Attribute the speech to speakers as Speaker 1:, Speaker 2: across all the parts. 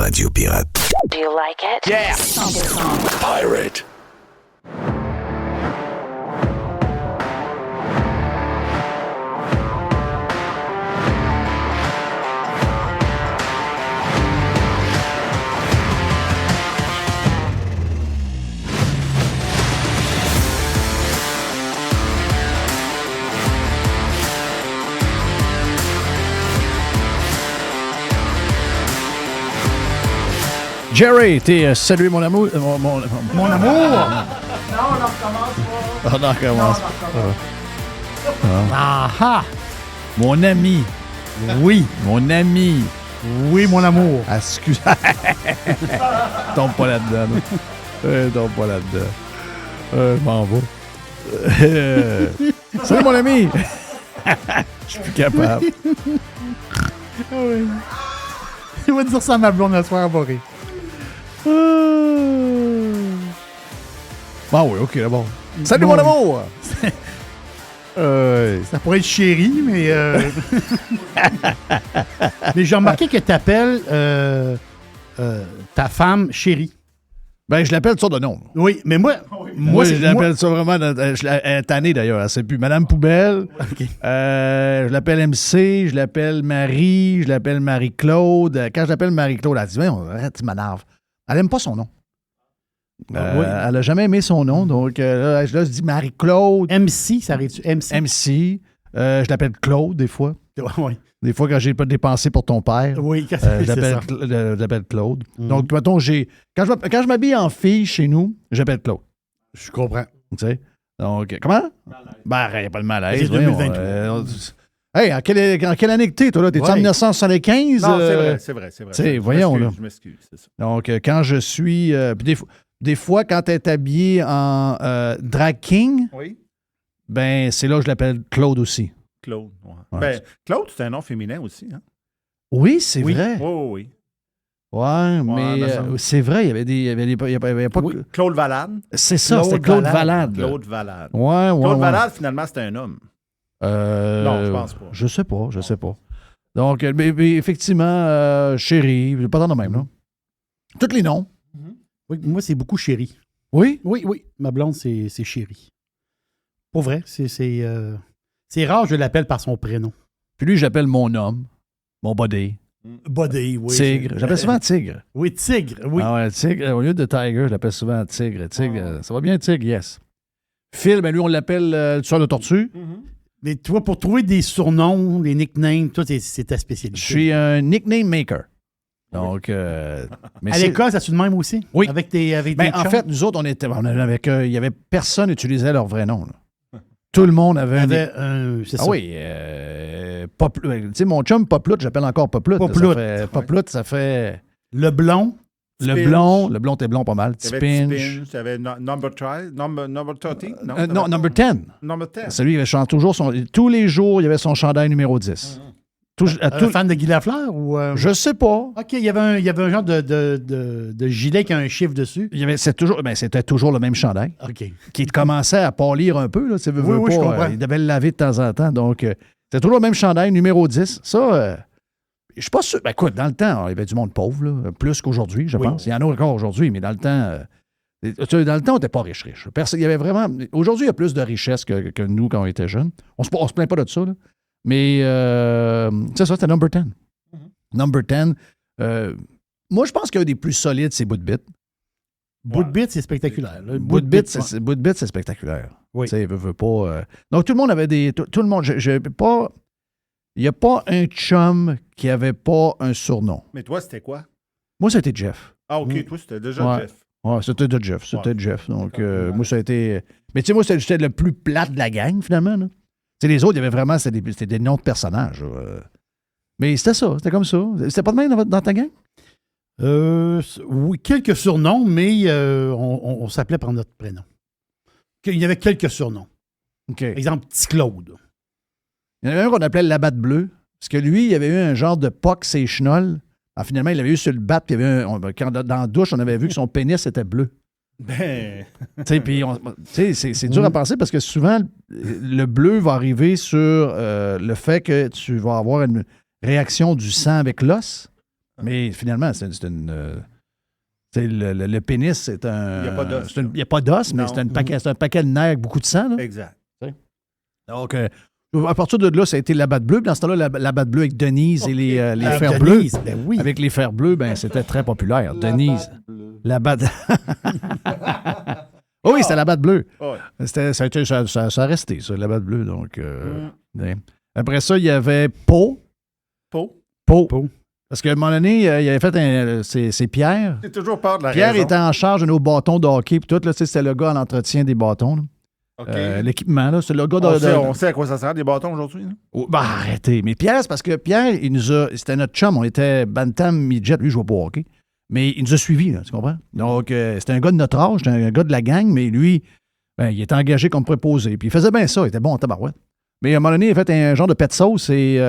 Speaker 1: Radio Pirate.
Speaker 2: Do you like it?
Speaker 3: Yeah!
Speaker 2: 100%.
Speaker 1: Pirate.
Speaker 4: Jerry, t'es salué mon amour. Mon amour!
Speaker 5: Non, on recommence pas.
Speaker 4: On en recommence.
Speaker 5: Ah!
Speaker 4: Mon ami.
Speaker 5: Oui,
Speaker 4: Mon ami.
Speaker 5: oui, mon amour.
Speaker 4: Excuse. Tombe pas là-dedans. Tombe pas là-dedans. Je m'en vais. Salut mon ami. Je suis plus capable.
Speaker 5: Ah oui. Il va dire ça à ma blonde la soirée, va rire.
Speaker 4: Bon, oui, ok, bon. Salut mon amour.
Speaker 5: Ça pourrait être chéri, mais... mais j'ai remarqué que t'appelles ta femme chérie.
Speaker 4: Ben, je l'appelle sur de nom.
Speaker 5: Oui, mais moi...
Speaker 4: Moi, je l'appelle ça vraiment... Elle est tannée, d'ailleurs. Elle sait plus. Madame Poubelle.
Speaker 5: OK.
Speaker 4: Je l'appelle MC. Je l'appelle Marie. Je l'appelle Marie-Claude. Quand je l'appelle Marie-Claude, elle dit, arrête, tu m'énerves. Elle n'aime pas son nom.
Speaker 5: Oui.
Speaker 4: Elle n'a jamais aimé son nom. Donc, là, je dis Marie-Claude.
Speaker 5: MC, ça arrive-tu? MC?
Speaker 4: MC. Je l'appelle Claude, des fois.
Speaker 5: Oui.
Speaker 4: Des fois, quand j'ai pas dépensé pour ton père.
Speaker 5: Oui,
Speaker 4: je
Speaker 5: c'est ça.
Speaker 4: l'appelle Claude. Donc, mettons, quand je m'habille en fille chez nous, j'appelle Claude.
Speaker 5: Je comprends.
Speaker 4: Tu sais? Donc, comment? Ben, il n'y a pas de malaise.
Speaker 5: C'est
Speaker 4: voyons,
Speaker 5: 2023.
Speaker 4: Hey, en quelle année que t'es, toi, là? T'es-tu en 1975?
Speaker 6: Non, c'est vrai.
Speaker 4: Tu sais, voyons, là.
Speaker 6: Je m'excuse, c'est ça.
Speaker 4: Donc, quand je suis... puis des fois, quand tu es habillé en drag king,
Speaker 6: Oui,
Speaker 4: ben c'est là que je l'appelle Claude aussi.
Speaker 6: Claude. Ouais.
Speaker 4: Ouais.
Speaker 6: Ben, Claude, c'est un nom féminin aussi. Hein?
Speaker 4: Oui, c'est
Speaker 5: Oui.
Speaker 4: vrai.
Speaker 6: Oui.
Speaker 4: Ouais, mais
Speaker 6: me semble.
Speaker 4: c'est vrai, il y avait pas...
Speaker 6: Oui. Claude Valade.
Speaker 4: C'est ça,
Speaker 5: Claude
Speaker 4: c'était Claude
Speaker 5: Valade.
Speaker 4: Valade.
Speaker 6: Claude Valade.
Speaker 4: Ouais.
Speaker 6: Claude Valade, finalement, c'est un homme. Non, je pense pas.
Speaker 4: Je sais pas. Donc, mais effectivement, chérie, pas tant de même, là. Tous les noms.
Speaker 5: Oui, moi, c'est beaucoup chéri.
Speaker 4: Oui?
Speaker 5: Oui. Ma blonde, c'est chéri. Pour vrai, c'est rare que je l'appelle par son prénom.
Speaker 4: Puis lui, j'appelle mon homme, mon body.
Speaker 5: Buddy, oui.
Speaker 4: Tigre. J'appelle souvent Tigre.
Speaker 5: Oui, Tigre, oui.
Speaker 4: Ah ouais, Tigre. Au lieu de Tiger, je l'appelle souvent Tigre. Tigre, ça va bien, Tigre, yes. Phil, ben lui, on l'appelle le tueur de tortue.
Speaker 5: Mais toi, pour trouver des surnoms, des nicknames, toi, c'est ta spécialité.
Speaker 4: Je suis un nickname maker. Donc, mais
Speaker 5: à l'école, ça tu de même aussi?
Speaker 4: Oui.
Speaker 5: Avec tes
Speaker 4: ben, en
Speaker 5: chums?
Speaker 4: fait, nous autres, on avait avec il y avait personne utilisait leur vrai nom. Là. Tout le monde avait
Speaker 5: c'est
Speaker 4: Ah
Speaker 5: ça.
Speaker 4: oui, tu sais, mon chum Poplout, j'appelle encore Poplout.
Speaker 5: Poplout.
Speaker 4: Poplout, ça fait
Speaker 5: Le blond.
Speaker 4: le blond, t'es blond pas mal.
Speaker 6: Il y avait
Speaker 4: Spinch.
Speaker 6: il y avait Number 13, Number 13?
Speaker 4: Non, Number 10.
Speaker 6: Number 10.
Speaker 4: Celui, il avait toujours tous les jours, il y avait son chandail numéro 10.
Speaker 5: Fan de Guy Lafleur? Ou,
Speaker 4: Je sais pas.
Speaker 5: OK, il y avait un genre de gilet qui a un chiffre dessus.
Speaker 4: C'était toujours le même chandail.
Speaker 5: OK.
Speaker 4: Qui commençait à pâlir un peu. Là, tu sais, veux
Speaker 5: Oui, je
Speaker 4: pas,
Speaker 5: comprends.
Speaker 4: il devait le laver de temps en temps. Donc, c'était toujours le même chandail, numéro 10. Ça, je suis pas sûr. Ben, écoute, dans le temps, il y avait du monde pauvre, là, plus qu'aujourd'hui, je pense. Il y en a encore aujourd'hui, mais dans le temps, on n'était pas riche. Il y avait vraiment. Aujourd'hui, il y a plus de richesse que nous quand on était jeunes. On se plaint pas de ça, là. Mais c'est ça, c'était Number 10. Number 10. Moi, je pense qu'un des plus solides, c'est Bout de Bit.
Speaker 5: Bout de bite, c'est spectaculaire. là.
Speaker 4: Bout de Bit, c'est spectaculaire.
Speaker 5: Oui.
Speaker 4: Tu sais, veut pas. Donc, tout le monde avait des. Tout le monde. Il n'y a pas un chum qui avait pas un surnom.
Speaker 6: Mais toi, c'était quoi?
Speaker 4: Moi, c'était Jeff.
Speaker 6: Ah, OK, toi, c'était déjà
Speaker 4: Ouais.
Speaker 6: Jeff.
Speaker 4: Ouais, c'était de Jeff. C'était Jeff. Donc, moi, ça a été. Mais tu sais, moi, j'étais le plus plate de la gang, finalement. Là. Tu sais, les autres, il y avait vraiment. C'était des noms de personnages. Mais c'était ça. C'était comme ça. C'était pas de même dans ta gang?
Speaker 5: Oui, quelques surnoms, mais on s'appelait par notre prénom. Il y avait quelques surnoms.
Speaker 4: OK.
Speaker 5: Exemple, Petit Claude.
Speaker 4: Il y en avait un qu'on appelait la batte bleue. Parce que lui, il avait eu un genre de poc, ses chenolles. Alors, finalement, il avait eu sur le bat, puis il y avait quand dans la douche, on avait vu que son pénis était bleu.
Speaker 6: Ben.
Speaker 4: Puis c'est dur à penser parce que souvent, le bleu va arriver sur le fait que tu vas avoir une réaction du sang avec l'os. Mais finalement, c'est une... le pénis, c'est un...
Speaker 6: Il n'y a pas d'os.
Speaker 4: Il n'y a pas d'os, mais
Speaker 6: Non.
Speaker 4: c'est un paquet de nerfs avec beaucoup de sang. Là.
Speaker 6: Exact.
Speaker 4: Donc, à partir de là, ça a été la batte bleue. Dans ce temps-là, la batte bleue avec Denise et les fers
Speaker 5: Denise,
Speaker 4: bleus.
Speaker 5: ben oui.
Speaker 4: Avec les fers bleus, ben, c'était très populaire. Denise. La batte. Oh oui, c'était la batte bleue.
Speaker 6: Ouais.
Speaker 4: Ça a resté, ça, la batte bleue. Donc, ouais. Après ça, il y avait Pau.
Speaker 6: Pau.
Speaker 4: Parce qu'à un moment donné, il avait fait c'est Pierre.
Speaker 6: J'ai toujours peur de la
Speaker 4: Pierre
Speaker 6: raison.
Speaker 4: était en charge de nos bâtons de hockey. Puis tout, là, c'était le gars à l'entretien des bâtons. Là.
Speaker 6: OK.
Speaker 4: L'équipement, là, c'est le gars
Speaker 6: On sait à quoi ça sert, des bâtons aujourd'hui? Là?
Speaker 4: Oh, ben, arrêtez. Mais Pierre, c'est parce que Pierre, c'était notre chum. On était Bantam Midget. Lui, je jouais pas au hockey. Mais il nous a suivis, là, tu comprends? Donc, c'était un gars de notre âge, c'était un gars de la gang, mais lui, ben, il était engagé comme préposé. Puis il faisait bien ça, il était bon en tabarouette. Mais à un moment donné, il a fait un genre de pet sauce et il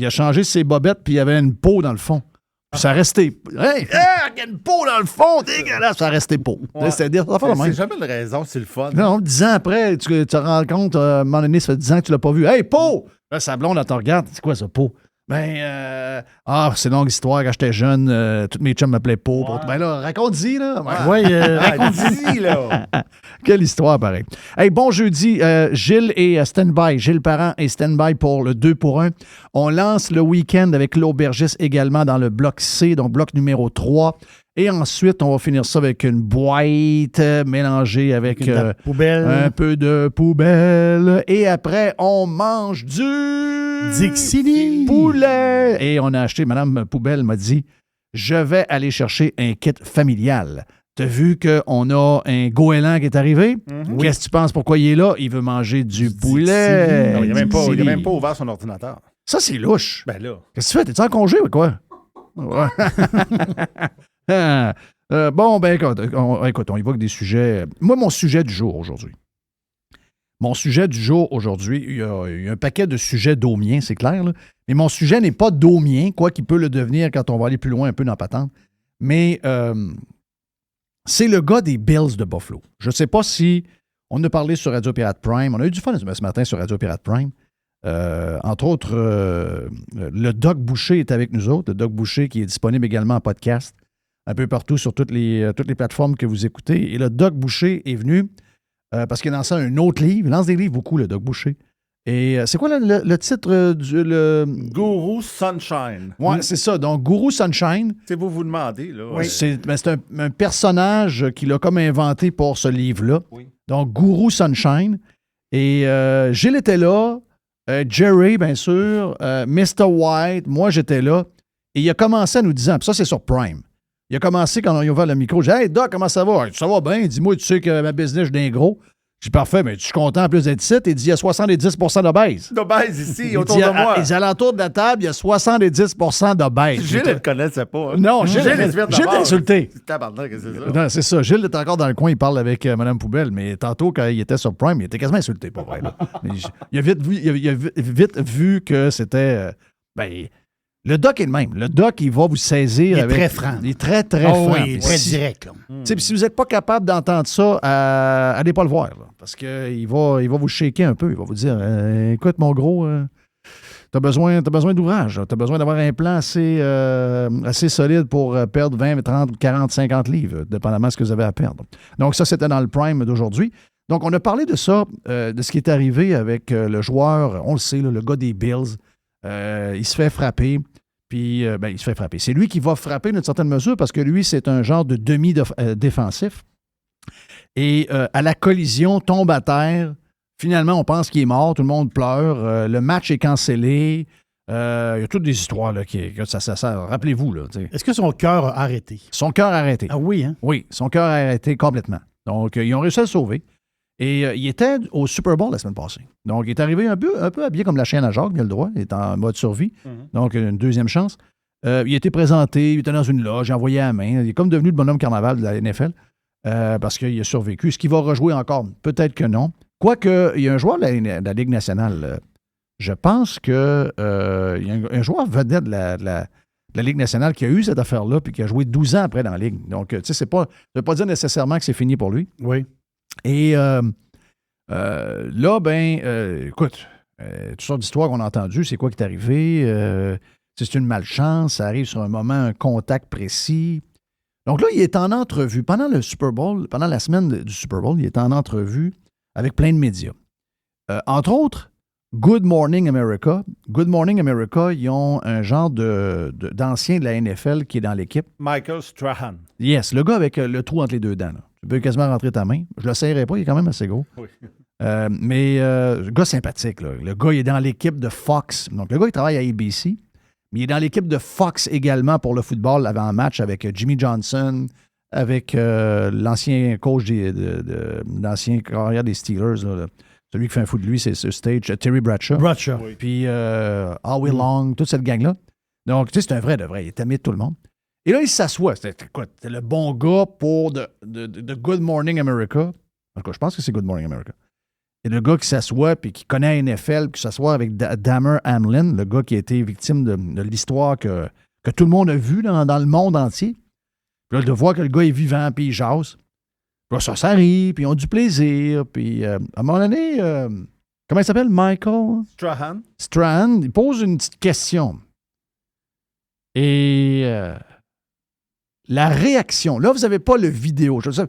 Speaker 4: a changé ses bobettes, puis il y avait une peau dans le fond. Puis ça restait. Hey, il y a une peau dans le fond, dégueulasse, ça restait peau.
Speaker 6: Ouais.
Speaker 4: C'est-à-dire, ça fait le
Speaker 6: C'est
Speaker 4: même.
Speaker 6: jamais une raison, c'est le fun.
Speaker 4: Non, 10 ans après, tu te rends compte, à un moment donné, ça fait 10 ans que tu l'as pas vu. Hey, peau! Là, sa blonde, elle te regarde. C'est quoi ça, peau? Ben, c'est une longue histoire. Quand j'étais jeune, tous mes chums m'appelaient Pau.
Speaker 6: Ouais.
Speaker 4: Ben là, raconte-y, là.
Speaker 5: Oui,
Speaker 6: Raconte-y, là.
Speaker 4: Quelle histoire, pareil. Hey, bon jeudi. Gilles et Standby. Gilles Parent et Standby pour le 2 pour 1. On lance le week-end avec l'aubergiste également dans le bloc C, donc bloc numéro 3. Et ensuite, on va finir ça avec une boîte mélangée avec
Speaker 5: poubelle.
Speaker 4: un peu de poubelle. Et après, on mange du
Speaker 5: Dixili.
Speaker 4: poulet. Et on a acheté, Madame Poubelle m'a dit, je vais aller chercher un kit familial. T'as vu qu'on a un goéland qui est arrivé? Qu'est-ce que tu penses? Pourquoi il est là? Il veut manger du poulet.
Speaker 6: Non, il n'a même,
Speaker 4: Dixili.
Speaker 6: même pas ouvert son ordinateur.
Speaker 4: Ça, c'est louche.
Speaker 6: Ben là.
Speaker 4: Qu'est-ce que tu fais? T'es-tu en congé ou quoi? Ouais. Bon, ben écoute, on évoque des sujets. Moi, mon sujet du jour aujourd'hui. Il y a un paquet de sujets daumiens, c'est clair, là. Mais mon sujet n'est pas daumien, quoi qu'il peut le devenir quand on va aller plus loin un peu dans la patente. Mais c'est le gars des Bills de Buffalo. Je ne sais pas si on a parlé sur Radio Pirate Prime. On a eu du fun ce matin sur Radio Pirate Prime. Entre autres, le Doc Boucher est avec nous autres. Le Doc Boucher qui est disponible également en podcast un peu partout sur toutes les plateformes que vous écoutez. Et le Doc Boucher est venu parce qu'il a lancé un autre livre. Il lance des livres beaucoup, le Doc Boucher. Et c'est quoi le titre du...
Speaker 6: Guru Sunshine.
Speaker 4: Oui, c'est ça. Donc, Guru Sunshine.
Speaker 6: C'est vous demandez, là.
Speaker 4: Oui. C'est un personnage qu'il a comme inventé pour ce livre-là.
Speaker 6: Oui.
Speaker 4: Donc, Guru Sunshine. Et Gilles était là. Jerry, bien sûr. Mr. White. Moi, j'étais là. Et il a commencé à nous dire, puis ça, c'est sur Prime. Il a commencé quand on a ouvert le micro. J'ai dit, hey, Doc, comment ça va? Ça va bien. Dis-moi, tu sais que ma business, je suis d'un gros. J'ai dit, parfait, mais je suis content en plus d'être ici. Il dit, il y a 70 d'obèses.
Speaker 6: D'obèses ici,
Speaker 4: Il
Speaker 6: autour
Speaker 4: dit,
Speaker 6: de moi.
Speaker 4: Il dit, alentour de la table, il y a 70 d'obèses.
Speaker 6: Gilles ne le connaissait pas.
Speaker 4: Non, Gilles l'a insulté.
Speaker 6: Tabarnak, c'est ça.
Speaker 4: Non, c'est ça. Gilles est encore dans le coin, il parle avec Mme Poubelle, mais tantôt, quand il était sur Prime, il était quasiment insulté, pas vrai. Là. Mais il a vite vu que c'était... le doc est le même. Le doc, il va vous saisir.
Speaker 5: Il est
Speaker 4: avec,
Speaker 5: très franc.
Speaker 4: Il est très, très franc.
Speaker 5: Oui, il est très
Speaker 4: Si-
Speaker 5: direct. Là.
Speaker 4: Tu sais, puis si vous n'êtes pas capable d'entendre ça, allez pas le voir. Là, parce qu'il va vous shaker un peu. Il va vous dire écoute, mon gros, t'as besoin d'ouvrage. T'as besoin d'avoir un plan assez solide pour perdre 20, 30, 40, 50 livres, dépendamment de ce que vous avez à perdre. Donc, ça, c'était dans le prime d'aujourd'hui. Donc, on a parlé de ça, de ce qui est arrivé avec le joueur, on le sait, là, le gars des Bills. Il se fait frapper. Puis, il se fait frapper. C'est lui qui va frapper d'une certaine mesure parce que lui, c'est un genre de demi-défensif. Et à la collision, tombe à terre. Finalement, on pense qu'il est mort. Tout le monde pleure. Le match est cancellé. Il y a toutes des histoires là, que ça rappelez-vous. Là, t'sais.
Speaker 5: Est-ce que son cœur a arrêté?
Speaker 4: Son cœur a arrêté.
Speaker 5: Ah oui, hein?
Speaker 4: Oui, son cœur a arrêté complètement. Donc, ils ont réussi à le sauver. Et il était au Super Bowl la semaine passée. Donc, il est arrivé un peu habillé comme la chienne à Jacques, il a le droit. Il est en mode survie. Donc, une deuxième chance. Il a été présenté, il était dans une loge, il a envoyé la main. Il est comme devenu le bonhomme carnaval de la NFL parce qu'il a survécu. Est-ce qu'il va rejouer encore? Peut-être que non. Quoique, il y a un joueur de la Ligue nationale. Je pense que il y a un joueur vedette de la Ligue nationale qui a eu cette affaire-là puis qui a joué 12 ans après dans la Ligue. Donc, tu sais, ça ne veut pas dire nécessairement que c'est fini pour lui.
Speaker 5: Oui.
Speaker 4: Et là, écoute, toutes sortes d'histoires qu'on a entendues. C'est quoi qui est arrivé? c'est une malchance, ça arrive sur un moment, un contact précis. Donc là, il est en entrevue. Pendant le Super Bowl, pendant la semaine du Super Bowl, il est en entrevue avec plein de médias. Entre autres, Good Morning America. Good Morning America, ils ont un genre d'ancien de la NFL qui est dans l'équipe.
Speaker 6: Michael Strahan.
Speaker 4: Yes, le gars avec le trou entre les deux dents. Là. Tu peux quasiment rentrer ta main. Je ne le serrerai pas, il est quand même assez gros.
Speaker 6: Oui.
Speaker 4: Mais le gars sympathique. Là. Le gars, il est dans l'équipe de Fox. Donc, le gars, il travaille à ABC. Mais il est dans l'équipe de Fox également pour le football avant-match avec Jimmy Johnson, avec l'ancien coach l'ancien carrière des Steelers. Là. Celui qui fait un fou de lui, c'est ce stage, Terry Bradshaw.
Speaker 5: Oui.
Speaker 4: Puis Howie Long, toute cette gang-là. Donc, tu sais, c'est un vrai de vrai. Il est ami de tout le monde. Et là, il s'assoit. C'était le bon gars pour de Good Morning America. En tout cas, je pense que c'est Good Morning America. Et le gars qui s'assoit puis qui connaît la NFL, qui s'assoit avec Damar Hamlin, le gars qui a été victime de l'histoire que tout le monde a vu dans le monde entier. Puis là, de voir que le gars est vivant puis il jase. Puis là, ça rit, puis ils ont du plaisir. Puis à un moment donné, comment il s'appelle? Michael? Strahan. Il pose une petite question. Et la réaction, là, vous n'avez pas le vidéo. Je sais,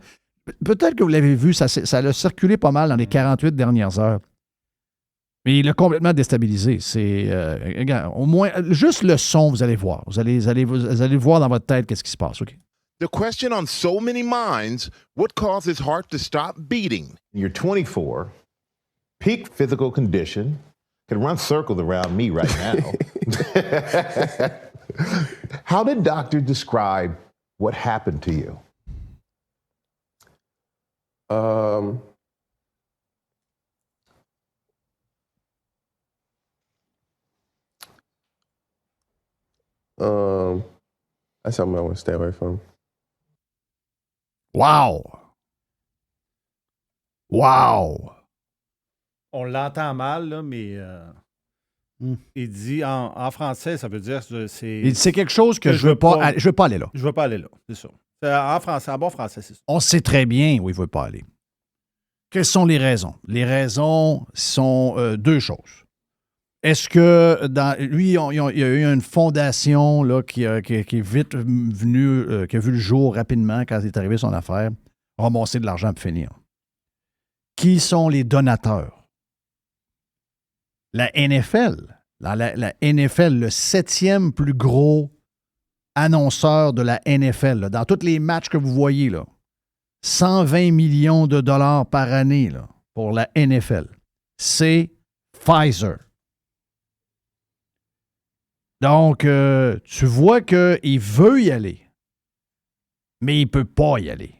Speaker 4: peut-être que vous l'avez vu, ça a circulé pas mal dans les 48 dernières heures. Mais il l'a complètement déstabilisé. C'est, au moins, juste le son, vous allez voir. Vous allez voir dans votre tête qu'est-ce qui se passe. OK?
Speaker 1: The question on so many minds, what caused his heart to stop beating?
Speaker 3: You're 24, peak physical condition, could run circles around me right now. How did doctor describe what happened to you?
Speaker 7: That's something I want to stay away from.
Speaker 4: Wow! Wow!
Speaker 6: On l'entend mal, là, mais il dit en français, ça veut dire que
Speaker 4: c'est quelque chose que je veux pas aller là.
Speaker 6: Je veux pas aller là, c'est ça. En français, en bon français, c'est ça.
Speaker 4: On sait très bien où il ne veut pas aller. Quelles sont les raisons? Les raisons sont deux choses. Est-ce que lui, il y a eu une fondation là, qui est vite venue, qui a vu le jour rapidement quand il est arrivé son affaire, ramasser de l'argent pour finir? Qui sont les donateurs? La NFL. La NFL, le 7e plus gros annonceur de la NFL, là, dans tous les matchs que vous voyez, là, 120 millions de dollars par année là, pour la NFL. C'est Pfizer. Donc, tu vois qu'il veut y aller, mais il ne peut pas y aller.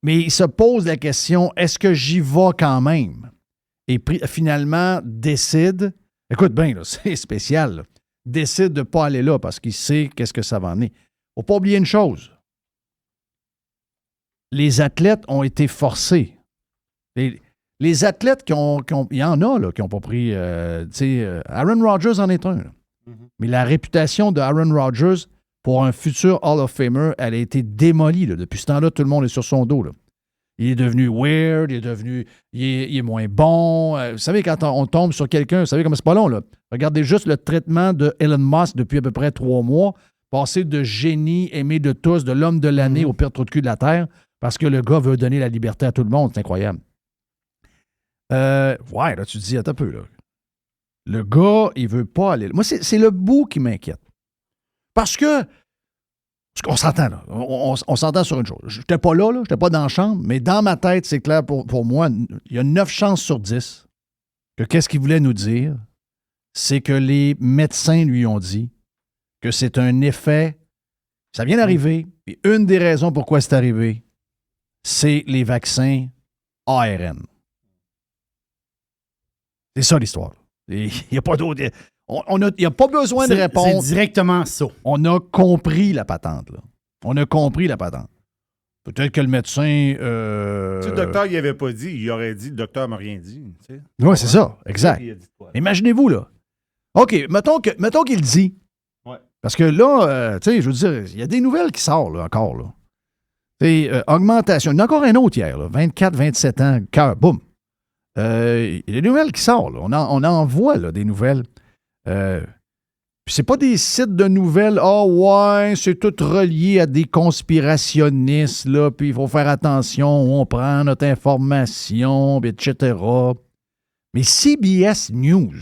Speaker 4: Mais il se pose la question, est-ce que j'y vais quand même? Et finalement, décide, écoute bien, là, c'est spécial, là, décide de ne pas aller là parce qu'il sait qu'est-ce que ça va amener. Il ne faut pas oublier une chose. Les athlètes ont été forcés. Les athlètes il y en a là, qui n'ont pas pris, Aaron Rodgers en est un. Là. Mais la réputation de Aaron Rodgers pour un futur Hall of Famer, elle a été démolie. Là. Depuis ce temps-là, tout le monde est sur son dos. Là. Il est devenu weird, il est moins bon. Vous savez, quand on tombe sur quelqu'un, vous savez comme c'est pas long. Là. Regardez juste le traitement de Elon Musk depuis à peu près 3 mois, passé de génie aimé de tous, de l'homme de l'année au pire trou de cul de la Terre, parce que le gars veut donner la liberté à tout le monde. C'est incroyable. Ouais, là, tu te dis, attends un peu, là. Le gars, il veut pas aller. Moi, c'est le bout qui m'inquiète. Parce qu'on s'entend, là. On s'entend sur une chose. Je n'étais pas là, je n'étais pas dans la chambre, mais dans ma tête, c'est clair pour moi, il y a 9 chances sur 10 que qu'est-ce qu'il voulait nous dire, c'est que les médecins lui ont dit que c'est un effet, ça vient d'arriver, et une des raisons pourquoi c'est arrivé, c'est les vaccins ARN. C'est ça l'histoire. Il n'y a pas d'autre. Il n'y a pas besoin de répondre.
Speaker 5: C'est directement ça.
Speaker 4: On a compris la patente. Là. On a compris la patente. Peut-être que le médecin...
Speaker 6: Si le docteur il avait pas dit, il aurait dit, le docteur m'a rien dit.
Speaker 4: Oui, c'est ça. Exact. Imaginez-vous, là. OK, mettons qu'il dit.
Speaker 6: Ouais.
Speaker 4: Parce que là, tu sais, je veux dire, il y a des nouvelles qui sortent, là, encore, là. Augmentation. Il y en a encore un autre hier, là, 24, 27 ans, cœur, boum. Il y a des nouvelles qui sortent. Là. On en voit là, des nouvelles. Puis Puis c'est pas des sites de nouvelles, ouais, c'est tout relié à des conspirationnistes, là, puis il faut faire attention où on prend notre information, etc. Mais CBS News,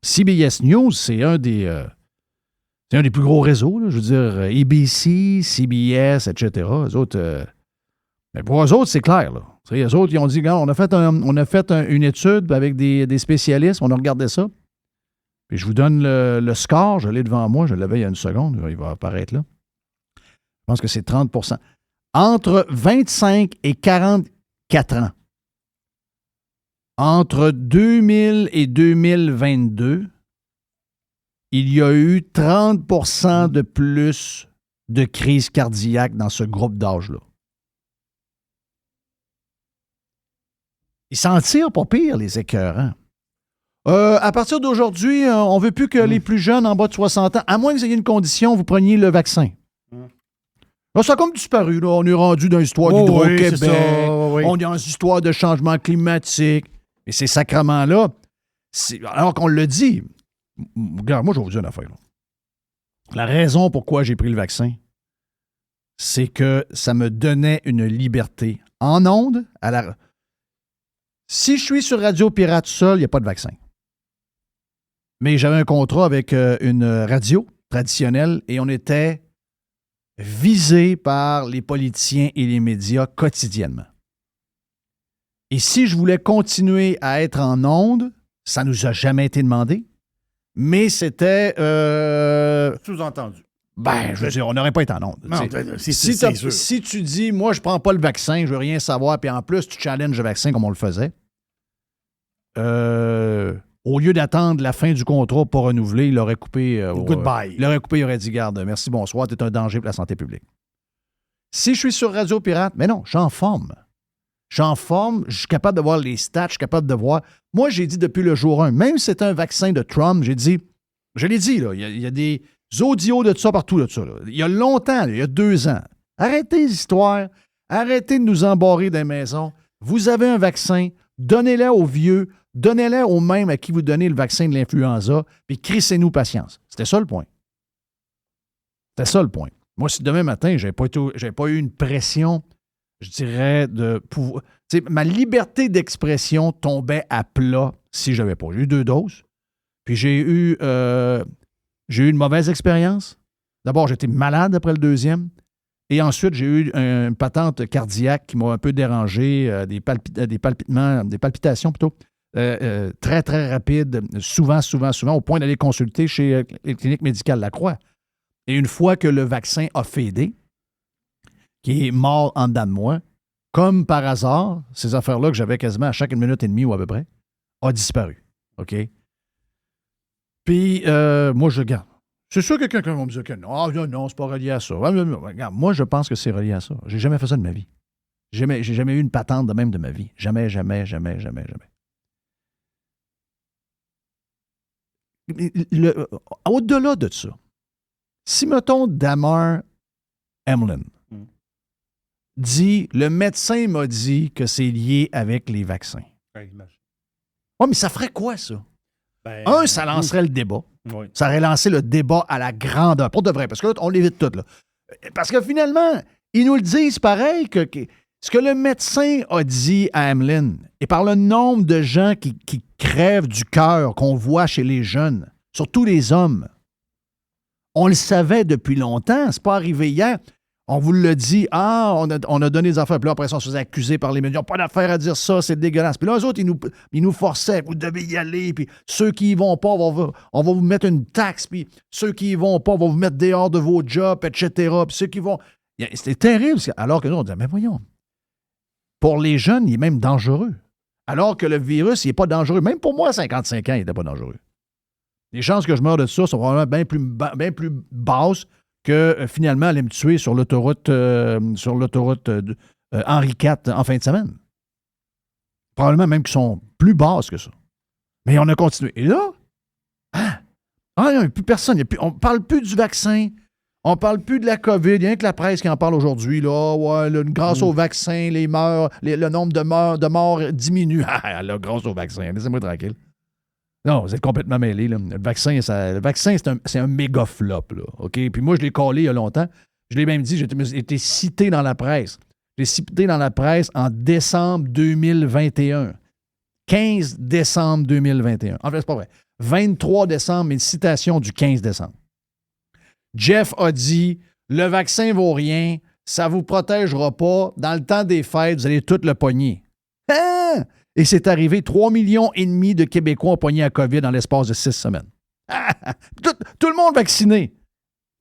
Speaker 4: c'est un des plus gros réseaux, là, je veux dire, ABC, CBS, etc. Eux autres, mais pour eux autres, c'est clair, là. Eux autres, ils ont dit, regarde, on a fait une étude avec des spécialistes, on a regardé ça. Puis je vous donne le score, je l'ai devant moi, je l'avais il y a une seconde, il va apparaître là. Je pense que c'est 30 %. Entre 25 et 44 ans, entre 2000 et 2022, il y a eu 30 % de plus de crises cardiaques dans ce groupe d'âge-là. Ils s'en tirent pas pire, les écœurants. À partir d'aujourd'hui, on ne veut plus que les plus jeunes en bas de 60 ans, à moins que vous ayez une condition, vous preniez le vaccin. Là, ça a comme disparu. Là. On est rendu dans l'histoire d'Hydro-Québec. On est dans l'histoire de changement climatique. Et ces sacrements-là, alors qu'on le dit, regarde, moi, je vais vous dire une affaire. Là. La raison pourquoi j'ai pris le vaccin, c'est que ça me donnait une liberté en ondes. Si je suis sur Radio Pirate seul, il n'y a pas de vaccin. Mais j'avais un contrat avec une radio traditionnelle et on était visé par les politiciens et les médias quotidiennement. Et si je voulais continuer à être en ondes, ça ne nous a jamais été demandé, mais c'était...
Speaker 6: Sous-entendu.
Speaker 4: Ben, je veux dire, on n'aurait pas été en ondes.
Speaker 5: Non, c'est sûr.
Speaker 4: Si tu dis, moi, je prends pas le vaccin, je veux rien savoir, puis en plus, tu challenges le vaccin comme on le faisait, au lieu d'attendre la fin du contrat pour renouveler, il aurait coupé...
Speaker 5: Goodbye.
Speaker 4: Il aurait coupé, il aurait dit, garde, merci, bonsoir, t'es un danger pour la santé publique. Si je suis sur Radio Pirate, mais non, je suis en forme. Je suis capable de voir les stats, je suis capable de voir... Moi, j'ai dit depuis le jour 1, même si c'est un vaccin de Trump, j'ai dit... Je l'ai dit, là, il y a des audios de ça partout, de ça. Là. Il y a longtemps, là, il y a 2 ans. Arrêtez les histoires, arrêtez de nous embarrer des maisons. Vous avez un vaccin, donnez-le aux vieux, donnez-le aux mêmes à qui vous donnez le vaccin de l'influenza, puis crissez-nous patience. C'était ça le point. Moi, si demain matin, j'avais pas eu une pression, je dirais, de pouvoir... ma liberté d'expression tombait à plat si je n'avais pas. J'ai eu 2 doses, puis j'ai eu une mauvaise expérience. D'abord, j'étais malade après le 2e, et ensuite, j'ai eu une patente cardiaque qui m'a un peu dérangé, des palpitations plutôt, très, très rapides, souvent, au point d'aller consulter chez les cliniques médicales Lacroix. Et une fois que le vaccin a fédé, qui est mort en dedans de moi, comme par hasard, ces affaires-là que j'avais quasiment à chaque 1 minute et demie ou à peu près, a disparu. OK? Puis, moi, je regarde. C'est sûr que quelqu'un va me dire que non. Ah, non, c'est pas relié à ça. Regarde, moi, je pense que c'est relié à ça. J'ai jamais fait ça de ma vie. J'ai jamais eu une patente de même de ma vie. Jamais. Au-delà de ça, si, mettons, Damar Hamlin dit, le médecin m'a dit que c'est lié avec les vaccins. Oui, mais ça ferait quoi, ça? Ça lancerait le débat.
Speaker 6: Oui.
Speaker 4: Ça aurait lancé le débat à la grandeur. Pour de vrai, parce que là, on l'évite tout. Là. Parce que finalement, ils nous le disent pareil que ce que le médecin a dit à Hamlin, et par le nombre de gens qui crèvent du cœur qu'on voit chez les jeunes, surtout les hommes, on le savait depuis longtemps. C'est pas arrivé hier. On vous le dit, on a donné des affaires. Puis là, après ça, on se faisait accuser par les médias. Pas d'affaire à dire ça, c'est dégueulasse. Puis là, eux autres, ils nous forçaient. Vous devez y aller. Puis ceux qui y vont pas, on va vous mettre une taxe. Puis ceux qui y vont pas, on va vous mettre dehors de vos jobs, etc. Puis ceux qui vont... C'était terrible. Alors que nous, on disait, mais voyons. Pour les jeunes, il est même dangereux. Alors que le virus, il n'est pas dangereux. Même pour moi, à 55 ans, il n'était pas dangereux. Les chances que je meure de ça sont probablement bien plus basses que finalement aller me tuer sur l'autoroute Henri IV en fin de semaine. Probablement même qu'ils sont plus basses que ça. Mais on a continué. Et là, il n'y a plus personne. On ne parle plus du vaccin. On ne parle plus de la COVID. Il y a rien que la presse qui en parle aujourd'hui. Là, ouais, là, grâce au vaccin, le nombre de morts diminue. Là, grâce au vaccin. Laissez-moi tranquille. Non, vous êtes complètement mêlés. Là. Le vaccin, c'est un méga flop. Là, OK? Puis moi, je l'ai collé il y a longtemps. Je l'ai même dit, j'ai été cité dans la presse. J'ai cité dans la presse en décembre 2021. 15 décembre 2021. En fait, c'est pas vrai. 23 décembre, mais une citation du 15 décembre. Jeff a dit, le vaccin vaut rien, ça vous protégera pas. Dans le temps des fêtes, vous allez tout le pogner. Hein? Et c'est arrivé, 3,5 millions de Québécois ont pogné à COVID dans l'espace de 6 semaines. Tout le monde vacciné.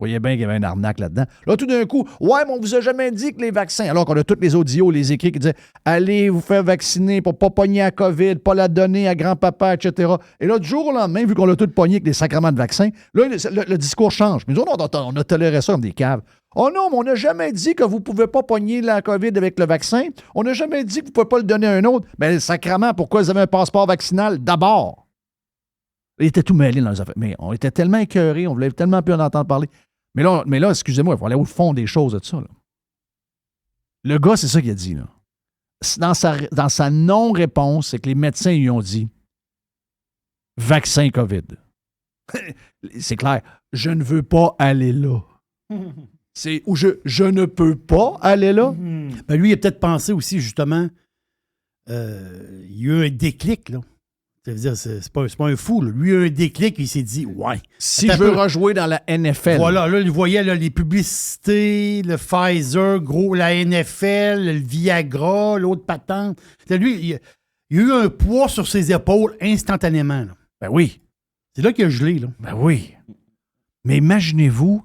Speaker 4: Vous voyez bien qu'il y avait une arnaque là-dedans. Là, tout d'un coup, ouais, mais on vous a jamais dit que les vaccins, alors qu'on a tous les audios, les écrits qui disaient allez vous faire vacciner pour pas pogner à COVID, pas la donner à grand-papa, etc. Et là, du jour au lendemain, vu qu'on a tout pogné avec des sacrements de vaccins, là, le discours change. Mais nous, on a toléré ça comme des caves. Oh non, mais on n'a jamais dit que vous ne pouvez pas pogner la COVID avec le vaccin. On n'a jamais dit que vous ne pouvez pas le donner à un autre. Mais sacrement, pourquoi vous avez un passeport vaccinal d'abord? Il était tout mêlé dans les affaires. Mais on était tellement écœurés, on voulait tellement plus en entendre parler. Mais là, excusez-moi, il faut aller au fond des choses de ça. Là. Le gars, c'est ça qu'il a dit. Là. Dans sa non-réponse, c'est que les médecins lui ont dit vaccin COVID. C'est clair. Je ne veux pas aller là. C'est où je ne peux pas aller là.
Speaker 5: Ben lui, il a peut-être pensé aussi, justement, il y a eu un déclic, là. Ça veut dire, c'est pas un fou, là. Lui, il a eu un déclic, il s'est dit, ouais.
Speaker 4: Si je veux rejouer dans la NFL.
Speaker 5: Voilà, là, il voyait là, les publicités, le Pfizer, gros, la NFL, le Viagra, l'autre patente. Lui, il a eu un poids sur ses épaules instantanément, là.
Speaker 4: Ben oui.
Speaker 5: C'est là qu'il a gelé, là.
Speaker 4: Ben oui. Mais imaginez-vous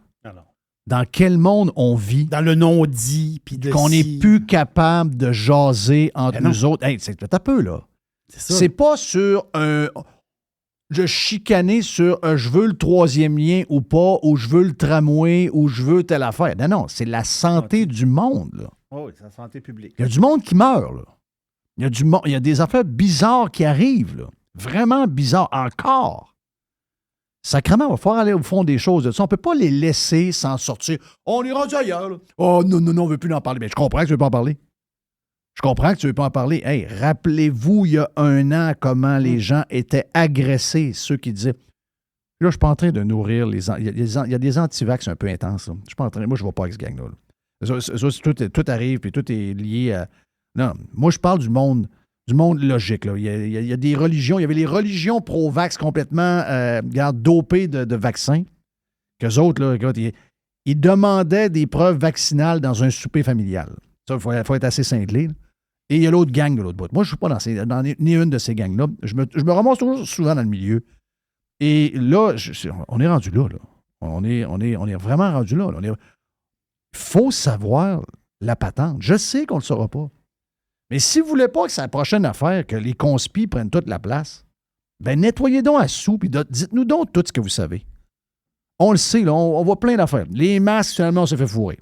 Speaker 4: dans quel monde on vit.
Speaker 5: Dans le non-dit.
Speaker 4: Qu'on n'est plus capable de jaser entre nous autres. Hey, c'est peut-être un peu, là. C'est pas sur je chicaner sur je veux le troisième lien ou pas, ou je veux le tramway, ou je veux telle affaire. Non, c'est la santé du monde, là.
Speaker 6: Oh oui, c'est la santé publique.
Speaker 4: Il y a du monde qui meurt, là. Il y a des affaires bizarres qui arrivent, là. Vraiment bizarres. Encore. Sacrément, il va falloir aller au fond des choses de ça. On ne peut pas les laisser s'en sortir. On est rendu ailleurs, là. Oh non, on ne veut plus en parler. Mais je comprends que tu ne veux pas en parler. Je comprends que tu ne veux pas en parler. Hey, rappelez-vous, il y a 1 an, comment les gens étaient agressés, ceux qui disaient. Là, je ne suis pas en train de nourrir les. Il y a des antivax un peu intenses. Là. Je suis pas en train. Moi, je ne vais pas avec ce gang-là. Là. Tout arrive, puis tout est lié à. Non, moi, je parle du monde logique. Là. Il y a des religions. Il y avait les religions pro-vax complètement dopées de vaccins. Qu'eux autres, là, ils demandaient des preuves vaccinales dans un souper familial. Ça, il faut être assez cinglé. Là. Et il y a l'autre gang de l'autre bout. Moi, je ne suis pas dans ni une de ces gangs-là. Je me ramasse toujours souvent dans le milieu. Et là, on est rendu là. On est vraiment rendu là. Il faut savoir la patente. Je sais qu'on ne le saura pas. Mais si vous ne voulez pas que c'est la prochaine affaire, que les conspis prennent toute la place, ben nettoyez donc à sous, puis dites-nous donc tout ce que vous savez. On le sait, là, on voit plein d'affaires. Les masques, finalement, on s'est fait fourrer.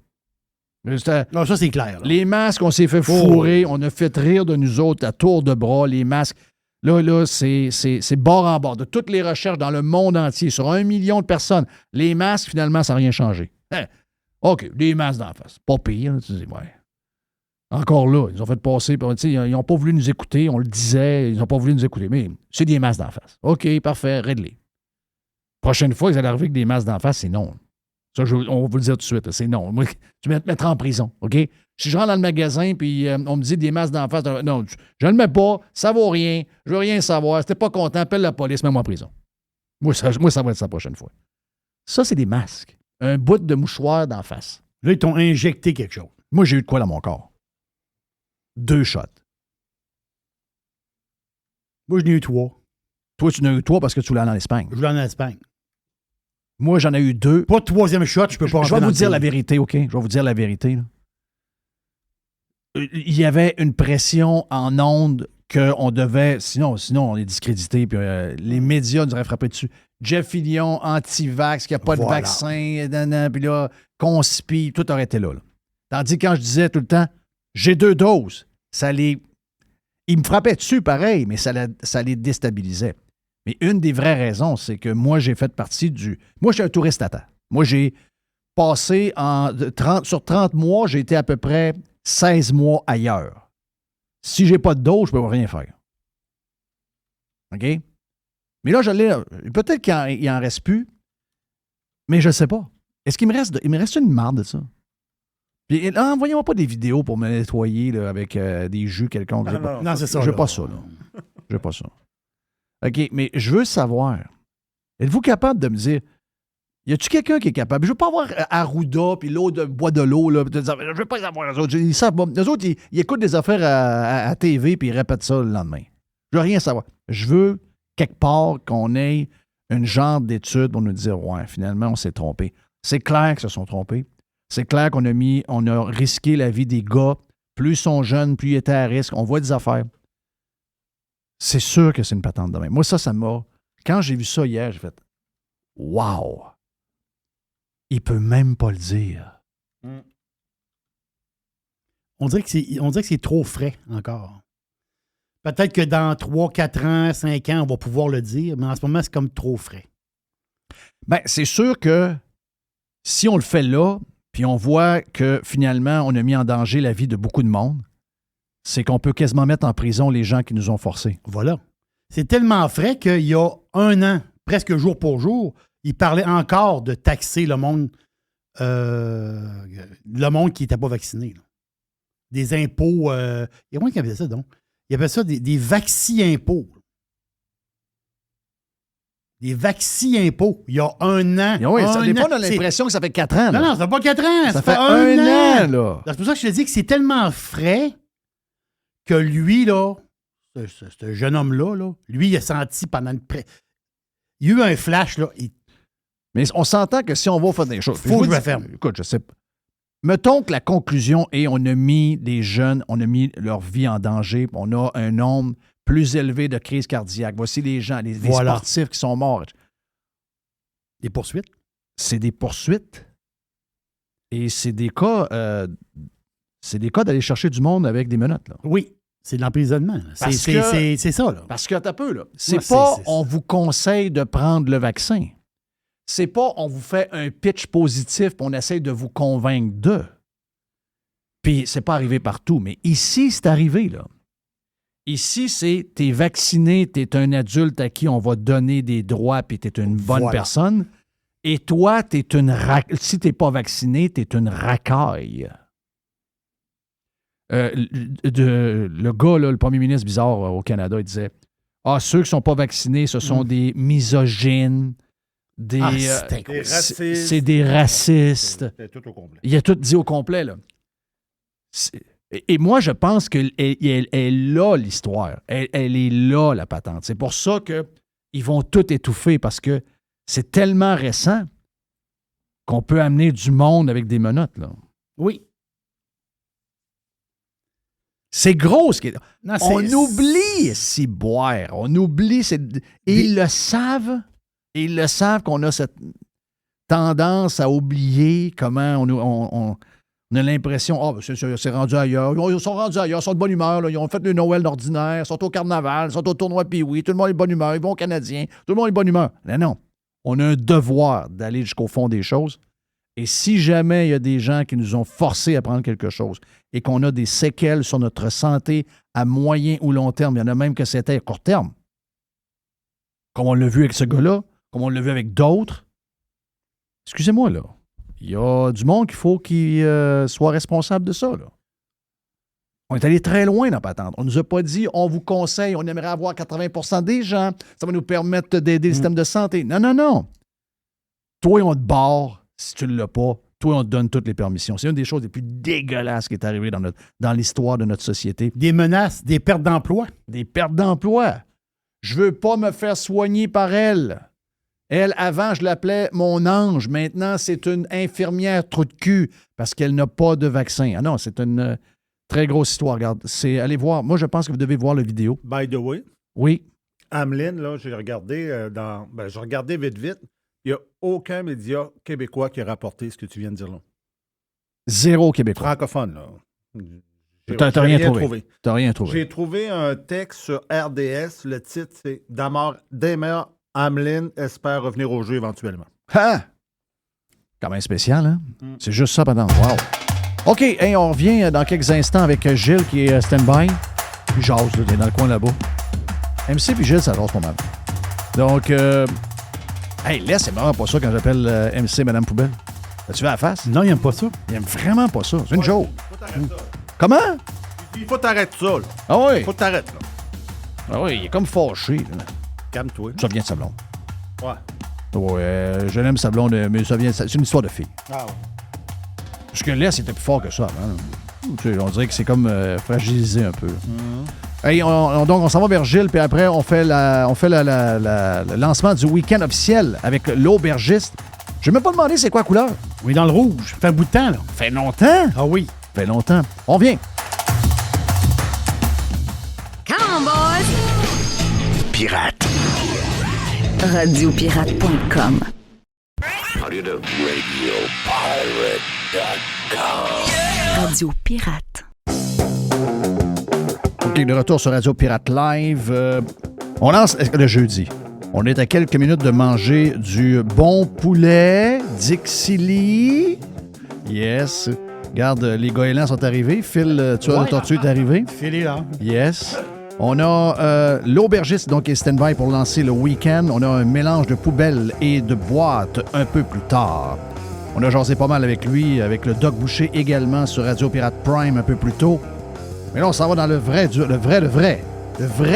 Speaker 5: Non, ça, c'est clair. Là.
Speaker 4: Les masques, on s'est fait fourrer. On a fait rire de nous autres à tour de bras. Les masques, là, c'est bord en bord. De toutes les recherches dans le monde entier, sur 1 million de personnes, les masques, finalement, ça n'a rien changé. Hein? OK, des masques d'en face. Pas pire. Là, tu dis, ouais. Encore là, ils ont fait passer. Ils n'ont pas voulu nous écouter. On le disait, ils n'ont pas voulu nous écouter. Mais c'est des masques d'en face. OK, parfait, réglé. Prochaine fois qu'ils allaient arriver avec des masques d'en face, c'est non. Ça, on va vous le dire tout de suite. C'est non. Moi, tu vas te mettre en prison, OK? Si je rentre dans le magasin puis on me dit des masques d'en face, non, je ne le mets pas, ça vaut rien, je veux rien savoir. Si t'es pas content, appelle la police, mets-moi en prison. Moi, ça va être ça la prochaine fois. Ça, c'est des masques. Un bout de mouchoir d'en face.
Speaker 5: Là, ils t'ont injecté quelque chose.
Speaker 4: Moi, j'ai eu de quoi dans mon corps? 2 shots.
Speaker 5: Moi, j'en ai eu 3.
Speaker 4: Toi, tu en as eu 3 parce que tu voulais aller en Espagne.
Speaker 5: Je voulais aller en Espagne.
Speaker 4: Moi, j'en ai eu 2.
Speaker 5: Pas de 3e shot, je peux pas rentrer.
Speaker 4: Je vais vous dire la vérité, OK? Je vais vous dire la vérité. Là. Il y avait une pression en ondes qu'on devait... Sinon, on est discrédité. Puis les médias nous auraient frappé dessus. Jeff Fillion, anti-vax, qu'il n'y a pas de vaccin, puis là, conspi, tout aurait été là. Tandis que quand je disais tout le temps, j'ai 2 doses, ils me frappaient dessus pareil, mais ça les déstabilisait. Mais une des vraies raisons, c'est que moi, j'ai fait partie Moi, je suis un touriste à terre. Moi, j'ai passé sur 30 mois, j'ai été à peu près 16 mois ailleurs. Si j'ai pas de dose, je peux rien faire. OK? Mais là, je l'ai. Peut-être qu'il en reste plus, mais je ne sais pas. Est-ce qu'il me reste une marde de ça? Puis là, envoyez-moi pas des vidéos pour me nettoyer là, avec des jus quelconques.
Speaker 5: Non, c'est ça.
Speaker 4: Je veux
Speaker 5: là.
Speaker 4: pas ça, là. Je veux pas ça. OK, mais je veux savoir, êtes-vous capable de me dire, y a-tu quelqu'un qui est capable? Je veux pas avoir Arruda puis l'autre boit de l'eau, là, puis te dire, je veux pas les avoir, eux autres. Ils savent, eux autres, ils écoutent des affaires à TV puis ils répètent ça le lendemain. Je veux rien savoir. Je veux, quelque part, qu'on ait une genre d'étude pour nous dire, ouais, finalement, on s'est trompé. C'est clair qu'ils se sont trompés. C'est clair qu'on a risqué la vie des gars. Plus ils sont jeunes, plus ils étaient à risque. On voit des affaires. C'est sûr que c'est une patente de même. Moi, ça m'a... Quand j'ai vu ça hier, j'ai fait « Wow! Il peut même pas le dire. »
Speaker 5: On dirait que c'est trop frais encore. Peut-être que dans 3, 4 ans, 5 ans, on va pouvoir le dire, mais en ce moment, c'est comme trop frais.
Speaker 4: Bien, c'est sûr que si on le fait là, puis on voit que finalement, on a mis en danger la vie de beaucoup de monde, c'est qu'on peut quasiment mettre en prison les gens qui nous ont forcés.
Speaker 5: Voilà. C'est tellement frais qu'il y a 1 an, presque jour pour jour, il parlait encore de taxer le monde qui n'était pas vacciné. Là. Des impôts. Il y a moins qui appelait ça, donc. Il appelait ça des vacci-impôts. Des vacci-impôts. Il y a 1 an.
Speaker 4: Oui, des fois, on a
Speaker 5: c'est-
Speaker 4: l'impression que ça fait 4 ans. Là.
Speaker 5: Non, ça fait pas 4 ans.
Speaker 4: ça fait 1 an, là.
Speaker 5: C'est pour ça que je te dis que c'est tellement frais que lui, là, ce jeune homme-là, là, lui, il a senti pendant une... Il y a eu un flash, là.
Speaker 4: Mais on s'entend que si on va faire des choses...
Speaker 5: Faut que je me ferme.
Speaker 4: Écoute, je sais pas. Mettons que la conclusion est on a mis des jeunes, on a mis leur vie en danger, on a un nombre plus élevé de crises cardiaques. Voici les gens, les sportifs qui sont morts.
Speaker 5: Des poursuites.
Speaker 4: C'est des poursuites. Et c'est des cas... d'aller chercher du monde avec des menottes, là.
Speaker 5: Oui, c'est de l'emprisonnement.
Speaker 4: Parce
Speaker 5: C'est ça, là.
Speaker 4: Parce que t'as peu, là. C'est
Speaker 5: Ouais,
Speaker 4: pas
Speaker 5: c'est-
Speaker 4: on vous conseille de prendre le vaccin. C'est pas on vous fait un pitch positif et on essaie de vous convaincre d'eux. Puis c'est pas arrivé partout, mais ici, c'est arrivé, là. Ici, c'est t'es vacciné, t'es un adulte à qui on va donner des droits puis t'es une bonne
Speaker 5: Voilà.
Speaker 4: personne. Et toi, si t'es pas vacciné, t'es une racaille. Le gars, là, le premier ministre bizarre au Canada, il disait ceux qui ne sont pas vaccinés, ce sont des misogynes,
Speaker 5: C'est incroyable.
Speaker 6: Des racistes.
Speaker 4: c'est des racistes.
Speaker 6: C'est tout au complet.
Speaker 4: Il a tout dit au complet, là. Et moi, je pense qu'elle est là, l'histoire. Elle est là, la patente. C'est pour ça qu'ils vont tout étouffer, parce que c'est tellement récent qu'on peut amener du monde avec des menottes, là.
Speaker 5: Oui.
Speaker 4: C'est gros ce qui est.
Speaker 5: Non,
Speaker 4: On oublie si boire. On oublie. Et ils le savent. Et ils le savent qu'on a cette tendance à oublier comment on a l'impression, c'est rendu ailleurs. Ils sont rendus ailleurs, ils sont de bonne humeur. Là. Ils ont fait le Noël ordinaire, ils sont au carnaval, ils sont au tournoi Pee-Wee, tout le monde est de bonne humeur, ils vont aux Canadiens, tout le monde est de bonne humeur. Non. On a un devoir d'aller jusqu'au fond des choses. Et si jamais il y a des gens qui nous ont forcés à prendre quelque chose et qu'on a des séquelles sur notre santé à moyen ou long terme, il y en a même que c'était à court terme, comme on l'a vu avec ce gars-là, comme on l'a vu avec d'autres, excusez-moi, là, il y a du monde qu'il faut qu'il soit responsable de ça, là. On est allé très loin dans la patente. On ne nous a pas dit, on vous conseille, on aimerait avoir 80% des gens, ça va nous permettre d'aider le système de santé. Non. Toi, on te barre. Si tu ne l'as pas, toi, on te donne toutes les permissions. C'est une des choses les plus dégueulasses qui est arrivée dans l'histoire de notre société.
Speaker 5: Des menaces, des pertes d'emploi.
Speaker 4: Des pertes d'emploi. Je veux pas me faire soigner par elle. Elle, avant, je l'appelais mon ange. Maintenant, c'est une infirmière trou de cul parce qu'elle n'a pas de vaccin. Ah non, c'est une très grosse histoire. Regarde, allez voir. Moi, je pense que vous devez voir la vidéo.
Speaker 6: By the way,
Speaker 4: Oui.
Speaker 6: Ameline, là, j'ai regardé je regardais vite. Il n'y a aucun média québécois qui a rapporté ce que tu viens de dire là.
Speaker 4: Zéro Québécois.
Speaker 6: Francophone, là.
Speaker 4: T'as
Speaker 6: J'ai
Speaker 4: rien trouvé. T'as rien trouvé.
Speaker 6: J'ai trouvé un texte sur RDS. Le titre, c'est Damer Ameline espère revenir au jeu éventuellement.
Speaker 4: Ah! Quand même spécial, hein? C'est juste ça, pendant. Wow! OK, hey, on revient dans quelques instants avec Gilles qui est stand-by. Puis jase, là, t'es dans le coin là-bas. MC puis Gilles, ça rase pas mal. Donc, hey, laisse, c'est marrant pas ça quand j'appelle MC Madame Poubelle. As-tu vu à la face?
Speaker 5: Non, il n'aime pas ça.
Speaker 4: Il aime vraiment pas ça. C'est une joke.
Speaker 6: Faut t'arrêter ça.
Speaker 4: Comment?
Speaker 6: Il faut t'arrêter ça, là.
Speaker 4: Ah oui?
Speaker 6: Faut t'arrêter, là.
Speaker 4: Ah oui, il est comme fâché. Là.
Speaker 6: Calme-toi.
Speaker 4: Ça vient de sa blonde.
Speaker 6: Ouais.
Speaker 4: Ouais, je l'aime sa blonde, mais ça vient. C'est une histoire de fille.
Speaker 6: Ah ouais.
Speaker 4: Parce que là, c'était plus fort que ça avant. Tu sais, on dirait que c'est comme fragilisé un peu. Hey, donc, on s'en va vers Gilles, puis après, on fait le lancement du week-end officiel avec l'aubergiste. Je ne vais même pas demander c'est quoi la couleur.
Speaker 5: Oui, dans le rouge. Ça fait un bout de temps, là.
Speaker 4: Fait longtemps.
Speaker 5: Ah oui.
Speaker 4: Fait longtemps. On vient.
Speaker 2: Come on, boys!
Speaker 8: Pirate.
Speaker 2: Radiopirate.com. Radio Pirate.
Speaker 4: OK, de retour sur Radio Pirate Live. On lance le jeudi. On est à quelques minutes de manger du bon poulet Dixili. Yes. Regarde, les goélands sont arrivés. Phil, tueur de tortue est arrivé.
Speaker 5: Phil est là.
Speaker 4: Yes. On a l'aubergiste donc qui est stand-by pour lancer le week-end. On a un mélange de poubelles et de boîtes un peu plus tard. On a jasé pas mal avec lui, avec le Doc Boucher également sur Radio Pirate Prime un peu plus tôt. Mais là, on s'en va dans le vrai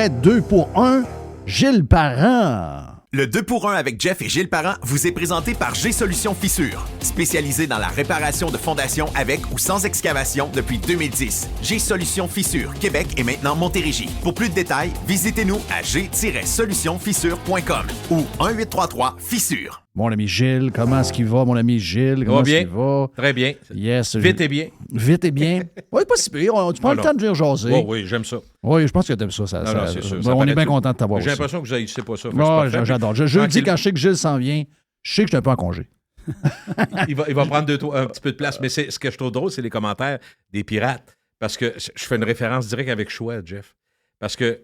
Speaker 4: 2 pour 1, Gilles Parent.
Speaker 9: Le 2 pour 1 avec Jeff et Gilles Parent vous est présenté par G-Solutions Fissure, spécialisé dans la réparation de fondations avec ou sans excavation depuis 2010. G-Solutions Fissure, Québec et maintenant Montérégie. Pour plus de détails, visitez-nous à g-solutionfissure.com ou 1-833-FISSURE.
Speaker 4: Mon ami Gilles, comment est-ce qu'il va, mon ami Gilles? Comment est-ce qu'il va?
Speaker 10: Très bien.
Speaker 4: Yes.
Speaker 10: Vite et bien.
Speaker 4: Vite et bien. Oui, pas si pire. Tu prends le temps de venir jaser.
Speaker 10: Oh, oui, j'aime ça.
Speaker 4: Oui, je pense que t'aimes ça.
Speaker 10: Non, c'est sûr.
Speaker 4: On est bien content de t'avoir
Speaker 10: J'ai
Speaker 4: aussi.
Speaker 10: l'impression que vous n'haïssez pas ça.
Speaker 4: Non, j'adore. Je le dis quand je sais que Gilles s'en vient, je sais que je suis un peu en congé.
Speaker 10: il va prendre un petit peu de place. Mais ce que je trouve drôle, c'est les commentaires des pirates. Parce que je fais une référence directe avec Choix, Jeff. Parce que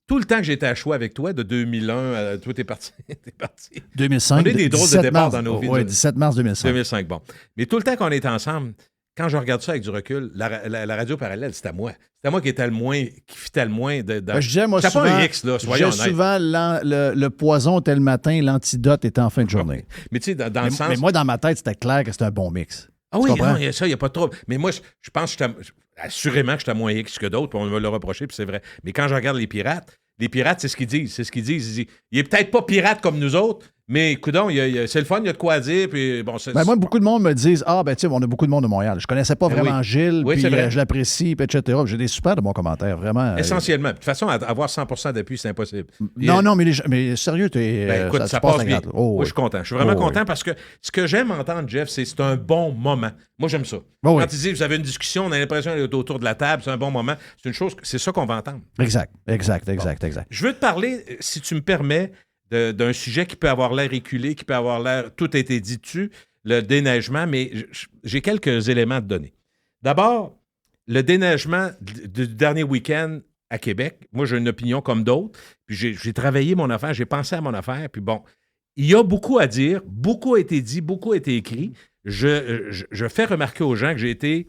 Speaker 10: tout le temps que j'étais à Choix avec toi, de 2001, toi, t'es parti.
Speaker 4: 2005.
Speaker 10: On est des drôles de départ dans nos vies.
Speaker 4: Oui, 17 mars 2005.
Speaker 10: 2005, bon. Mais tout le temps qu'on est ensemble, quand je regarde ça avec du recul, la radio parallèle, c'est à moi. C'est à moi qui était le moins, qui fitait le moins.
Speaker 4: Je disais, moi,
Speaker 10: c'est
Speaker 4: souvent,
Speaker 10: pas un X, là, soyons honnêtes.
Speaker 4: souvent, le poison était le matin, l'antidote était en fin de journée.
Speaker 10: Mais tu sais, dans le sens...
Speaker 4: Mais moi, dans ma tête, c'était clair que c'était un bon mix.
Speaker 10: Ah oui, non, ça, il n'y a pas de trouble. Mais moi, je pense que assurément que j'étais moins X que d'autres, puis on me l'a reproché, puis c'est vrai. Mais quand je regarde les pirates, c'est ce qu'ils disent. C'est ce qu'ils disent. Ils disent, il est peut-être pas pirate comme nous autres, mais coudonc, c'est le fun, il y a de quoi dire. Puis, bon,
Speaker 4: moi, beaucoup de monde me disent, tu sais, on a beaucoup de monde de Montréal. Je connaissais pas vraiment Gilles, puis je l'apprécie, puis etc. J'ai des super de bons commentaires, vraiment.
Speaker 10: Essentiellement. De toute façon, avoir 100% d'appui, c'est impossible.
Speaker 4: Non, mais sérieux,
Speaker 10: écoute, ça passe bien.
Speaker 4: Oh,
Speaker 10: moi, je suis content. Je suis vraiment content parce que ce que j'aime entendre, Jeff, c'est un bon moment. Moi, j'aime ça. Quand il dit, vous avez une discussion, on a l'impression d'être autour de la table, c'est un bon moment. C'est une chose, c'est ça qu'on va entendre.
Speaker 4: Exact.
Speaker 10: Je veux te parler, si tu me permets, d'un sujet qui peut avoir l'air éculé, qui peut avoir l'air... Tout a été dit dessus, le déneigement, mais j'ai quelques éléments à te donner. D'abord, le déneigement du dernier week-end à Québec, moi, j'ai une opinion comme d'autres, puis j'ai travaillé mon affaire, j'ai pensé à mon affaire, puis bon, il y a beaucoup à dire, beaucoup a été dit, beaucoup a été écrit. Je fais remarquer aux gens que j'ai été...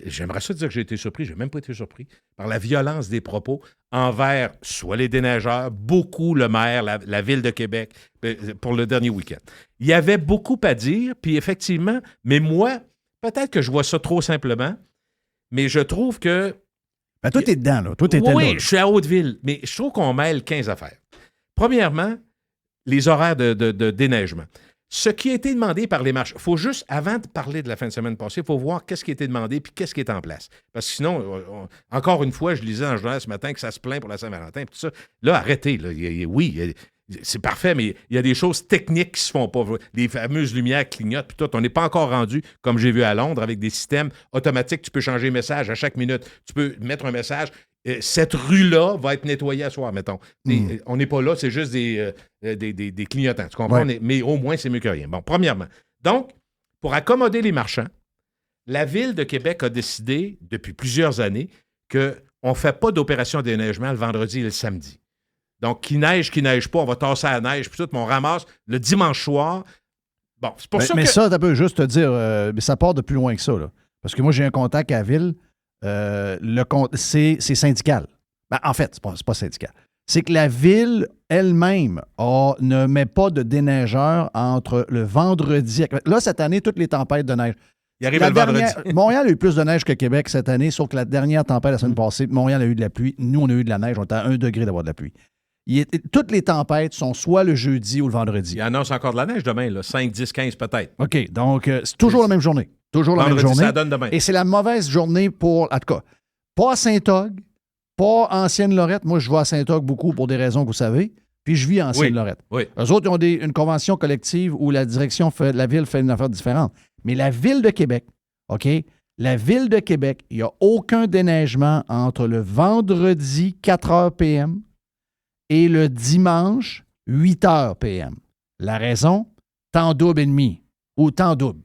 Speaker 10: J'aimerais ça dire que j'ai été surpris, je n'ai même pas été surpris par la violence des propos envers soit les déneigeurs, beaucoup le maire, la Ville de Québec, pour le dernier week-end. Il y avait beaucoup à dire, puis effectivement, mais moi, peut-être que je vois ça trop simplement, mais je trouve que...
Speaker 4: Ben, toi, t'es dedans, là. Toi, t'es dedans.
Speaker 10: Oui, je suis à Hauteville, mais je trouve qu'on mêle 15 affaires. Premièrement, les horaires de déneigement. Ce qui a été demandé par les marches, il faut juste, avant de parler de la fin de semaine passée, il faut voir qu'est-ce qui a été demandé puis qu'est-ce qui est en place. Parce que sinon, encore une fois, je lisais dans le journal ce matin que ça se plaint pour la Saint-Valentin tout ça. Là, arrêtez. Là. C'est parfait, mais il y a des choses techniques qui se font pas. Les fameuses lumières clignotent puis tout. On n'est pas encore rendu, comme j'ai vu à Londres, avec des systèmes automatiques. Tu peux changer de message à chaque minute. Tu peux mettre un message. Cette rue-là va être nettoyée à soir, mettons. On n'est pas là, c'est juste des clignotants. Tu comprends?
Speaker 4: Ouais.
Speaker 10: Mais au moins, c'est mieux que rien. Bon, premièrement. Donc, pour accommoder les marchands, la Ville de Québec a décidé, depuis plusieurs années, qu'on ne fait pas d'opération de déneigement le vendredi et le samedi. Donc, qui neige pas, on va tasser à la neige, puis tout, mais on ramasse le dimanche soir. Bon, c'est pour ça que...
Speaker 4: Mais ça, tu peux juste te dire, mais ça part de plus loin que ça, là. Parce que moi, j'ai un contact à la Ville, c'est syndical. Ben, en fait, c'est pas syndical. c'est que la ville elle-même ne met pas de déneigeur entre le vendredi. Là, cette année, toutes les tempêtes de neige.
Speaker 10: Il arrive le vendredi.
Speaker 4: Montréal a eu plus de neige que Québec cette année, sauf que la dernière tempête la semaine passée, Montréal a eu de la pluie. Nous, on a eu de la neige. On était à 1 degré d'avoir de la pluie. Toutes les tempêtes sont soit le jeudi ou le vendredi.
Speaker 10: Il annonce encore de la neige demain, là, 5, 10, 15 peut-être.
Speaker 4: OK, donc c'est toujours la même journée. Toujours la même journée.
Speaker 10: Ça donne demain.
Speaker 4: Et c'est la mauvaise journée pour, en tout cas, pas à Saint-Og, pas Ancienne-Lorette. Moi, je vais à Saint-Og beaucoup pour des raisons que vous savez. Puis je vis à Ancienne-Lorette.
Speaker 10: Oui.
Speaker 4: Eux autres, ils ont une convention collective où la direction la ville fait une affaire différente. Mais la ville de Québec, OK? La ville de Québec, il n'y a aucun déneigement entre le vendredi 4h PM et le dimanche 8h PM. La raison? Temps double et demi ou temps double.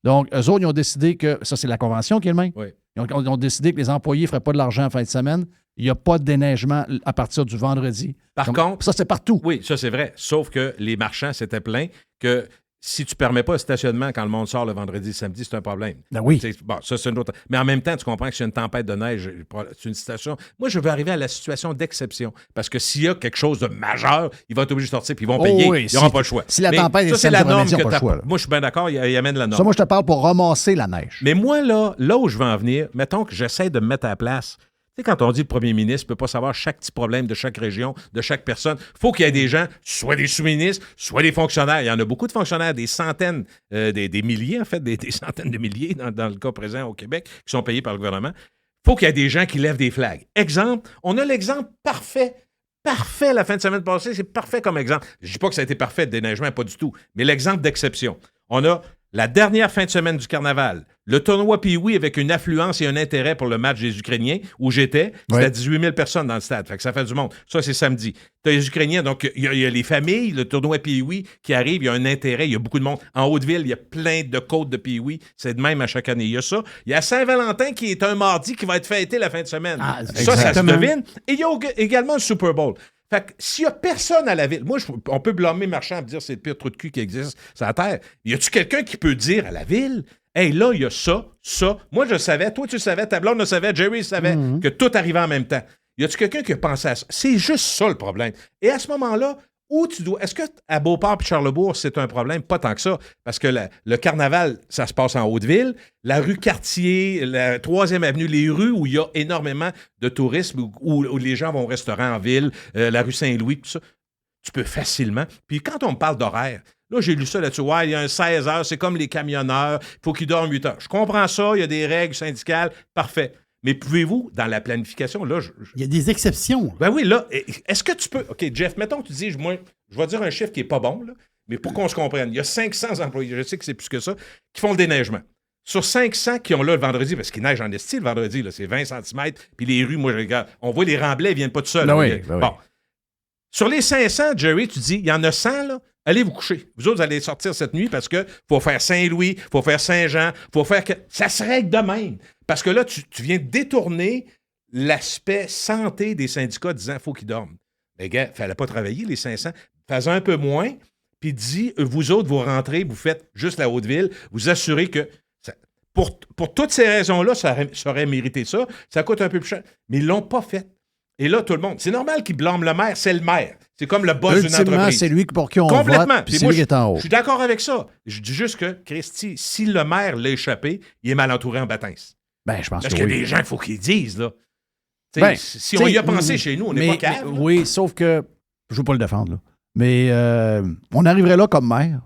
Speaker 4: Donc, eux autres, ils ont décidé que, ça c'est la convention qui est le même.
Speaker 10: Oui.
Speaker 4: Ils ont décidé que les employés ne feraient pas de l'argent en fin de semaine. Il n'y a pas de déneigement à partir du vendredi.
Speaker 10: Par contre...
Speaker 4: Ça, c'est partout.
Speaker 10: Oui, ça, c'est vrai. Sauf que les marchands s'étaient plaints que si tu ne permets pas le stationnement quand le monde sort le vendredi et samedi, c'est un problème.
Speaker 4: Ben oui.
Speaker 10: Bon, ça, c'est une autre... Mais en même temps, tu comprends que c'est une tempête de neige, c'est une situation... Moi, je veux arriver à la situation d'exception. Parce que s'il y a quelque chose de majeur, ils vont être obligés de sortir puis ils vont payer.
Speaker 4: Oui,
Speaker 10: ils n'auront pas le choix.
Speaker 4: Si la tempête
Speaker 10: ça, c'est la norme que
Speaker 4: pas le choix,
Speaker 10: moi, je suis bien d'accord, il amène la norme.
Speaker 4: Ça, moi, je te parle pour ramasser la neige.
Speaker 10: Mais moi, là où je veux en venir, mettons que j'essaie de me mettre à la place... Tu sais, quand on dit le premier ministre ne peut pas savoir chaque petit problème de chaque région, de chaque personne, il faut qu'il y ait des gens, soit des sous-ministres, soit des fonctionnaires. Il y en a beaucoup de fonctionnaires, des centaines, des milliers, en fait, des centaines de milliers dans le cas présent au Québec, qui sont payés par le gouvernement. Il faut qu'il y ait des gens qui lèvent des flags. Exemple, on a l'exemple parfait la fin de semaine passée, c'est parfait comme exemple. Je ne dis pas que ça a été parfait, le déneigement, pas du tout, mais l'exemple d'exception. On a la dernière fin de semaine du carnaval, le tournoi Pee-Wee avec une affluence et un intérêt pour le match des Ukrainiens, où j'étais, c'était 18 000 personnes dans le stade, fait que ça fait du monde. Ça, c'est samedi. Tu as les Ukrainiens, donc il y a les familles, le tournoi Pee-Wee qui arrive, il y a un intérêt, il y a beaucoup de monde. En Haute-Ville, il y a plein de côtes de Pee-Wee, c'est de même à chaque année. Il y a ça. Il y a Saint-Valentin qui est un mardi qui va être fêté la fin de semaine. Ça se devine. Et il y a également le Super Bowl. Fait que s'il n'y a personne à la ville, moi, on peut blâmer Marchand et dire que c'est le pire trou de cul qui existe sur la Terre. Y a-tu quelqu'un qui peut dire à la ville, hey, là, il y a ça. Moi, je le savais, toi, tu le savais, ta blonde le savait, Jerry le savait, que tout arrivait en même temps. Y a-tu quelqu'un qui a pensé à ça? C'est juste ça le problème. Et à ce moment-là, où tu dois. Est-ce qu'à Beauport et Charlesbourg, c'est un problème? Pas tant que ça. Parce que le carnaval, ça se passe en Haute-Ville. La rue Cartier, la 3e avenue, les rues où il y a énormément de tourisme, où les gens vont au restaurant en ville, la rue Saint-Louis, tout ça, tu peux facilement. Puis quand on me parle d'horaire, là, j'ai lu ça là-dessus. Ouais, il y a un 16 heures, c'est comme les camionneurs, il faut qu'ils dorment 8 heures. Je comprends ça, il y a des règles syndicales, parfait. Mais pouvez-vous, dans la planification, là...
Speaker 5: Il y a des exceptions.
Speaker 10: Ben oui, là, est-ce que tu peux... OK, Jeff, mettons que tu dis, moi, je vais dire un chiffre qui n'est pas bon, là, mais pour qu'on se comprenne, il y a 500 employés, je sais que c'est plus que ça, qui font le déneigement. Sur 500 qui ont là le vendredi, parce qu'il neige en esti le vendredi, là, c'est 20 cm, puis les rues, moi, je regarde, on voit les remblais, ils viennent pas tout seuls.
Speaker 4: Ben
Speaker 10: Bon.
Speaker 4: oui.
Speaker 10: Sur les 500, Jerry, tu dis, il y en a 100, là, allez vous coucher. Vous autres, allez sortir cette nuit parce que faut faire Saint-Louis, faut faire Saint-Jean, faut faire... Ça se règle de même. Parce que là, tu viens détourner l'aspect santé des syndicats disant qu'il faut qu'ils dorment. Les gars, il ne fallait pas travailler, les 500. Fais un peu moins, puis dis, vous autres, vous rentrez, vous faites juste la Haute-Ville, vous assurez que... Pour toutes ces raisons-là, ça aurait mérité ça. Ça coûte un peu plus cher. Mais ils ne l'ont pas fait. Et là, tout le monde... C'est normal qu'ils blâment le maire, c'est le maire. C'est comme le boss d'une entreprise.
Speaker 4: C'est lui pour qui on
Speaker 10: complètement.
Speaker 4: vote, puis c'est lui qui est en haut.
Speaker 10: Je suis d'accord avec ça. Je dis juste que, Christy, si le maire l'a échappé, il est mal entouré en bâtins.
Speaker 4: Ben, je pense
Speaker 10: Parce
Speaker 4: que
Speaker 10: qu'il y a
Speaker 4: oui.
Speaker 10: des gens qu'il faut qu'ils disent, là. Si on
Speaker 4: t'sais,
Speaker 10: y a pensé chez nous, on n'est pas capable.
Speaker 4: Oui, sauf que, je ne veux pas le défendre, là, mais on arriverait là comme maire,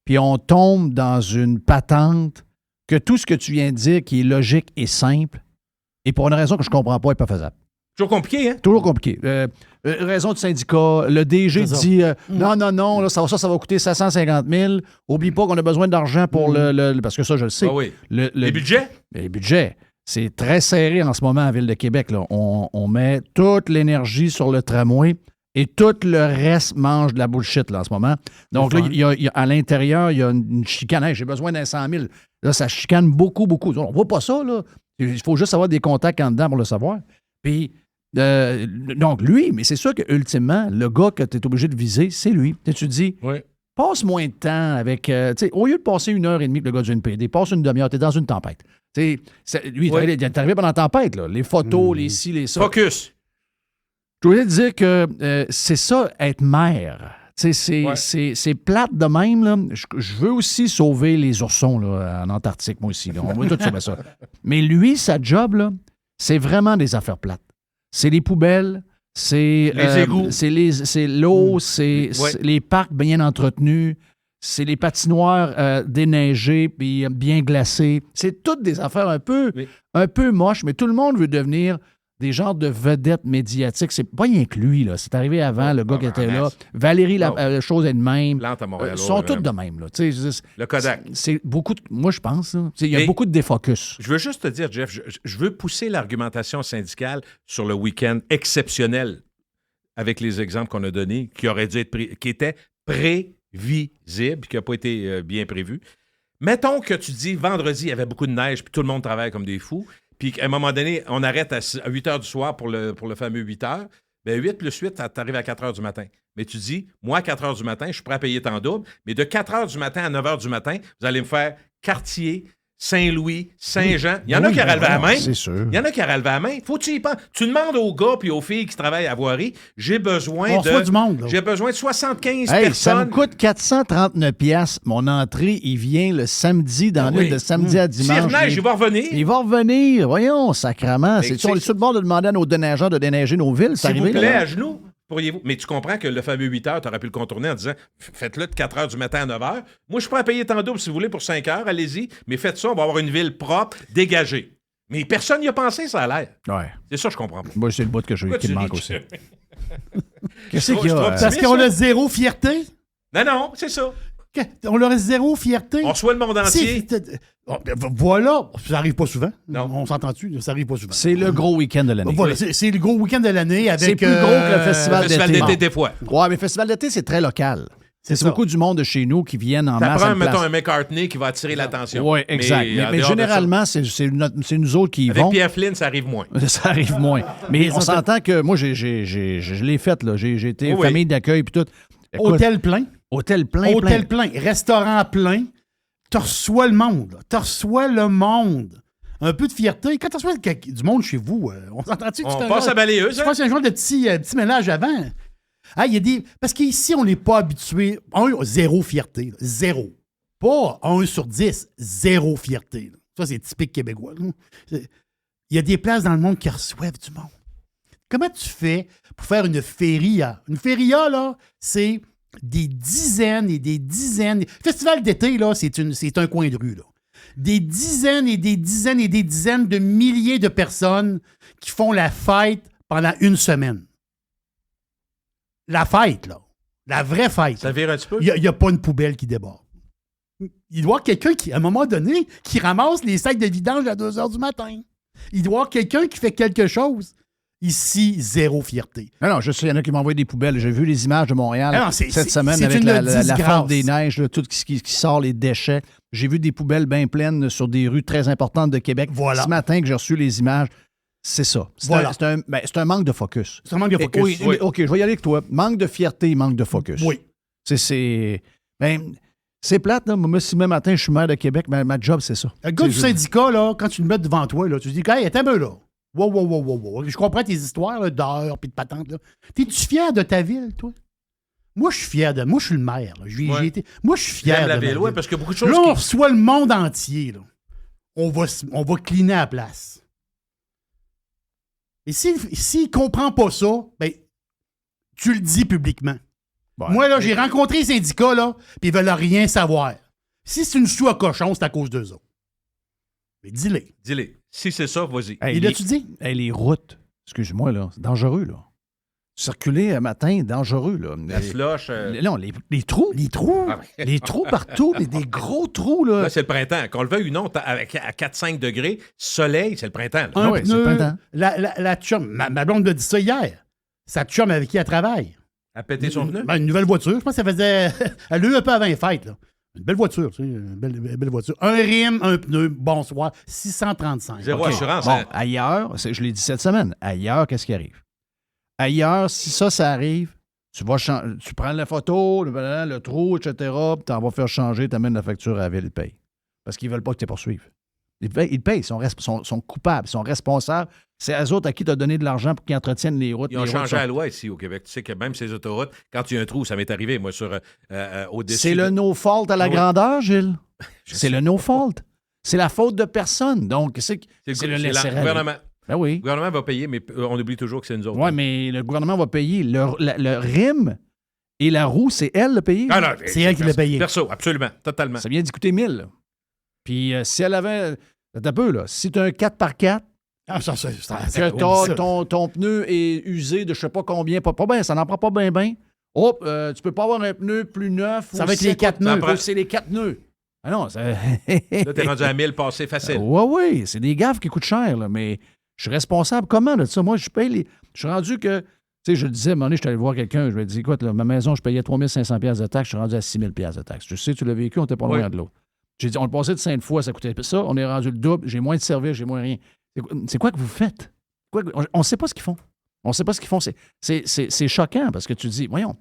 Speaker 4: puis on tombe dans une patente que tout ce que tu viens de dire, qui est logique et simple, et pour une raison que je ne comprends pas, n'est pas faisable.
Speaker 10: Toujours compliqué, hein?
Speaker 4: Toujours compliqué. Raison du syndicat, le DG dit non, là, ça va coûter 750 000. Oublie pas qu'on a besoin d'argent pour le parce que ça, je le sais.
Speaker 10: Ah oui.
Speaker 4: Les
Speaker 10: budgets?
Speaker 4: Les budgets. C'est très serré en ce moment à Ville de Québec. Là. On met toute l'énergie sur le tramway et tout le reste mange de la bullshit là, en ce moment. Donc là, à l'intérieur, il y a une chicane. Hey, j'ai besoin d'un 100 000. Là, ça chicane beaucoup. On ne voit pas ça. Là. Il faut juste avoir des contacts en dedans pour le savoir. Puis, donc, lui, mais c'est sûr qu'ultimement, le gars que tu es obligé de viser, c'est lui. Tu te dis, passe moins de temps avec... au lieu de passer 1h30 avec le gars du NPD, passe une demi-heure, tu es dans une tempête. Lui, il est arrivé pendant la tempête, là. Les photos, les ci, les ça.
Speaker 10: Focus.
Speaker 4: Je voulais te dire que c'est ça, être mère. Tu sais, c'est plate de même. Là. Je veux aussi sauver les oursons là, en Antarctique, moi aussi. Là. On va tout sauver ça. Mais lui, sa job, là, c'est vraiment des affaires plates. C'est les poubelles, c'est
Speaker 10: Les égouts.
Speaker 4: c'est l'eau, c'est les parcs bien entretenus, c'est les patinoires déneigées puis bien glacées. C'est toutes des affaires un peu moches, mais tout le monde veut devenir des genres de vedettes médiatiques. C'est pas rien que lui, là. C'est arrivé avant, le gars qui était là. Valérie, la chose est de même.
Speaker 10: Plante à Montréal.
Speaker 4: Ils sont tous de même, là.
Speaker 10: Le Kodak.
Speaker 4: C'est beaucoup moi, je pense. Il y a beaucoup de défocus.
Speaker 10: Je veux juste te dire, Jeff, je veux pousser l'argumentation syndicale sur le week-end exceptionnel avec les exemples qu'on a donnés, qui auraient dû être qui étaient prévisibles, qui n'ont pas été bien prévus. Mettons que tu dis, vendredi, il y avait beaucoup de neige, puis tout le monde travaille comme des fous. Puis à un moment donné, on arrête à 8 h du soir pour le fameux 8 h. Bien, 8 plus 8, tu arrives à 4 h du matin. Mais tu dis, moi, à 4 h du matin, je suis prêt à payer tant double. Mais de 4 h du matin à 9 h du matin, vous allez me faire Cartier, Saint-Louis, Saint-Jean. Il y en a qui auraient levé la main.
Speaker 4: C'est sûr.
Speaker 10: Il y en a qui auraient levé la main. Faut que tu y penses. Tu demandes aux gars puis aux filles qui travaillent à voirie, j'ai besoin
Speaker 5: On reçoit du monde, là.
Speaker 10: J'ai besoin de 75
Speaker 4: Hey,
Speaker 10: personnes.
Speaker 4: ça me coûte 439 $. Mon entrée, il vient le samedi, dans la nuit de samedi à dimanche.
Speaker 10: S'il neige, il va revenir.
Speaker 4: Il va revenir. Voyons, sacrement. On est sur le bord de demander à nos déneigeurs de déneiger nos villes. C'est
Speaker 10: S'il vous
Speaker 4: arrivé,
Speaker 10: plaît,
Speaker 4: là.
Speaker 10: à genoux, pourriez-vous. Mais tu comprends que le fameux 8 h, tu aurais pu le contourner en disant faites-le de 4 h du matin à 9 h. Moi, je suis prêt à payer tant double si vous voulez pour 5 h, allez-y. Mais faites ça, on va avoir une ville propre, dégagée. Mais personne n'y a pensé, ça a l'air.
Speaker 4: Ouais.
Speaker 10: C'est ça, je comprends pas.
Speaker 4: Moi, c'est le bout qui
Speaker 10: Pourquoi
Speaker 4: me
Speaker 10: tu
Speaker 4: manque
Speaker 10: ris,
Speaker 4: aussi.
Speaker 10: Jeff?
Speaker 4: Qu'est-ce qu'il y
Speaker 10: Je
Speaker 4: a?
Speaker 10: trouve
Speaker 5: Parce qu'on a zéro fierté.
Speaker 10: Non, c'est ça.
Speaker 5: On leur a zéro fierté.
Speaker 10: On reçoit le monde entier.
Speaker 5: Voilà, ça arrive pas souvent.
Speaker 10: Non.
Speaker 5: On s'entend-tu? Ça arrive pas souvent.
Speaker 4: C'est le gros week-end de l'année.
Speaker 5: Voilà, c'est le gros week-end de l'année avec...
Speaker 4: C'est plus gros que le festival d'été.
Speaker 10: des fois.
Speaker 4: Ouais, mais le festival d'été, c'est très local. C'est
Speaker 5: ça.
Speaker 4: beaucoup du monde de chez nous qui viennent en masse.
Speaker 10: Ça prend,
Speaker 4: à une place.
Speaker 10: mettons, un McCartney qui va attirer l'attention.
Speaker 4: Oui, exact. Mais
Speaker 10: en dehors de
Speaker 4: généralement, c'est nous autres qui y
Speaker 10: ça, avec
Speaker 4: vont.
Speaker 10: Pierre Flynn, ça arrive moins.
Speaker 4: Ça arrive moins. Mais on s'entend que moi, je l'ai fait. Là. J'ai été
Speaker 10: Oui.
Speaker 4: famille d'accueil puis tout. Écoute,
Speaker 5: Hôtel plein.
Speaker 4: hôtel plein.
Speaker 5: Hôtel plein. Restaurant plein. Tu reçois le monde. Tu reçois le monde. Un peu de fierté. Quand tu reçois du monde chez vous, on s'entend-tu?
Speaker 10: On passe à balayeuse.
Speaker 5: Tu passes un genre de petit ménage avant. Ah, il y a des... Parce qu'ici, on n'est pas habitué. Zéro fierté. Là. Zéro. Pas 1 sur 10. Zéro fierté. Là. Ça, c'est typique québécois. Là. Il y a des places dans le monde qui reçoivent du monde. Comment tu fais pour faire une feria? Une feria, là, c'est des dizaines et des dizaines... Festival d'été, là, c'est un coin de rue, là. Des dizaines et des dizaines et des dizaines de milliers de personnes qui font la fête pendant une semaine. La fête, là. La vraie fête.
Speaker 10: Ça vire un petit peu?
Speaker 5: Il n'y a pas une poubelle qui déborde. Il doit y avoir quelqu'un qui, à un moment donné, qui ramasse les sacs de vidange à 2 h du matin. Il doit y avoir quelqu'un qui fait quelque chose. Ici, zéro fierté.
Speaker 4: Non, je sais, il y en a qui m'ont envoyé des poubelles. J'ai vu les images de Montréal cette semaine
Speaker 5: c'est
Speaker 4: avec
Speaker 5: une
Speaker 4: la
Speaker 5: disgrâce.
Speaker 4: fonte des neiges, là, tout ce qui sort, les déchets. J'ai vu des poubelles bien pleines sur des rues très importantes de Québec.
Speaker 5: Voilà.
Speaker 4: Ce matin que j'ai reçu les images, c'est ça.
Speaker 5: Voilà.
Speaker 4: C'est un manque de focus.
Speaker 5: C'est un manque de focus.
Speaker 4: Oui,
Speaker 5: Oui.
Speaker 4: OK, je vais y aller avec toi. Manque de fierté, manque de focus.
Speaker 5: Oui.
Speaker 4: C'est plate, là. Moi, si même matin, je suis maire de Québec, ma job, c'est ça.
Speaker 5: Le gars du syndicat, là, quand tu le mets devant toi, là, tu te dis, hey, attends un peu, là. Wow. Je comprends tes histoires là, d'heures et de patentes. Là. T'es-tu fier de ta ville, toi? Moi, je suis fier de... Moi, je suis le maire. Là. Moi, je suis fier de
Speaker 10: la
Speaker 5: ma
Speaker 10: ville,
Speaker 5: ville.
Speaker 10: oui, parce que beaucoup de choses.
Speaker 5: Là, on reçoit le monde entier. Là. On va cleaner à la place. Et s'il ne comprend pas ça, ben, tu le dis publiquement.
Speaker 4: Ouais.
Speaker 5: Moi, là, j'ai rencontré les syndicats, là, puis ils veulent rien savoir. Si c'est une sou à cochon, c'est à cause d'eux autres. Mais dis-les.
Speaker 10: Dis-les. Si c'est ça, vas-y.
Speaker 4: Hey,
Speaker 5: Il l'a-tu dit?
Speaker 4: Hey, les routes, excuse-moi, là, c'est dangereux, là. Circuler un matin, dangereux, là.
Speaker 10: La slush.
Speaker 4: Non, les trous. Les trous.
Speaker 10: Ah ouais.
Speaker 4: Les trous partout, mais des gros trous, là.
Speaker 10: Là, c'est le printemps. Qu'on le veuille ou non, à 4-5 degrés, soleil, c'est le printemps. là.
Speaker 5: Un
Speaker 4: oui, c'est
Speaker 5: pneu,
Speaker 4: le printemps.
Speaker 5: la chum, ma blonde me dit ça hier. Sa chum avec qui elle travaille.
Speaker 10: À péter son pneu.
Speaker 5: Ben, une nouvelle voiture. Je pense que ça faisait... Elle a eu un peu avant les fêtes, là. Une belle voiture, tu sais. Une belle voiture. Un rime, un pneu, bonsoir. 635.
Speaker 10: Zéro
Speaker 5: OK.
Speaker 10: assurance.
Speaker 4: Bon,
Speaker 10: hein.
Speaker 4: ailleurs, je l'ai dit cette semaine, ailleurs, qu'est-ce qui arrive? Ailleurs, si ça arrive, tu prends la photo, le trou, etc., puis tu vas faire changer, tu amènes la facture à la ville, ils payent. Parce qu'ils ne veulent pas que tu les poursuives. Ils payent, ils sont coupables, ils sont responsables C'est eux autres à qui tu as donné de l'argent pour qu'ils entretiennent les routes.
Speaker 10: Ils ont
Speaker 4: Les routes
Speaker 10: changé
Speaker 4: sont-
Speaker 10: la loi ici au Québec. Tu sais que même ces autoroutes, quand il y a un trou, ça m'est arrivé, moi, au-dessus.
Speaker 4: C'est le no fault à la
Speaker 10: Oui.
Speaker 4: grandeur, Gilles.
Speaker 10: Je
Speaker 4: C'est
Speaker 10: sais
Speaker 4: le no fault. C'est la faute de personne. Donc, c'est le
Speaker 10: C'est
Speaker 4: laisser
Speaker 10: le gouvernement.
Speaker 4: Ben oui.
Speaker 10: Le gouvernement va payer, mais on oublie toujours que c'est nous autres.
Speaker 4: Oui, mais le gouvernement va payer. Le rime et la roue, c'est elle le payer.
Speaker 10: Ah non,
Speaker 5: C'est elle qui l'a payé.
Speaker 10: Perso, absolument, totalement.
Speaker 4: Ça vient d'y coûter 1000. Là. Puis si elle avait... Attends un peu, là. Si tu as un 4x4,
Speaker 5: Ah, ça,
Speaker 4: que ton pneu est usé de je sais pas combien, pas bien, ça n'en prend pas bien, bien. Oh, tu peux pas avoir un pneu plus neuf.
Speaker 5: Ça
Speaker 4: ou
Speaker 5: va être les 4 nœuds.
Speaker 4: C'est les 4 nœuds. Ah non, ça...
Speaker 10: Là, t'es rendu à 1000 passé facile.
Speaker 4: Oui, c'est des gaffes qui coûtent cher, là, mais je suis responsable comment de ça? Moi, je paye les... Je suis rendu que... Tu sais, je le disais, à un moment donné, je suis allé voir quelqu'un, je lui ai dit, écoute, là, ma maison, je payais 3500 $ de taxes, je suis rendu à 6000 $ de taxes. Je sais, tu l'as vécu, on était pas loin
Speaker 10: Oui.
Speaker 4: de l'autre. J'ai dit, on le passait de 5 fois, ça coûtait ça, on est rendu le double, j'ai moins de services, j'ai moins rien. C'est quoi que vous faites? On ne sait pas ce qu'ils font. On ne sait pas ce qu'ils font. C'est choquant parce que tu dis, voyons,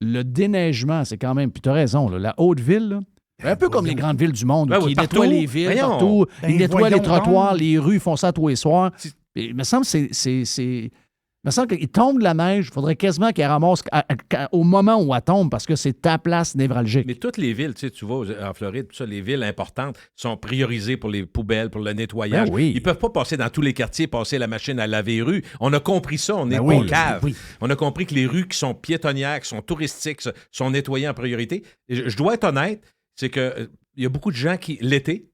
Speaker 4: le déneigement, c'est quand même, puis tu as raison, là, la Haute-Ville, là, un peu comme les grandes villes du monde,
Speaker 10: Ben
Speaker 4: qui
Speaker 10: oui,
Speaker 4: nettoient
Speaker 10: partout.
Speaker 4: les villes,
Speaker 10: Voyons.
Speaker 4: partout,
Speaker 5: Ben
Speaker 4: ils nettoient les
Speaker 5: voyons
Speaker 4: trottoirs,
Speaker 5: donc.
Speaker 4: les rues, ils font ça tous les soirs. Et il me semble que il me semble qu'il tombe de la neige, il faudrait quasiment qu'elle ramasse au moment où elle tombe parce que c'est ta place névralgique.
Speaker 10: Mais toutes les villes, tu sais, tu vas en Floride, tout ça, les villes importantes sont priorisées pour les poubelles, pour le nettoyage.
Speaker 4: Ben oui.
Speaker 10: Ils peuvent pas passer dans tous les quartiers, passer la machine à laver les rues. On a compris ça, on est
Speaker 4: Ben oui,
Speaker 10: pas cave.
Speaker 4: oui.
Speaker 10: On a compris que les rues qui sont piétonnières, qui sont touristiques, sont nettoyées en priorité. Et je dois être honnête, c'est que il y a beaucoup de gens qui, l'été,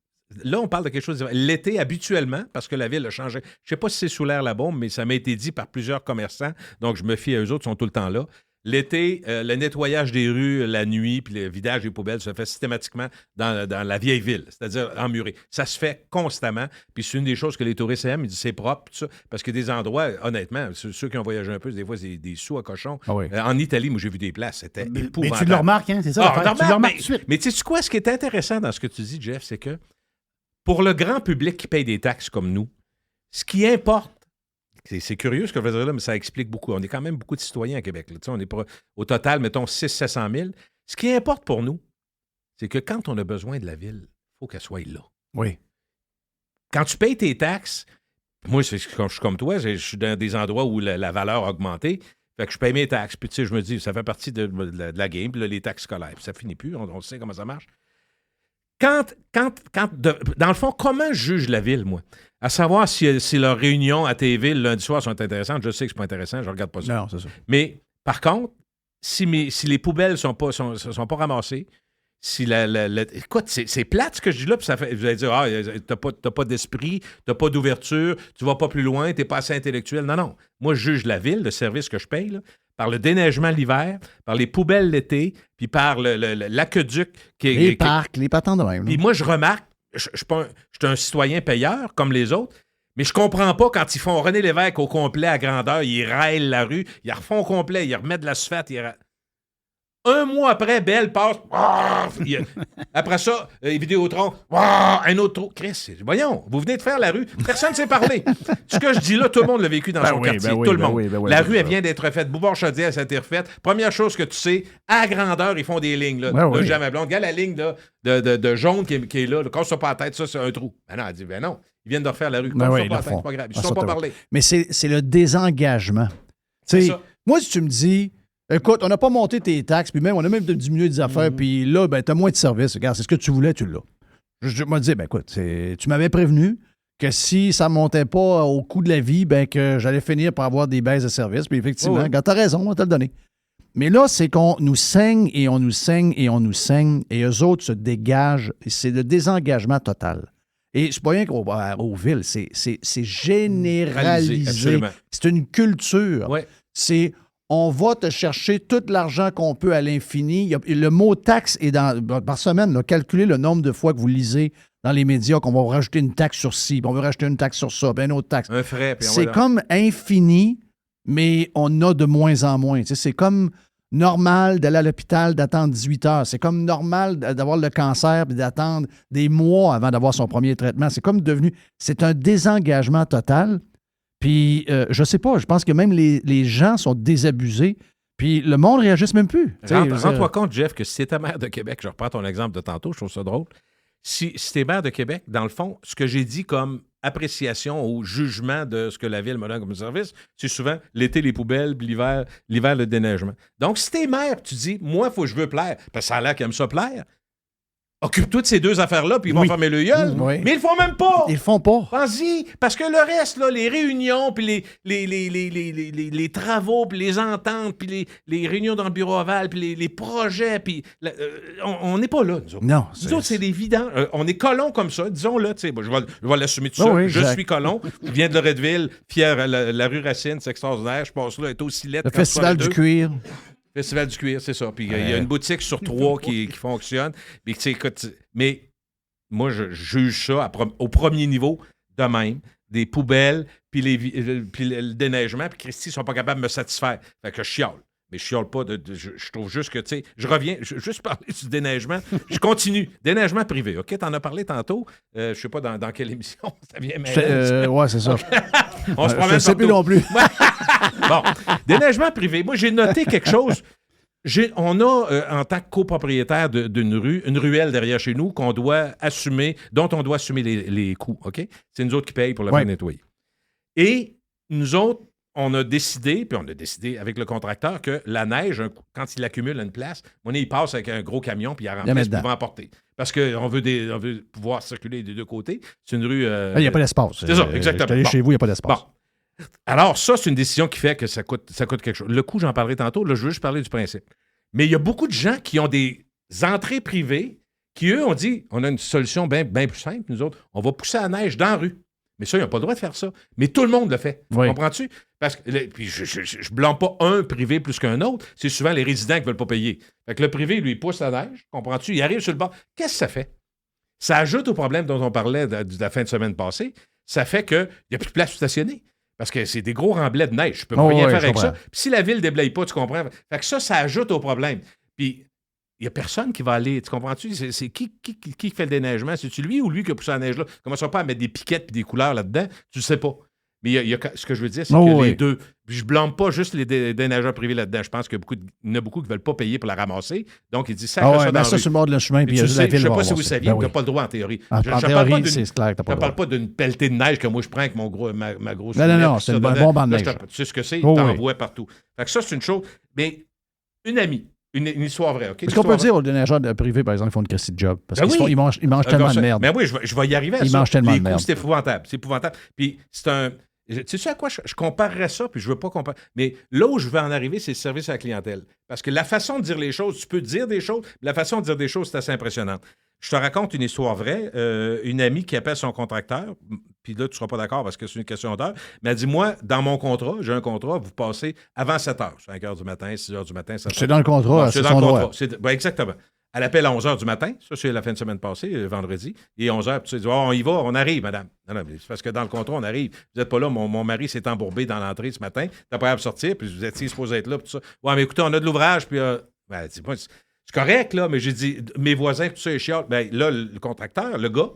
Speaker 10: là, on parle de quelque chose de... L'été, habituellement, parce que la ville a changé. Je ne sais pas si c'est sous l'air la bombe, mais ça m'a été dit par plusieurs commerçants, donc je me fie à eux autres, ils sont tout le temps là. L'été, le nettoyage des rues la nuit, puis le vidage des poubelles se fait systématiquement dans la vieille ville, c'est-à-dire emmuré. Ça se fait constamment, puis c'est une des choses que les touristes aiment, ils disent c'est propre, tout ça, parce que des endroits, honnêtement, ceux qui ont voyagé un peu, des fois, c'est des sous à cochon.
Speaker 4: Ah oui.
Speaker 10: En Italie, moi, j'ai vu des places, c'était
Speaker 5: Mais
Speaker 10: épouvantable.
Speaker 5: tu le remarques, hein, c'est ça?
Speaker 10: Ah,
Speaker 5: l'affaire. Tu le remarques tout de suite.
Speaker 10: mais tu sais quoi, ce qui est intéressant dans ce que tu dis, Jeff, c'est que pour le grand public qui paye des taxes comme nous, ce qui importe, c'est curieux ce que je veux dire là, mais ça explique beaucoup. On est quand même beaucoup de citoyens à Québec. Là. On est pas, au total, mettons, 600-700 000. Ce qui importe pour nous, c'est que quand on a besoin de la ville, il faut qu'elle soit là.
Speaker 4: Oui.
Speaker 10: Quand tu payes tes taxes, moi, je suis comme toi, je suis dans des endroits où la valeur a augmenté. Fait que je paye mes taxes. Puis tu sais, je me dis, ça fait partie de la game. Puis là, les taxes scolaires. Puis ça finit plus. On sait comment ça marche. Dans le fond, comment je juge la ville, moi? À savoir si leurs réunions à TV le lundi soir sont intéressantes. Je sais que c'est pas intéressant, je regarde pas ça.
Speaker 4: Non, c'est ça.
Speaker 10: Mais par contre, si les poubelles sont pas ramassées, si écoute, c'est plate ce que je dis là, puis ça fait, vous allez dire, t'as pas d'esprit, t'as pas d'ouverture, tu vas pas plus loin, t'es pas assez intellectuel. Non. Moi, je juge la ville, le service que je paye, là, par le déneigement l'hiver, par les poubelles l'été, puis par l'aqueduc qui est...
Speaker 4: Les parcs, les patents de même. là.
Speaker 10: Puis moi, je remarque, je suis un citoyen payeur comme les autres, mais je comprends pas quand ils font René Lévesque au complet à grandeur, ils raillent la rue, ils refont au complet, ils remettent de l'asphalte, un mois après, Belle passe. Après ça, Vidéotron. Un autre trou. Chris, voyons, vous venez de faire la rue. Personne ne s'est parlé. Ce que je dis là, tout le monde l'a vécu dans son quartier. Tout le monde. La rue, elle vient d'être refaite. Bouvard-Chaudière, ça a été refaite. Première chose que tu sais, à grandeur, ils font des lignes. Là,
Speaker 4: Ben oui.
Speaker 10: Jamais blonde. Regarde la ligne là, de jaune qui est là. Quand ça pas la tête, ça, c'est un trou. Ben non, elle dit, ben non. Ils viennent de refaire la rue.
Speaker 4: Ben
Speaker 10: Comme
Speaker 4: oui,
Speaker 10: ça,
Speaker 4: ils
Speaker 10: pas
Speaker 4: le
Speaker 10: la tête,
Speaker 4: font.
Speaker 10: c'est pas grave. Ils
Speaker 4: Ah,
Speaker 10: ne sont
Speaker 4: ça,
Speaker 10: pas
Speaker 4: t'as-
Speaker 10: parlé.
Speaker 4: Mais c'est le désengagement.
Speaker 10: C'est
Speaker 4: Tu sais,
Speaker 10: ça.
Speaker 4: moi, si tu me dis, écoute, on n'a pas monté tes taxes, puis même, on a même diminué des affaires, puis là, ben, tu as moins de services. Regarde, c'est ce que tu voulais, tu l'as. Je me dis, ben écoute, tu m'avais prévenu que si ça ne montait pas au coût de la vie, ben que j'allais finir par avoir des baisses de services. Puis effectivement,
Speaker 10: Oui.
Speaker 4: regarde, t'as raison, on va te le donner. Mais là, c'est qu'on nous saigne et on nous saigne et on nous saigne, et eux autres se dégagent. Et c'est le désengagement total. Et c'est pas rien qu'aux villes, c'est généralisé.
Speaker 10: Absolument.
Speaker 4: C'est une culture.
Speaker 10: Ouais.
Speaker 4: C'est on va te chercher tout l'argent qu'on peut à l'infini. Le mot taxe est par semaine. Là, calculez le nombre de fois que vous lisez dans les médias qu'on va rajouter une taxe sur ci, puis on va rajouter une taxe sur ça, puis une autre taxe.
Speaker 10: Un frais. Puis on
Speaker 4: C'est
Speaker 10: va-
Speaker 4: comme infini, mais on a de moins en moins. Tu sais, c'est comme normal d'aller à l'hôpital, d'attendre 18 heures. C'est comme normal d'avoir le cancer puis d'attendre des mois avant d'avoir son premier traitement. C'est comme devenu... C'est un désengagement total. Puis, je sais pas, je pense que même les gens sont désabusés. Puis, le monde ne réagisse même plus. Tu sais,
Speaker 10: Rends-toi compte, Jeff, que si t'es maire de Québec, je reprends ton exemple de tantôt, je trouve ça drôle. Si t'es maire de Québec, dans le fond, ce que j'ai dit comme appréciation ou jugement de ce que la ville me donne comme service, c'est souvent l'été, les poubelles, puis l'hiver, le déneigement. Donc, si t'es maire, tu dis, moi, je veux plaire, parce que ça a l'air qu'ils aiment ça plaire, occupe-toi de ces deux affaires-là, puis ils vont fermer le gueule.
Speaker 4: Oui.
Speaker 10: Mais ils le font même pas.
Speaker 4: Ils le font pas.
Speaker 10: Pense-y, parce que le reste, là, les réunions, puis les travaux, puis les ententes, puis les réunions dans le bureau ovale, puis les projets, puis on n'est pas là, nous autres.
Speaker 4: Non.
Speaker 10: Nous autres, c'est des vidants. On est colons comme ça, disons-le. Tu sais, je vais l'assumer tout ça.
Speaker 4: Oui,
Speaker 10: je
Speaker 4: exact.
Speaker 10: suis colon. Je viens de Loretteville, fier, la rue Racine, c'est extraordinaire. Je passe là, elle est aussi lettre.
Speaker 4: Le Festival du cuir.
Speaker 10: Festival du cuir, c'est ça. Puis il y a une boutique sur 3 qui fonctionne. Puis, tu sais, écoute, mais moi, je juge ça au premier niveau de même. Des poubelles, puis le déneigement. Puis Christy, ils sont pas capables de me satisfaire. Fait que je chiale. Mais je chiale pas. Je trouve juste que, tu sais, je reviens, juste parler du déneigement. Je continue. Déneigement privé. OK, t'en as parlé tantôt. Je sais pas dans quelle émission ça vient. Mais
Speaker 4: Ouais, c'est ça.
Speaker 10: on se promène
Speaker 4: Je ne sais plus non plus.
Speaker 10: Bon, déneigement privé. Moi, j'ai noté quelque chose. On a, en tant que copropriétaire d'une rue, une ruelle derrière chez nous dont on doit assumer les coûts. OK? C'est nous autres qui payent pour la faire nettoyer. Et nous autres, on a décidé avec le contracteur que la neige, quand il accumule à une place, il passe avec un gros camion puis il la remplace pour emporter. Parce qu'on veut pouvoir circuler des deux côtés. C'est une rue...
Speaker 4: Il n'y a pas d'espace.
Speaker 10: C'est ça, exactement.
Speaker 4: Allez chez vous, il n'y a pas d'espace.
Speaker 10: Bon. Alors, ça, c'est une décision qui fait que ça coûte quelque chose. Le coût, j'en parlerai tantôt. Là, je veux juste parler du principe. Mais il y a beaucoup de gens qui ont des entrées privées qui, eux, ont dit, on a une solution bien plus simple, nous autres. On va pousser la neige dans la rue. Mais ça, ils n'ont pas le droit de faire ça. Mais tout le monde le fait.
Speaker 4: Oui.
Speaker 10: Comprends-tu? Parce que, puis je ne blâme pas un privé plus qu'un autre. C'est souvent les résidents qui ne veulent pas payer. Fait que le privé, lui, pousse la neige. Comprends-tu? Il arrive sur le bord. Qu'est-ce que ça fait? Ça ajoute au problème dont on parlait de la fin de semaine passée. Ça fait qu'il n'y a plus de place pour stationner. Parce que c'est des gros remblais de neige. Je ne peux rien faire avec ça. Puis si la ville ne déblaye pas, tu comprends? Fait que ça ajoute au problème. Puis il n'y a personne qui va aller. Tu comprends-tu? C'est qui fait le déneigement? C'est-tu lui ou lui qui a poussé la neige là? Commence pas à mettre des piquettes et des couleurs là-dedans. Tu ne sais pas. Mais ce que je veux dire, c'est que les deux. Puis je ne blâme pas juste les déneigeurs privés là-dedans. Je pense qu'il y en a beaucoup qui ne veulent pas payer pour la ramasser. Donc, il dit ça dans la rue.
Speaker 4: sur le bord de le chemin. Puis
Speaker 10: je
Speaker 4: la ville
Speaker 10: ne sais
Speaker 4: va
Speaker 10: pas si vous
Speaker 4: ramasser.
Speaker 10: saviez, tu n'as pas le droit en théorie.
Speaker 4: En théorie, c'est clair que tu n'as pas le droit.
Speaker 10: Je ne parle pas d'une pelletée de neige que moi je prends avec ma grosse.
Speaker 4: Non, c'est un bon banc de neige.
Speaker 10: Tu sais ce que c'est, t'envoies partout. Fait que ça, c'est une chose. Mais une amie, une histoire vraie. Okay?
Speaker 4: Est-ce qu'on peut dire aux déneigeurs privés, par exemple, ils font une crasse de job? Parce qu'ils mangent tellement de merde.
Speaker 10: Mais oui, je vais y arriver à ça.
Speaker 4: Ils mangent tellement de merde.
Speaker 10: C'est épouvantable. C'est épouvantable. Puis c'est un. Tu sais à quoi je comparerais ça, puis je ne veux pas comparer. Mais là où je veux en arriver, c'est le service à la clientèle. Parce que la façon de dire les choses, tu peux dire des choses, mais la façon de dire des choses, c'est assez impressionnant. Je te raconte une histoire vraie. Une amie qui appelle son contracteur, puis là, tu ne seras pas d'accord parce que c'est une question d'heure, mais elle dit, moi, dans mon contrat, j'ai un contrat, vous passez avant 7 h, 5 h du matin, 6 h du matin, 7 h.
Speaker 4: C'est dans le contrat, c'est son droit.
Speaker 10: Exactement. Elle appelle à 11 h du matin, ça c'est la fin de semaine passée, vendredi, et 11 h, puis tu dis, on y va, on arrive, madame. Non, c'est parce que dans le contrat, on arrive. Vous n'êtes pas là, mon mari s'est embourbé dans l'entrée ce matin, t'as pas à sortir, puis vous étiez supposé être là, puis tout ça. Ouais, mais écoutez, on a de l'ouvrage, puis elle dit, c'est correct, là, mais j'ai dit, mes voisins, tout ça, ils chialent. Ben là, le contracteur, le gars,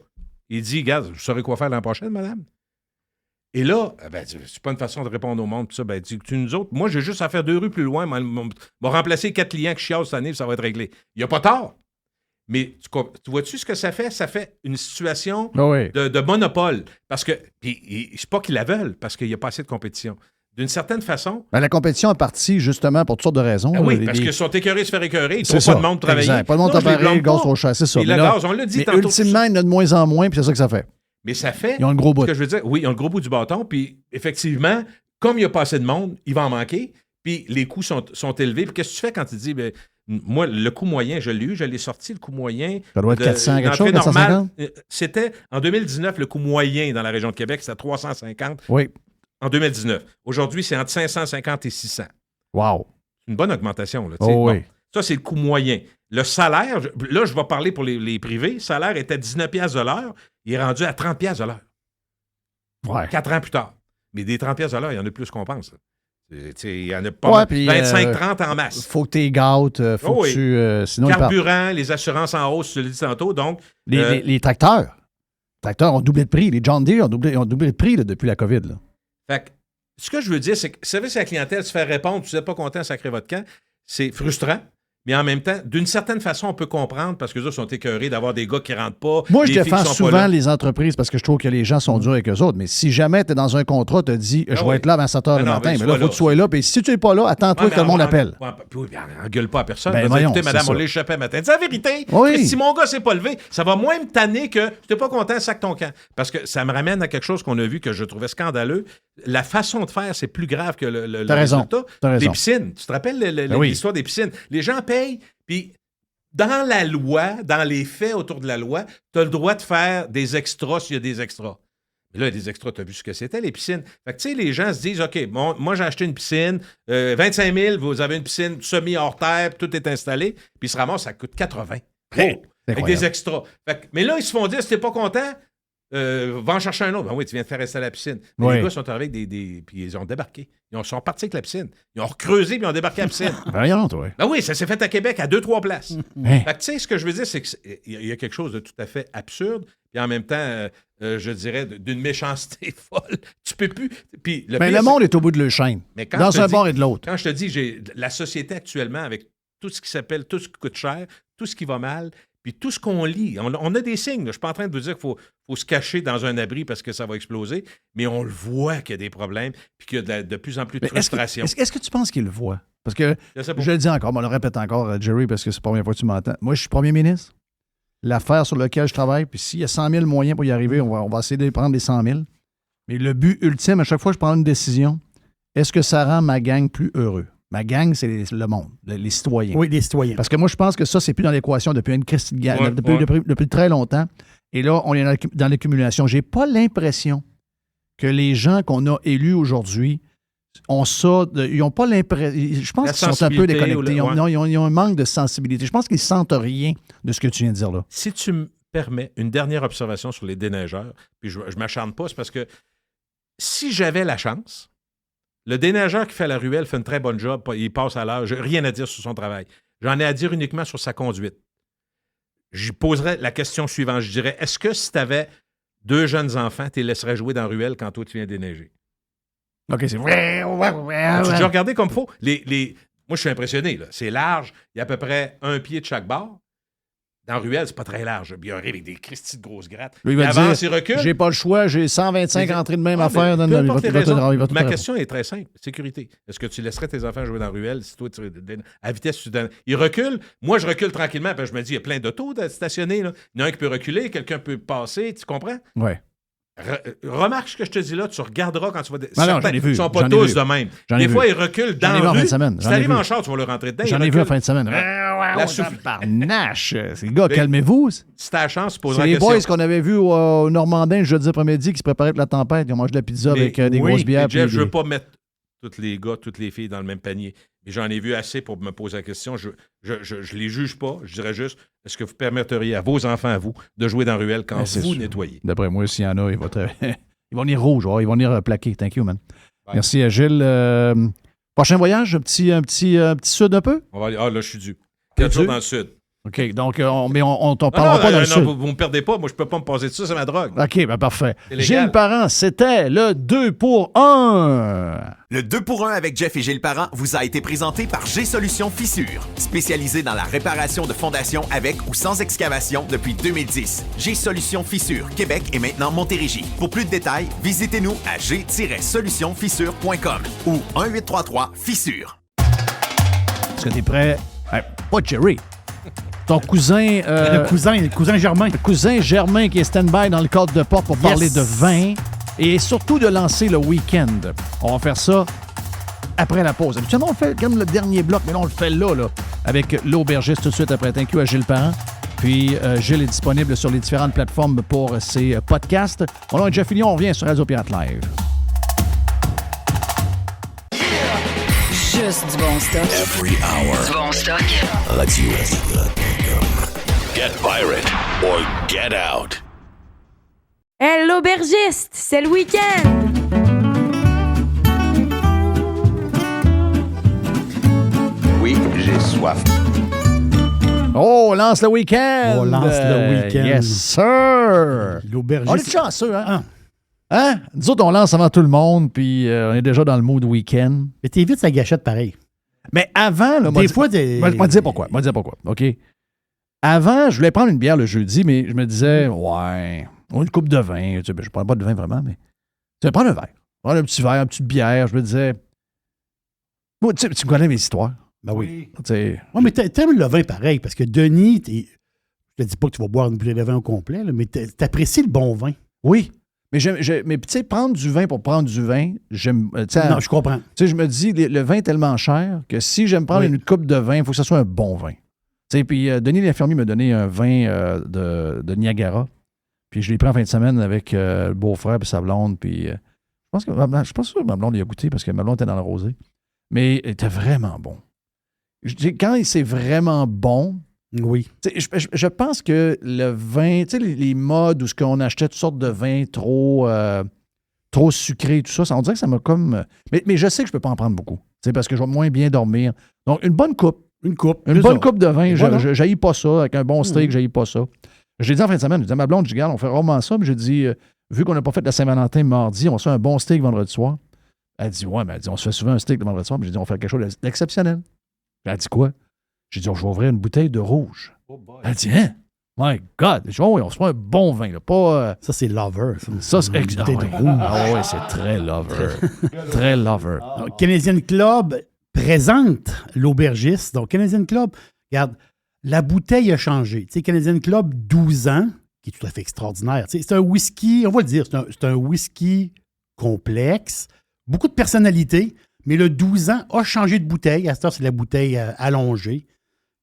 Speaker 10: il dit, regarde, vous saurez quoi faire l'an prochain, madame? Et là, c'est pas une façon de répondre au monde, tout ça. Ben, dis-tu nous autres, moi, j'ai juste à faire 2 rues plus loin, m'a remplacer 4 clients qui chialent cette année, puis ça va être réglé. Il n'y a pas tard. Mais tu vois-tu ce que ça fait? Ça fait une situation de monopole. Parce que, puis c'est pas qu'ils la veulent, parce qu'il n'y a pas assez de compétition. D'une certaine façon...
Speaker 4: La compétition est partie justement pour toutes sortes de raisons.
Speaker 10: Oui, parce qu'ils sont écœurés de se faire écœurer. Ils trouvent pas de monde travailler.
Speaker 4: Exact. Pas de monde travailler, le gaz trop cher, c'est ça.
Speaker 10: Et le gaz, on l'a dit tantôt.
Speaker 4: Ultimement, il y en a de moins en moins, puis c'est ça que ça fait.
Speaker 10: Mais ça fait...
Speaker 4: Ils ont le gros bout.
Speaker 10: Ce que je veux dire, oui, ils ont le gros bout du bâton, puis effectivement, comme il n'y a pas assez de monde, il va en manquer, puis les coûts sont élevés. Puis qu'est-ce que tu fais quand tu dis... Moi, le coût moyen, je l'ai sorti, le coût moyen.
Speaker 4: Ça doit être 400 quelque chose, 450?
Speaker 10: C'était, en 2019, le coût moyen dans la région de Québec, c'était 350.
Speaker 4: Oui.
Speaker 10: En 2019. Aujourd'hui, c'est entre 550 et 600.
Speaker 4: Wow.
Speaker 10: C'est une bonne augmentation. Là,
Speaker 4: oui.
Speaker 10: Ça, c'est le coût moyen. Le salaire, là, je vais parler pour les privés. Le salaire était 19$ de l'heure. Il est rendu à 30$ de l'heure.
Speaker 4: Ouais.
Speaker 10: 4 ans plus tard. Mais des 30$ de l'heure, il y en a plus qu'on pense. Il y en a pas 25-30 en masse.
Speaker 4: Faut que tu es gâtes, faut que tu... sinon
Speaker 10: carburant, les assurances en hausse, je te l'ai dit tantôt. Donc,
Speaker 4: les tracteurs. Les tracteurs ont doublé de prix. Les John Deere ont doublé de prix là, depuis la COVID. Là.
Speaker 10: Fait que, ce que je veux dire, c'est que service à la clientèle, se faire répondre, vous n'êtes pas content, sacrez votre camp, c'est frustrant. mais en même temps, d'une certaine façon, on peut comprendre parce que eux autres sont écœurés d'avoir des gars qui rentrent pas.
Speaker 4: Moi, je
Speaker 10: des filles
Speaker 4: défends
Speaker 10: qui sont pas
Speaker 4: souvent
Speaker 10: là.
Speaker 4: les entreprises parce que je trouve que les gens sont durs avec eux autres. Mais si jamais tu es dans un contrat, tu te dis, je vais
Speaker 10: oui.
Speaker 4: être là avant 7 h le
Speaker 10: non,
Speaker 4: matin,
Speaker 10: mais
Speaker 4: mais là, il faut
Speaker 10: là.
Speaker 4: que tu sois là. Puis si tu n'es pas là, attends-toi
Speaker 10: Ouais,
Speaker 4: que le
Speaker 10: mais
Speaker 4: monde
Speaker 10: on-
Speaker 4: appelle.
Speaker 10: Oui, on gueule pas à personne.
Speaker 4: Ben,
Speaker 10: On va dire,
Speaker 4: voyons,
Speaker 10: écoutez, madame,
Speaker 4: c'est
Speaker 10: on
Speaker 4: ça.
Speaker 10: l'échappait matin. C'est la vérité.
Speaker 4: Oui.
Speaker 10: Si mon gars s'est pas levé, ça va moins me tanner que tu n'es pas content, sac ton camp. Parce que ça me ramène à quelque chose qu'on a vu que je trouvais scandaleux. La façon de faire, c'est plus grave que le
Speaker 4: T'as raison.
Speaker 10: résultat.
Speaker 4: T'as raison.
Speaker 10: Les piscines. Tu te rappelles
Speaker 4: oui.
Speaker 10: l'histoire des piscines? Les gens payent, puis dans la loi, dans les faits autour de la loi, tu as le droit de faire des extras s'il y a des extras. Mais là, des extras, tu as vu ce que c'était, les piscines. Fait que, tu sais, les gens se disent, OK, bon, moi, j'ai acheté une piscine, 25 000, vous avez une piscine semi-hors terre, tout est installé, puis ils se ramassent, ça coûte 80.
Speaker 4: Hey,
Speaker 10: Oh!
Speaker 4: c'est
Speaker 10: Avec
Speaker 4: incroyable.
Speaker 10: des extras. Fait que, mais là, ils se font dire, si t'es pas content, va en chercher un autre. Ben oui, tu viens de faire installer la piscine. Mais
Speaker 4: Oui.
Speaker 10: les gars sont arrivés avec puis ils ont débarqué. Ils sont partis avec la piscine. Ils ont recreusé, puis ils ont débarqué à la piscine.
Speaker 4: Ben, voyons, toi.
Speaker 10: Ben oui, ça s'est fait à Québec à 2-3 places.
Speaker 4: Hein?
Speaker 10: Fait que, tu sais, ce que je veux dire, c'est qu'il y a quelque chose de tout à fait absurde, puis en même temps, je dirais, d'une méchanceté folle. Tu peux plus. Puis
Speaker 4: Mais
Speaker 10: pire,
Speaker 4: le monde est au bout de leur chaîne.
Speaker 10: Mais quand
Speaker 4: Dans
Speaker 10: je te
Speaker 4: un
Speaker 10: dis-
Speaker 4: bord et de l'autre.
Speaker 10: quand je te dis, la société actuellement, avec tout ce qui s'appelle, tout ce qui coûte cher, tout ce qui va mal, puis tout ce qu'on lit, on a des signes. Là. Je ne suis pas en train de vous dire qu'il faut se cacher dans un abri parce que ça va exploser, mais on le voit qu'il y a des problèmes, puis qu'il y a de plus en plus de
Speaker 4: Mais est-ce que,
Speaker 10: frustration.
Speaker 4: est-ce que tu penses qu'il le voit? Parce que
Speaker 10: Je sais pas.
Speaker 4: je le dis encore, on le répète encore, Jerry, parce que c'est la première fois que tu m'entends. Moi, je suis premier ministre. L'affaire sur laquelle je travaille, puis s'il y a 100 000 moyens pour y arriver, on va essayer de prendre les 100 000. Mais le but ultime, à chaque fois que je prends une décision, est-ce que ça rend ma gang plus heureux? Ma gang, c'est le monde, les citoyens.
Speaker 5: Oui, des citoyens.
Speaker 4: Parce que moi, je pense que ça, c'est plus dans l'équation depuis une crise de
Speaker 10: Ouais,
Speaker 4: depuis très longtemps. Et là, on est dans l'accumulation. J'ai pas l'impression que les gens qu'on a élus aujourd'hui ont ça. Ils n'ont pas l'impression. Je pense
Speaker 10: La
Speaker 4: qu'ils sont un peu
Speaker 10: sensibilité
Speaker 4: déconnectés.
Speaker 10: ou le-
Speaker 4: Non, ils ont un manque de sensibilité. Je pense qu'ils sentent rien de ce que tu viens de dire là.
Speaker 10: Si tu me permets une dernière observation sur les déneigeurs, puis je ne m'acharne pas, c'est parce que si j'avais la chance, le déneigeur qui fait la ruelle fait une très bonne job, il passe à l'heure, j'ai rien à dire sur son travail. J'en ai à dire uniquement sur sa conduite. Je poserais la question suivante, je dirais, est-ce que si tu avais 2 jeunes enfants, tu les laisserais jouer dans la ruelle quand toi tu viens déneiger?
Speaker 4: OK, c'est vrai.
Speaker 10: As-tu déjà regardé comme il faut? Moi, je suis impressionné. Là. C'est large. Il y a à peu près un pied de chaque bord. Dans la ruelle, c'est pas très large. Puis il arrive avec des cristis de grosses grattes.
Speaker 4: Lui, il va
Speaker 10: Il avance,
Speaker 4: dire,
Speaker 10: il recule.
Speaker 4: j'ai pas le choix, j'ai 125
Speaker 10: Mais-
Speaker 4: entrées de même
Speaker 10: Ah,
Speaker 4: affaire.
Speaker 10: mais
Speaker 4: Il
Speaker 10: peu
Speaker 4: va
Speaker 10: importe les raisons.
Speaker 4: tout
Speaker 10: Ma
Speaker 4: répondre.
Speaker 10: question est très simple. Sécurité. Est-ce que tu laisserais tes enfants jouer dans la ruelle si toi, à vitesse soudaine? Ils reculent. Moi, je recule tranquillement. Puis je me dis, il y a plein d'autos stationnés. Là. Il y en a un qui peut reculer, quelqu'un peut passer. Tu comprends?
Speaker 4: Ouais.
Speaker 10: Remarque ce que je te dis là. Tu regarderas quand tu vas...
Speaker 4: Non,
Speaker 10: Certains
Speaker 4: j'en ai vu,
Speaker 10: ne sont pas
Speaker 4: j'en ai
Speaker 10: tous
Speaker 4: vu.
Speaker 10: de même.
Speaker 4: J'en ai
Speaker 10: Des
Speaker 4: vu.
Speaker 10: fois, ils reculent dans
Speaker 4: J'en ai vu
Speaker 10: la
Speaker 4: en fin
Speaker 10: rue.
Speaker 4: de semaine.
Speaker 10: Si
Speaker 4: J'en ai
Speaker 10: t'arrives
Speaker 4: vu.
Speaker 10: en char, tu vas leur rentrer dedans.
Speaker 4: J'en
Speaker 10: ils
Speaker 4: ai vu en
Speaker 10: reculent.
Speaker 4: fin de semaine.
Speaker 10: La souffle-
Speaker 4: Tabarnache. C'est le gars,
Speaker 10: Mais-
Speaker 4: calmez-vous.
Speaker 10: Si t'as la chance, tu
Speaker 4: C'est
Speaker 10: poseras la
Speaker 4: les
Speaker 10: question.
Speaker 4: boys qu'on avait vus au Normandin jeudi après-midi qui se préparaient pour la tempête. Ils ont mangé de la pizza
Speaker 10: Mais
Speaker 4: avec des
Speaker 10: oui,
Speaker 4: grosses bières.
Speaker 10: mais Jeff,
Speaker 4: puis
Speaker 10: je veux
Speaker 4: des-
Speaker 10: pas mettre tous les gars, toutes les filles dans le même panier. Mais j'en ai vu assez pour me poser la question. Je les juge pas. Je dirais juste, est-ce que vous permetteriez à vos enfants, à vous, de jouer dans la ruelle quand
Speaker 4: Ouais, c'est
Speaker 10: vous
Speaker 4: sûr.
Speaker 10: nettoyez?
Speaker 4: D'après moi, s'il y en a, ils vont venir rouges. Ils vont venir plaquer. Thank you, man.
Speaker 10: Bye.
Speaker 4: Merci, Gilles. Prochain voyage, un petit sud un peu?
Speaker 10: On va aller, là, je suis dû. 4 jours dans le sud.
Speaker 4: OK. Donc, mais on t'en
Speaker 10: Non,
Speaker 4: parlera pas dans le sud.
Speaker 10: vous ne me perdez pas. Moi, je peux pas me passer de ça. C'est ma drogue.
Speaker 4: OK, ben parfait.
Speaker 10: C'est légal.
Speaker 4: Gilles Parent, c'était le 2 pour 1.
Speaker 9: Le 2 pour 1 avec Jeff et Gilles Parent vous a été présenté par G-Solutions Fissure, spécialisé dans la réparation de fondations avec ou sans excavation depuis 2010. G-Solutions Fissure, Québec et maintenant Montérégie. Pour plus de détails, visitez-nous à g-solutionfissure.com ou 1-833-FISSURE.
Speaker 4: Est-ce que t'es prêt? Pas Jerry. Ton cousin...
Speaker 5: Le cousin Germain.
Speaker 4: Le cousin Germain qui est stand-by dans le cadre de porte pour
Speaker 5: Yes.
Speaker 4: parler de vin et surtout de lancer le week-end. On va faire ça après la pause. Habituellement, on fait comme le dernier bloc, mais là, on le fait là, avec l'aubergiste tout de suite après. Thank you à Gilles Parent. Puis, Gilles est disponible sur les différentes plateformes pour ses podcasts. On a Jeff Fillion, on revient sur Radio Pirate Live.
Speaker 2: Juste du bon stock.
Speaker 8: Every hour.
Speaker 2: Du bon stock.
Speaker 8: Get pirate or get out.
Speaker 11: Hey, l'aubergiste, c'est le week-end!
Speaker 7: Oui, j'ai soif.
Speaker 4: Oh, on lance le week-end!
Speaker 5: On lance le week-end.
Speaker 4: Yes, sir!
Speaker 5: L'aubergiste.
Speaker 4: On est chanceux, hein? Hein? Nous autres, on lance avant tout le monde, puis on est déjà dans le mood week-end.
Speaker 5: Mais t'évites sa gâchette pareil.
Speaker 4: Mais avant, là,
Speaker 5: Des fois, des...
Speaker 4: Moi, te dire pourquoi. OK? Avant, je voulais prendre une bière le jeudi, mais je me disais, ouais, une coupe de vin. Tu sais, ben, je ne prends pas de vin vraiment, mais tu sais, prendre un verre. Prendre un petit verre, une petite bière. Je me disais, moi, tu me connais mes histoires.
Speaker 5: Ben oui.
Speaker 4: Oui,
Speaker 5: mais t'aimes le vin pareil, parce que Denis, je te dis pas que tu vas boire une bouteille de vin au complet, là, mais t'apprécies le bon vin.
Speaker 4: Oui. Mais tu sais, prendre du vin pour prendre du vin, j'aime.
Speaker 5: Non, je comprends.
Speaker 4: Tu sais, je me dis, le vin est tellement cher que si j'aime prendre une coupe de vin, il faut que ce soit un bon vin. Tu sais, puis Denis l'infirmier m'a donné un vin de Niagara. Puis je l'ai pris en fin de semaine avec le beau-frère et sa blonde. Puis je pense que ma blonde y a goûté parce que ma blonde était dans le rosé. Mais il était vraiment bon. Quand c'est vraiment bon,
Speaker 5: oui.
Speaker 4: Je pense que le vin, tu sais, les modes où ce qu'on achetait toutes sortes de vins trop sucrés, tout ça, on dirait que ça m'a comme... Mais je sais que je ne peux pas en prendre beaucoup, parce que je vais moins bien dormir. Donc, une bonne coupe. Une bonne coupe de vin, je n'haïs pas ça. Avec un bon steak, je n'haïs pas ça. Je l'ai dit en fin de semaine, je dis à ma blonde, je dis, regarde, on fait rarement ça, mais j'ai dit, vu qu'on n'a pas fait de la Saint-Valentin mardi, on se fait un bon steak vendredi soir. Elle dit, ouais, mais elle dit, on se fait souvent un steak le vendredi soir, mais j'ai dit, on fait quelque chose d'exceptionnel. Elle dit quoi? J'ai dit, je vais ouvrir une bouteille de rouge. Elle dit, hein? My God! J'ai dit, oh, oui, on se fait un bon vin, là, pas...
Speaker 5: Ça, c'est lover.
Speaker 4: Ça, c'est... Ah oui, c'est très lover. Très lover.
Speaker 5: Donc, Canadian Club présente l'aubergiste. Donc, Canadian Club, regarde, la bouteille a changé. Tu sais, Canadian Club, 12 ans, qui est tout à fait extraordinaire. Tu sais, c'est un whisky, on va le dire, c'est un whisky complexe, beaucoup de personnalité, mais le 12 ans a changé de bouteille. À cette heure, c'est la bouteille allongée.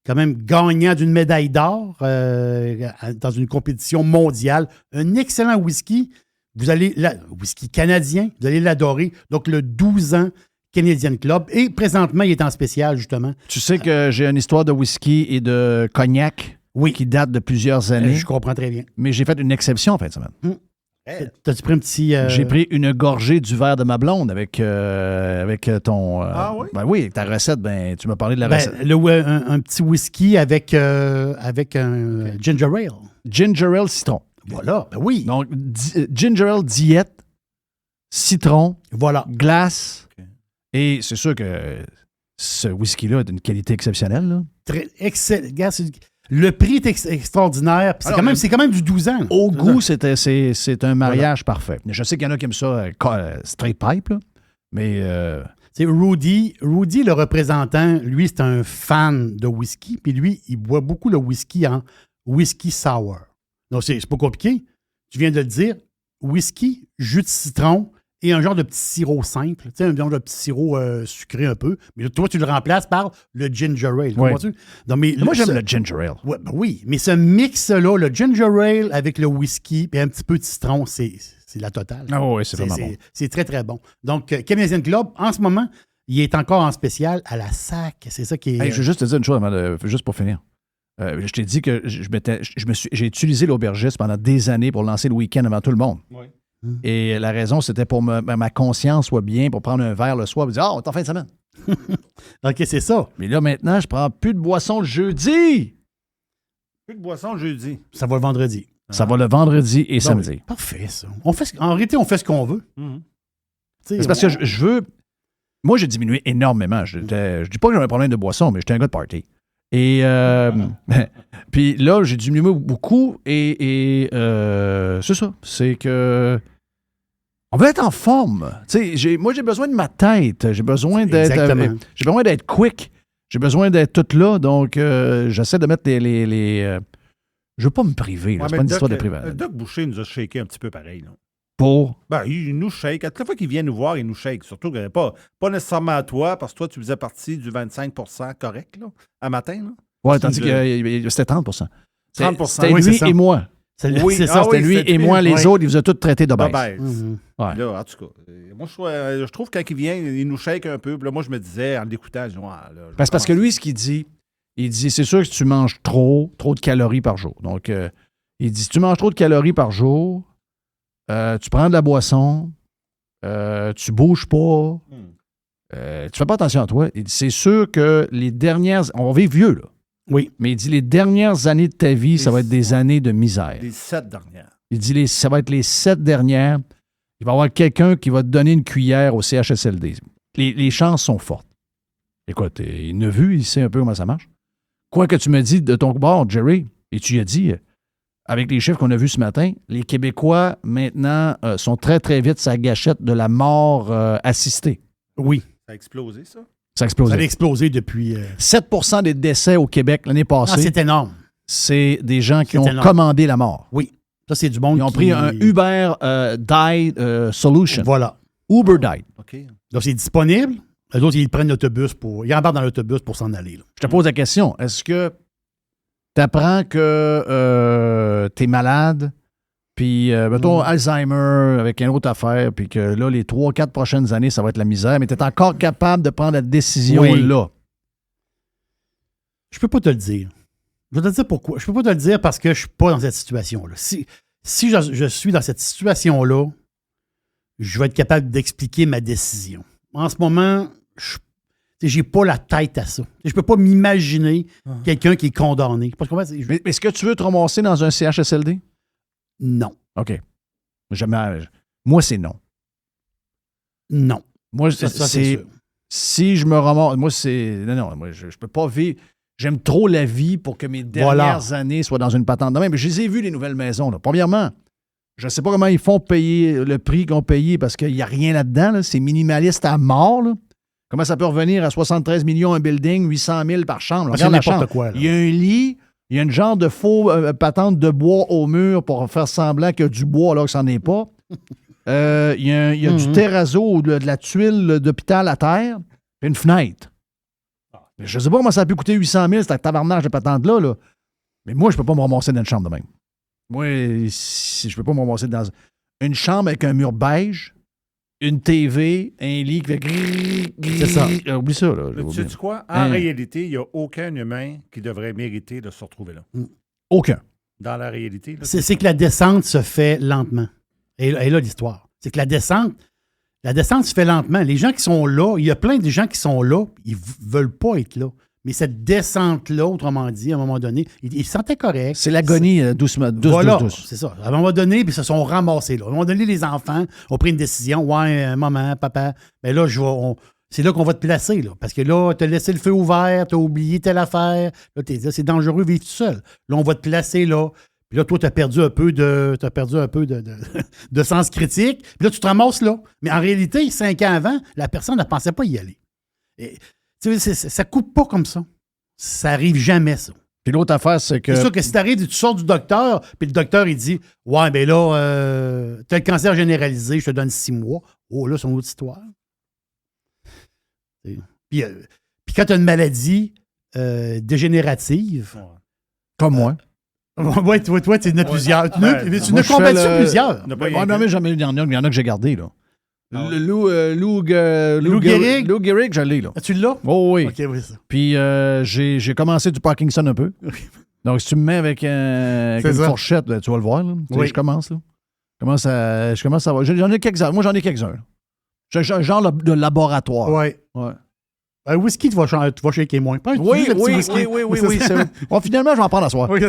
Speaker 5: Quand même gagnant d'une médaille d'or dans une compétition mondiale. Un excellent whisky. Whisky canadien, vous allez l'adorer. Donc, le 12 ans Canadian Club. Et présentement, il est en spécial, justement.
Speaker 4: Tu sais que j'ai une histoire de whisky et de cognac qui date de plusieurs années.
Speaker 5: Je comprends très bien.
Speaker 4: Mais j'ai fait une exception en fin de semaine.
Speaker 5: T'as-tu pris un petit...
Speaker 4: J'ai pris une gorgée du verre de ma blonde avec ton...
Speaker 6: Ah oui?
Speaker 4: Ben oui, ta recette, tu m'as parlé de la recette.
Speaker 5: Un petit whisky avec un ginger ale.
Speaker 4: Ginger ale citron.
Speaker 5: Voilà, ben oui.
Speaker 4: Donc, ginger ale diète, citron, glace. Okay. Et c'est sûr que ce whisky-là est d'une qualité exceptionnelle. Là.
Speaker 5: Très excellent. Le prix est extraordinaire. C'est quand même du 12 ans.
Speaker 4: Au goût, c'est un mariage parfait. Je sais qu'il y en a qui aiment ça straight pipe, là, mais...
Speaker 5: C'est Rudy, le représentant, lui, c'est un fan de whisky. Puis lui, il boit beaucoup le whisky en whisky sour. Donc, c'est pas compliqué. Tu viens de le dire. Whisky, jus de citron et un genre de petit sirop simple. Tu sais, un genre de petit sirop sucré un peu. Mais là, toi, tu le remplaces par le ginger ale. Comprends-tu? Donc,
Speaker 4: moi, j'aime le ginger ale.
Speaker 5: Ouais, ben oui, mais ce mix-là, le ginger ale avec le whisky et un petit peu de citron, c'est la totale.
Speaker 4: Ah oui, c'est vraiment bon.
Speaker 5: C'est très, très bon. Donc, Canadian Club, en ce moment, il est encore en spécial à la SAC. C'est ça qui est...
Speaker 4: Hey, je veux juste te dire une chose, juste pour finir. Je t'ai dit que j'ai utilisé l'aubergiste pendant des années pour lancer le week-end avant tout le monde. Oui. Et la raison, c'était pour que ma conscience soit bien, pour prendre un verre le soir et dire « Ah, on est en fin de semaine. »
Speaker 5: OK, c'est ça.
Speaker 4: Mais là, maintenant, je prends plus de boisson le jeudi.
Speaker 6: Plus de boisson le jeudi.
Speaker 5: Ça va le vendredi.
Speaker 4: Ça va le vendredi et samedi.
Speaker 5: Oui. Parfait, ça. En réalité, on fait ce qu'on veut.
Speaker 4: Mm-hmm. C'est parce que je veux... Moi, j'ai diminué énormément. Je dis pas que j'avais un problème de boisson, mais j'étais un gars de party. Et puis là, j'ai diminué beaucoup et c'est ça. C'est que on veut être en forme. Moi, j'ai besoin de ma tête. J'ai besoin d'être quick. J'ai besoin d'être tout là. Donc, j'essaie de mettre les je veux pas me priver. C'est pas une histoire de privation.
Speaker 6: Doc Boucher nous a shaké un petit peu pareil. Là.
Speaker 4: Pour?
Speaker 6: Il nous shake. À toute fois qu'il vient nous voir, il nous shake. Surtout que pas nécessairement à toi, parce que toi, tu faisais partie du 25% correct, là, à matin.
Speaker 4: Oui, tandis que c'était 30%.
Speaker 6: 30%.
Speaker 4: C'était lui et moi. C'est ça, c'était lui et moi. Les autres, ils vous ont tous traité d'obèses.
Speaker 6: Ouais. Là, en tout cas, moi, je trouve que quand il vient, il nous shake un peu. Puis là, moi, je me disais, en l'écoutant, je dis,
Speaker 4: parce que lui, ce qu'il dit, c'est sûr que tu manges trop de calories par jour. Donc, il dit, si tu manges trop de calories par jour, tu prends de la boisson, tu bouges pas, tu fais pas attention à toi. Il dit, c'est sûr que les dernières... On va vivre vieux, là.
Speaker 5: Oui.
Speaker 4: Mais il dit, les dernières années de ta vie, ça va être des années de misère.
Speaker 6: Les 7 dernières.
Speaker 4: Il dit, ça va être les 7 dernières. Il va y avoir quelqu'un qui va te donner une cuillère au CHSLD. Les chances sont fortes. Écoute, il l'a vu, il sait un peu comment ça marche. Quoi que tu me dis de ton bord, Jerry, et tu y as dit, avec les chiffres qu'on a vus ce matin, les Québécois, maintenant, sont très, très vite sa gâchette de la mort assistée.
Speaker 5: Oui.
Speaker 6: Ça a explosé, ça?
Speaker 4: Ça a explosé.
Speaker 5: Ça a explosé depuis...
Speaker 4: 7% des décès au Québec l'année passée.
Speaker 5: Ah, c'est énorme.
Speaker 4: C'est des gens qui
Speaker 5: C'est
Speaker 4: ont
Speaker 5: énorme.
Speaker 4: commandé la mort.
Speaker 5: Oui. Ça, c'est du monde
Speaker 4: Ils ont
Speaker 5: qui...
Speaker 4: pris un Uber Died Solution.
Speaker 5: Voilà.
Speaker 4: Uber Died.
Speaker 6: OK.
Speaker 5: Donc, c'est disponible. Les autres, ils prennent l'autobus ils embarquent dans l'autobus pour s'en aller. Là.
Speaker 4: Je te pose la question. Est-ce que tu apprends que tu es malade, puis, mettons, Alzheimer avec une autre affaire, puis que là, les 3-4 prochaines années, ça va être la misère, mais tu es encore capable de prendre la décision là?
Speaker 5: Je peux pas te le dire. Je vais te dire pourquoi. Je peux pas te le dire parce que je suis pas dans cette situation-là. Si je suis dans cette situation-là, je vais être capable d'expliquer ma décision. En ce moment, j'ai pas la tête à ça. Je peux pas m'imaginer quelqu'un qui est condamné. Parce que,
Speaker 4: Mais est-ce que tu veux te ramasser dans un CHSLD?
Speaker 5: Non.
Speaker 4: OK. Jamais. Moi, c'est non.
Speaker 5: Non.
Speaker 4: Moi,
Speaker 5: Ça, c'est
Speaker 4: c'est...
Speaker 5: sûr.
Speaker 4: Si je me ramasse... Moi, c'est... Non, moi, je peux pas vivre... J'aime trop la vie pour que mes dernières années soient dans une patente de même. Mais je les ai vues, les nouvelles maisons. Là. Premièrement, je ne sais pas comment ils font payer le prix qu'ils ont payé parce qu'il n'y a rien là-dedans. Là. C'est minimaliste à mort. Là. Comment ça peut revenir à 73 millions un building, 800 000 par chambre? Regarde la chambre.
Speaker 5: Quoi,
Speaker 4: il y a un lit, il y a une genre de faux patente de bois au mur pour faire semblant qu'il y a du bois alors que ça n'en est pas. Il y a du terrazzo ou de la tuile d'hôpital à terre, puis une fenêtre. Je ne sais pas comment ça a pu coûter 800 000, cette tabarnage de patente-là. Là. Mais moi, je ne peux pas me ramasser dans une chambre de même. Moi, je ne peux pas me ramasser dans une chambre avec un mur beige, une TV, un lit qui fait...
Speaker 5: C'est ça.
Speaker 4: Oublie ça. Là.
Speaker 6: Mais tu sais quoi? En réalité, il n'y a aucun humain qui devrait mériter de se retrouver là.
Speaker 4: Aucun.
Speaker 6: Dans la réalité. Là,
Speaker 5: c'est que la descente se fait lentement. Et là, l'histoire. C'est que la descente se fait lentement. Les gens qui sont là, il y a plein de gens qui sont là, ils ne veulent pas être là. Mais cette descente-là, autrement dit, à un moment donné, ils se sentaient corrects.
Speaker 4: C'est l'agonie doucement.
Speaker 5: Voilà,
Speaker 4: douce.
Speaker 5: c'est ça. À un moment donné, puis ils se sont ramassés là. À un moment donné, les enfants ont pris une décision. Ouais, maman, papa, mais là, c'est là qu'on va te placer, là. Parce que là, tu as laissé le feu ouvert, tu as oublié telle affaire. Là, c'est dangereux de vivre tout seul. Là, on va te placer là. Puis là, toi, tu as perdu un peu de sens critique. Puis là, tu te ramasses là. Mais en réalité, 5 ans avant, la personne ne pensait pas y aller. Et, tu sais, ça coupe pas comme ça. Ça arrive jamais, ça.
Speaker 4: Puis l'autre affaire, c'est que...
Speaker 5: C'est sûr que si t'arrives, tu sors du docteur, puis le docteur, il dit « Ouais, ben là, t'as le cancer généralisé, je te donne 6 mois. » Oh, là, c'est une autre histoire. Puis quand t'as une maladie dégénérative...
Speaker 4: Comme moi.
Speaker 5: Oui, toi, tu en as plusieurs. Tu n'as
Speaker 4: combattu
Speaker 5: plusieurs.
Speaker 4: Non, mais il y en a que j'ai gardé, là. Lou Gehrig, je l'ai, là.
Speaker 5: Tu l'as?
Speaker 4: Oh oui.
Speaker 5: OK, oui, ça.
Speaker 4: Puis j'ai commencé du Parkinson un peu. Donc, si tu me mets avec une fourchette, ben, tu vas le voir, là.
Speaker 5: Oui.
Speaker 4: Je commence, là. Je commence à voir. J'en ai quelques-uns. Moi, j'en ai quelques-uns. J'ai un genre de laboratoire.
Speaker 5: Oui.
Speaker 4: Ouais.
Speaker 5: Un whisky, tu vas shaker moins.
Speaker 4: Oui. Bon, finalement, je vais en prendre à soir.
Speaker 5: Oui,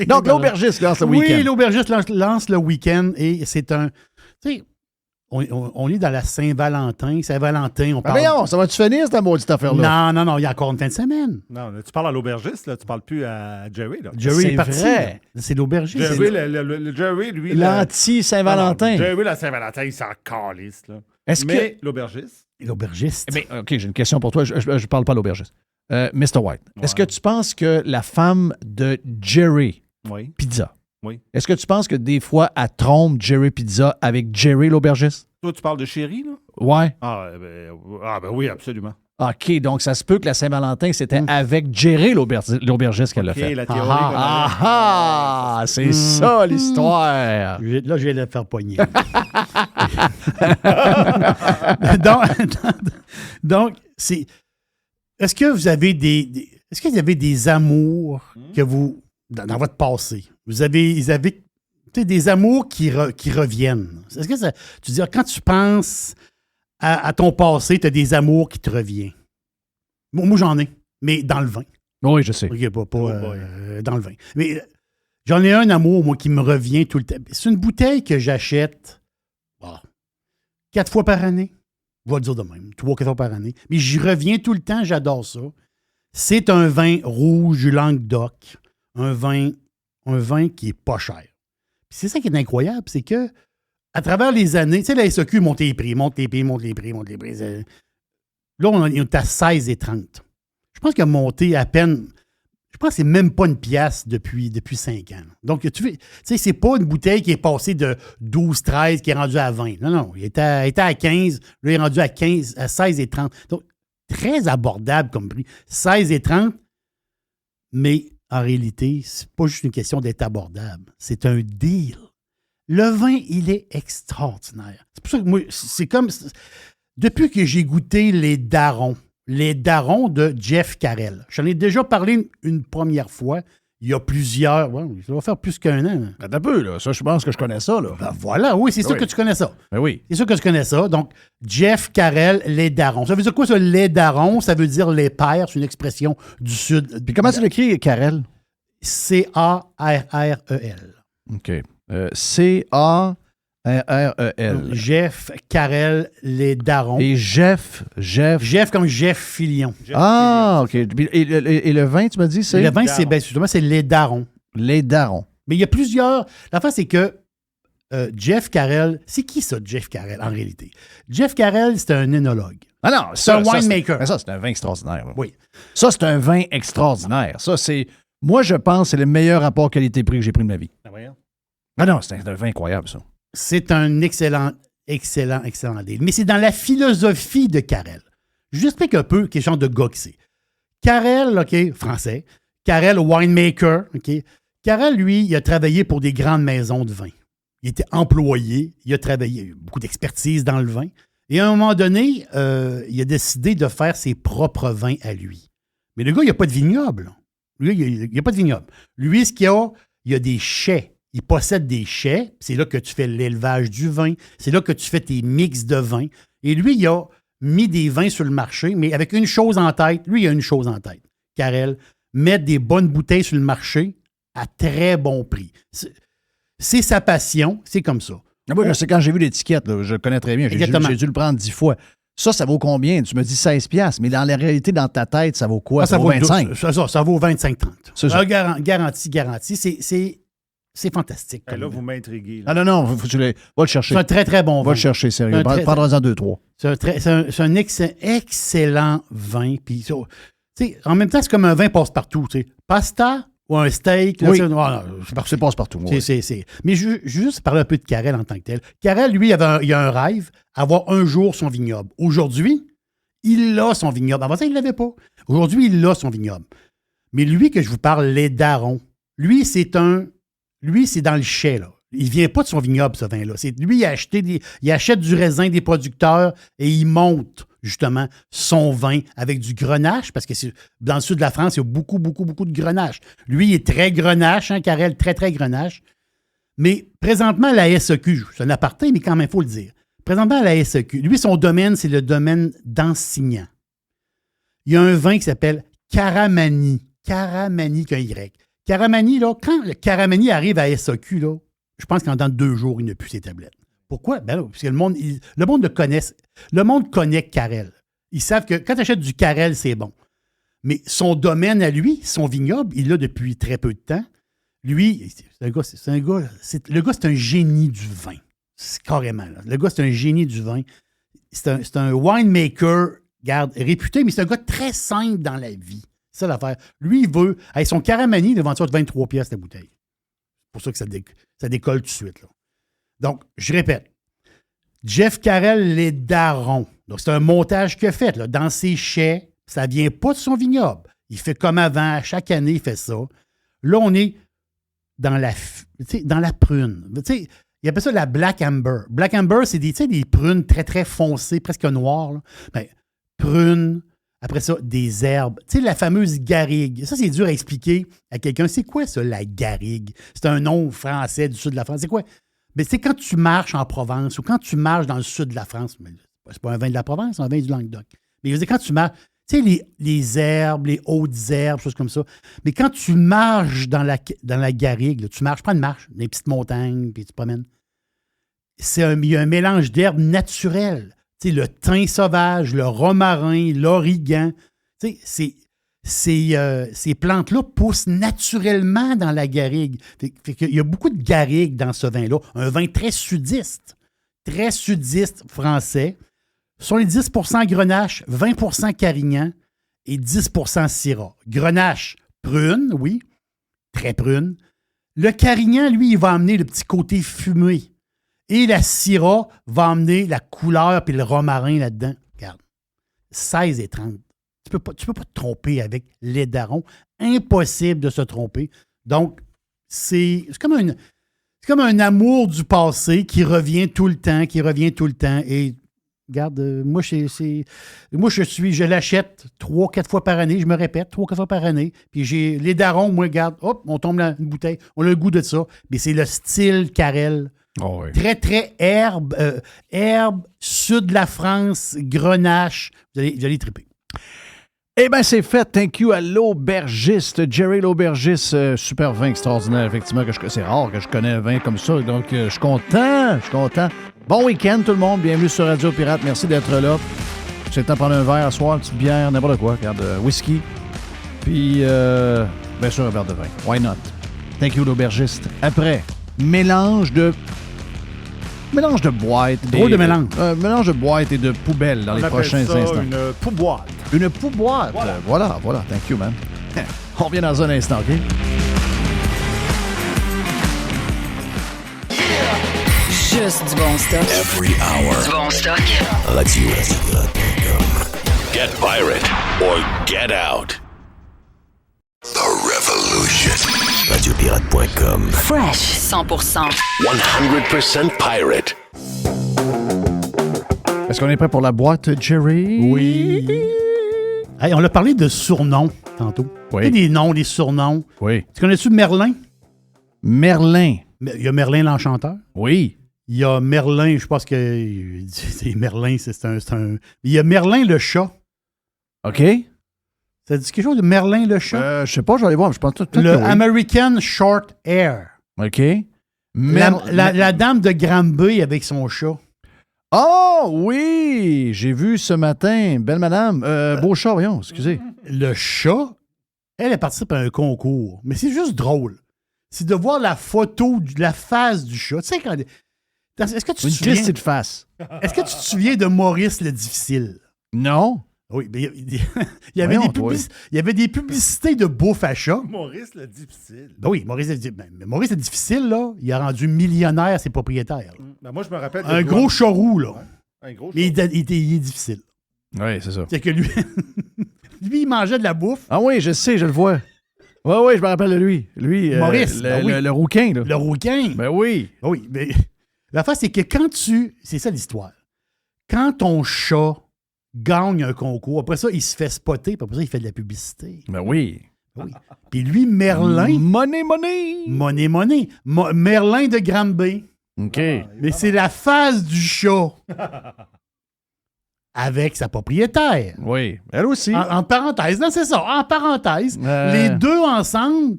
Speaker 4: donc, l'aubergiste lance le week-end.
Speaker 5: Oui, l'aubergiste lance le week-end et c'est un... Tu sais, on est dans la Saint-Valentin. Saint-Valentin, on parle...
Speaker 4: Mais non, ça va-tu finir, cette maudite affaire-là?
Speaker 5: Non, il y a encore une fin de semaine.
Speaker 6: Non, là, tu parles à l'aubergiste, là, tu parles plus à Jerry. Là.
Speaker 5: Jerry est parti.
Speaker 4: Vrai.
Speaker 5: C'est l'aubergiste.
Speaker 6: Jerry, Jerry, lui...
Speaker 4: L'anti-Saint-Valentin.
Speaker 6: Jerry, la Saint-Valentin, il s'en calisse, là. Mais l'aubergiste...
Speaker 5: L'aubergiste.
Speaker 4: OK, j'ai une question pour toi. Je ne parle pas à l'aubergiste. Mr. White, est-ce que tu penses que la femme de Jerry Pizza, est-ce que tu penses que des fois, elle trompe Jerry Pizza avec Jerry l'aubergiste?
Speaker 6: Toi, tu parles de chérie, là?
Speaker 4: Ouais.
Speaker 6: Ben oui, absolument.
Speaker 4: OK, donc ça se peut que la Saint-Valentin, c'était avec Jerry l'aubergiste qu'elle l'a fait.
Speaker 6: La théorie.
Speaker 4: C'est ça l'histoire.
Speaker 5: Là, je vais le faire poigner. donc c'est... Est-ce que vous avez est-ce qu'il y avait des amours que vous... Dans votre passé, vous avez des amours qui reviennent? Est-ce que ça... Tu veux dire, quand tu penses à ton passé, tu as des amours qui te reviennent? Moi, j'en ai, mais dans le vin.
Speaker 4: Oui, je sais.
Speaker 5: OK, pas dans le vin. Mais j'en ai un amour, moi, qui me revient tout le temps. C'est une bouteille que j'achète 4 fois par année. Je vais le dire de même. 3-4 fois par année. Mais j'y reviens tout le temps, j'adore ça. C'est un vin rouge du Languedoc. Un vin qui est pas cher. Puis c'est ça qui est incroyable, c'est que à travers les années, tu sais, la SAQ monte les prix. Là, on est à 16,30. Je pense qu'il a monté à peine. Je pense que c'est même pas une pièce depuis 5 ans. Donc, tu sais, c'est pas une bouteille qui est passée de 12-13 qui est rendue à 20. Non. Il était à 15. Là, il est rendu à 16,30. Donc, très abordable comme prix. 16,30. Mais en réalité, c'est pas juste une question d'être abordable. C'est un deal. Le vin, il est extraordinaire. C'est pour ça que moi, c'est comme. Depuis que j'ai goûté les Darons de Jeff Carrel. J'en ai déjà parlé une première fois. Il y a plusieurs. Ouais, ça va faire plus qu'un an.
Speaker 4: Un peu, là. Ça, je pense que je connais ça, là.
Speaker 5: Ben voilà, oui, c'est sûr que tu connais ça.
Speaker 4: Ben oui.
Speaker 5: C'est sûr que tu connais ça. Donc, Jeff Carrel, les Darons. Ça veut dire quoi, ça, les Darons? Ça veut dire les pères. C'est une expression du Sud.
Speaker 4: Puis comment tu l'écris, Carel?
Speaker 5: C-A-R-R-E-L.
Speaker 4: OK. C-A-R-R-E-L.
Speaker 5: Jeff Carel, les Darons.
Speaker 4: Et Jeff
Speaker 5: comme Jeff Fillion.
Speaker 4: OK. Et le vin, tu m'as dit, c'est?
Speaker 5: Le vin, c'est les Darons.
Speaker 4: Les Darons.
Speaker 5: Mais il y a plusieurs. L'affaire, c'est que Jeff Carel, c'est qui ça, Jeff Carel, en réalité? Jeff Carel, c'est un œnologue.
Speaker 4: Ah non,
Speaker 5: c'est un winemaker.
Speaker 4: Mais ça, c'est un vin extraordinaire. Là.
Speaker 5: Oui.
Speaker 4: Ça, c'est un vin extraordinaire. Ça, c'est. Moi, je pense que c'est le meilleur rapport qualité-prix que j'ai pris de ma vie. Ah non, c'est un vin incroyable, ça.
Speaker 5: C'est un excellent deal. Mais c'est dans la philosophie de Carel. Je vous explique un peu quel genre de gars que c'est. Carel, OK, français. Carel, winemaker, OK. Carel, lui, il a travaillé pour des grandes maisons de vin. Il était employé, il a travaillé, il a eu beaucoup d'expertise dans le vin. Et à un moment donné, il a décidé de faire ses propres vins à lui. Mais le gars, il n'a pas de vignoble. Lui, il n'y a pas de vignoble. Lui, ce qu'il a, il a des chais. Il possède des chais. C'est là que tu fais l'élevage du vin. C'est là que tu fais tes mix de vin. Et lui, il a mis des vins sur le marché, mais avec une chose en tête. Lui, il a une chose en tête. Carel, mettre des bonnes bouteilles sur le marché à très bon prix. C'est sa passion. C'est comme ça.
Speaker 4: Moi, je sais, quand j'ai vu l'étiquette, là, je le connais très bien. J'ai dû le prendre 10 fois. Ça vaut combien? Tu me dis 16$, mais dans la réalité, dans ta tête, ça vaut quoi? Ça vaut 25$.
Speaker 5: Ça vaut 25-30$.
Speaker 4: C'est ça.
Speaker 5: Garantie. C'est fantastique.
Speaker 6: Là, vous m'intriguez.
Speaker 4: Ah non, faut tu va le chercher.
Speaker 5: C'est un très, très bon vin.
Speaker 4: Va le chercher, sérieux. Prends-en 2-3.
Speaker 5: C'est un excellent vin. Puis, en même temps, c'est comme un vin passe-partout. Pasta ou un steak. Là,
Speaker 4: oui.
Speaker 5: C'est
Speaker 4: passe-partout.
Speaker 5: Oui. Mais je juste parler un peu de Carel en tant que tel. Carel, lui, il a un rêve, avoir un jour son vignoble. Aujourd'hui, il a son vignoble. Avant ça, il ne l'avait pas. Aujourd'hui, il a son vignoble. Mais lui, que je vous parle, les Darons, lui, c'est dans le chai, là. Il ne vient pas de son vignoble, ce vin-là. Lui, il achète du raisin des producteurs et il monte, justement, son vin avec du grenache, parce que dans le sud de la France, il y a beaucoup, beaucoup, beaucoup de grenache. Lui, il est très grenache, Carel, très, très grenache. Mais présentement, la SAQ, c'est un aparté, mais quand même, il faut le dire. Présentement, la SAQ, lui, son domaine, c'est le domaine d'Ansignan. Il y a un vin qui s'appelle Caramani. Caramani, qu'un Y. Caramani, là, quand le Caramani arrive à SAQ, là, je pense qu'en dans 2 jours, il n'a plus ses tablettes. Pourquoi? Ben là, parce que le monde le connaît. Le monde connaît Carel. Ils savent que quand tu achètes du Carel, c'est bon. Mais son domaine à lui, son vignoble, il l'a depuis très peu de temps. Lui, le gars, c'est un génie du vin. C'est carrément. Là. Le gars, c'est un génie du vin. C'est un winemaker, réputé, mais c'est un gars très simple dans la vie. C'est ça l'affaire. Lui, il veut. Avec son Caramani, il vend ça de 23$ la bouteille. C'est pour ça que ça décolle tout de suite. Là. Donc, je répète. Jeff Carel, les Darons. Donc, c'est un montage qu'il a fait. Là. Dans ses chais, ça ne vient pas de son vignoble. Il fait comme avant. Chaque année, il fait ça. Là, on est dans la prune. Il appelle ça la Black Amber. Black Amber, c'est des prunes très, très foncées, presque noires. Ben, prunes. Après ça, des herbes. Tu sais, la fameuse garrigue. Ça, c'est dur à expliquer à quelqu'un. C'est quoi ça, la garrigue? C'est un nom français du sud de la France. C'est quoi? Mais c'est quand tu marches en Provence ou quand tu marches dans le sud de la France. Mais c'est pas un vin de la Provence, c'est un vin du Languedoc. Mais je veux dire, quand tu marches, tu sais, les herbes, les hautes herbes, choses comme ça. Mais quand tu marches dans la garrigue, là, tu marches, prends une marche, des petites montagnes, puis tu te promènes. Il y a un mélange d'herbes naturelles. Tu sais, le thym sauvage, le romarin, l'origan. Tu sais, ces plantes-là poussent naturellement dans la garrigue. Il y a beaucoup de garrigue dans ce vin-là. Un vin très sudiste français. Sur les 10 Grenache, 20 Carignan et 10 Syrah. Grenache, prune, oui, très prune. Le Carignan, lui, il va amener le petit côté fumé. Et la Syrah va amener la couleur puis le romarin là-dedans. Regarde, 16 et 30. Tu peux pas te tromper avec les darons. Impossible de se tromper. Donc, c'est comme un amour du passé qui revient tout le temps. Et regarde, moi, je l'achète 3-4 fois par année. Je me répète, 3-4 fois par année. Puis j'ai les darons, moi, regarde, hop, on tombe dans une bouteille. On a le goût de ça. Mais c'est le style Carrel.
Speaker 4: Oh oui.
Speaker 5: Très, très herbe, sud de la France, Grenache. Vous allez triper.
Speaker 4: Eh bien, c'est fait. Thank you à l'aubergiste. Jerry l'aubergiste. Super vin extraordinaire, effectivement. C'est rare que je connais un vin comme ça. Donc, je suis content. Bon week-end, tout le monde. Bienvenue sur Radio Pirate. Merci d'être là. C'est le temps de prendre un verre à soir, une petite bière, n'importe quoi. Regarde, whisky. Puis, bien sûr, un verre de vin. Why not? Thank you, l'aubergiste. Après, mélange de boîtes.
Speaker 5: Drôle de mélange.
Speaker 4: Mélange de boîtes et de poubelles dans les prochains instants.
Speaker 6: Une pouboîte.
Speaker 4: Une pouboîte. Voilà. Thank you, man. On revient dans un instant, OK?
Speaker 2: Juste du bon stock.
Speaker 8: Every hour.
Speaker 2: Du bon stock.
Speaker 8: Get pirate or get out. The Revolution. RadioPirate.com.
Speaker 2: Fresh 100%.
Speaker 8: 100% pirate.
Speaker 4: Est-ce qu'on est prêt pour la boîte, Jerry?
Speaker 5: Oui. Hey, on a parlé de surnoms tantôt.
Speaker 4: Oui.
Speaker 5: Tu sais, des noms, des surnoms.
Speaker 4: Oui.
Speaker 5: Tu connais-tu Merlin?
Speaker 4: Merlin.
Speaker 5: Il y a Merlin l'Enchanteur.
Speaker 4: Oui.
Speaker 5: Il y a Merlin, je pense que c'est Merlin, c'est un... Il y a Merlin le chat.
Speaker 4: OK.
Speaker 5: Ça dit quelque chose de Merlin le chat?
Speaker 4: Je sais pas, je vais aller voir. Je pense tout
Speaker 5: le American Short Hair.
Speaker 4: OK.
Speaker 5: La dame de Granby avec son chat.
Speaker 4: Oh, oui! J'ai vu ce matin. Belle madame. Beau chat, voyons, excusez.
Speaker 5: Le chat, elle participe à un concours. Mais c'est juste drôle. C'est de voir la photo de la face du chat. Tu sais, quand... Est-ce que tu te souviens...
Speaker 4: Une de face.
Speaker 5: Est-ce que tu te souviens de Maurice le Difficile?
Speaker 4: Non.
Speaker 5: Oui, mais il y avait des publicités de bouffe à chat.
Speaker 6: Maurice le Difficile.
Speaker 5: Ben oui, Maurice le Difficile, là, il a rendu millionnaire ses propriétaires.
Speaker 6: Ben moi, je me rappelle...
Speaker 5: Un gros chat roux, là.
Speaker 6: Ouais, un gros chat.
Speaker 5: Mais il est difficile.
Speaker 4: Oui, c'est ça.
Speaker 5: C'est que lui, il mangeait de la bouffe.
Speaker 4: Ah oui, je sais, je le vois. Oui, je me rappelle de lui. Lui,
Speaker 5: Maurice,
Speaker 4: le rouquin, là.
Speaker 5: Le rouquin.
Speaker 4: Ben oui.
Speaker 5: Oui, mais l'affaire, c'est que c'est ça l'histoire. Quand ton chat gagne un concours, après ça, il se fait spotter, puis après ça, il fait de la publicité.
Speaker 4: Ben oui.
Speaker 5: Oui. Puis lui, Merlin...
Speaker 4: Money.
Speaker 5: Merlin de Granby.
Speaker 4: OK.
Speaker 5: Mais c'est la face du chat. Avec sa propriétaire.
Speaker 4: Oui, elle aussi.
Speaker 5: En parenthèse, non, c'est ça. En parenthèse, les deux ensemble,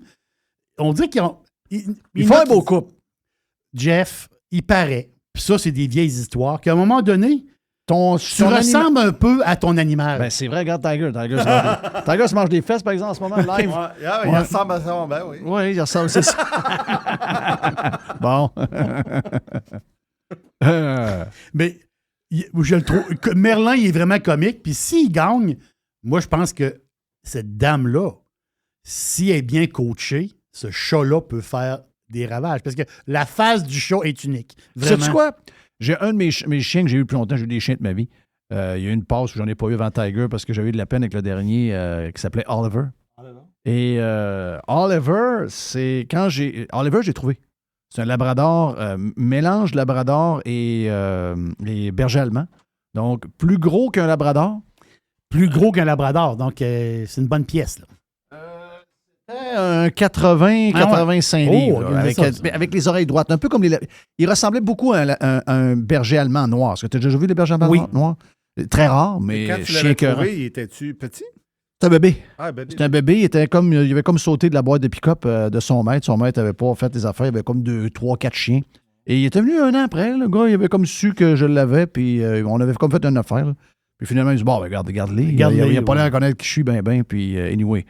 Speaker 5: on dit qu'ils ont...
Speaker 4: Ils font un beau couple.
Speaker 5: Jeff, il paraît, puis ça, c'est des vieilles histoires, qu'à un moment donné, tu ressembles un peu à ton animal.
Speaker 4: Ben, c'est vrai, regarde Tiger. Tiger se mange des fesses, par exemple, en ce moment, live.
Speaker 6: Il ressemble à ça, ben oui.
Speaker 4: Oui, il ressemble, c'est ça. Bon.
Speaker 5: Mais je le trouve... Merlin, il est vraiment comique, puis s'il gagne, moi, je pense que cette dame-là, si elle est bien coachée, ce chat-là peut faire des ravages. Parce que la face du chat est unique.
Speaker 4: Sais-tu quoi? J'ai un de mes chiens que j'ai eu plus longtemps. J'ai eu des chiens de ma vie. Il y a eu une passe où j'en ai pas eu avant Tiger parce que j'avais eu de la peine avec le dernier qui s'appelait Oliver. Et Oliver, c'est quand Oliver, j'ai trouvé. C'est un labrador, mélange labrador et berger allemand. Donc, plus gros qu'un labrador.
Speaker 5: Plus gros qu'un labrador. Donc, c'est une bonne pièce, là.
Speaker 4: Un 85 livres,
Speaker 5: là,
Speaker 4: avec les oreilles droites. Un peu comme il ressemblait beaucoup à un berger allemand noir. Est-ce que tu as déjà vu les bergers allemands noirs? Très rare, mais
Speaker 6: quand tu
Speaker 4: chien
Speaker 6: l'avais
Speaker 4: écœurant.
Speaker 6: trouvé, était-tu petit?
Speaker 4: C'est un bébé.
Speaker 6: Ah, bébé.
Speaker 4: C'est un bébé. Il avait comme sauté de la boîte de pick-up de son maître. Son maître n'avait pas fait des affaires. Il avait comme 2, 3, 4 chiens. Et il était venu un an après. Le gars, il avait comme su que je l'avais, puis on avait comme fait une affaire. Là. Puis finalement, il dit bon, ben, regarde-les. Il n'a pas l'air à connaître qui je suis, ben, puis anyway.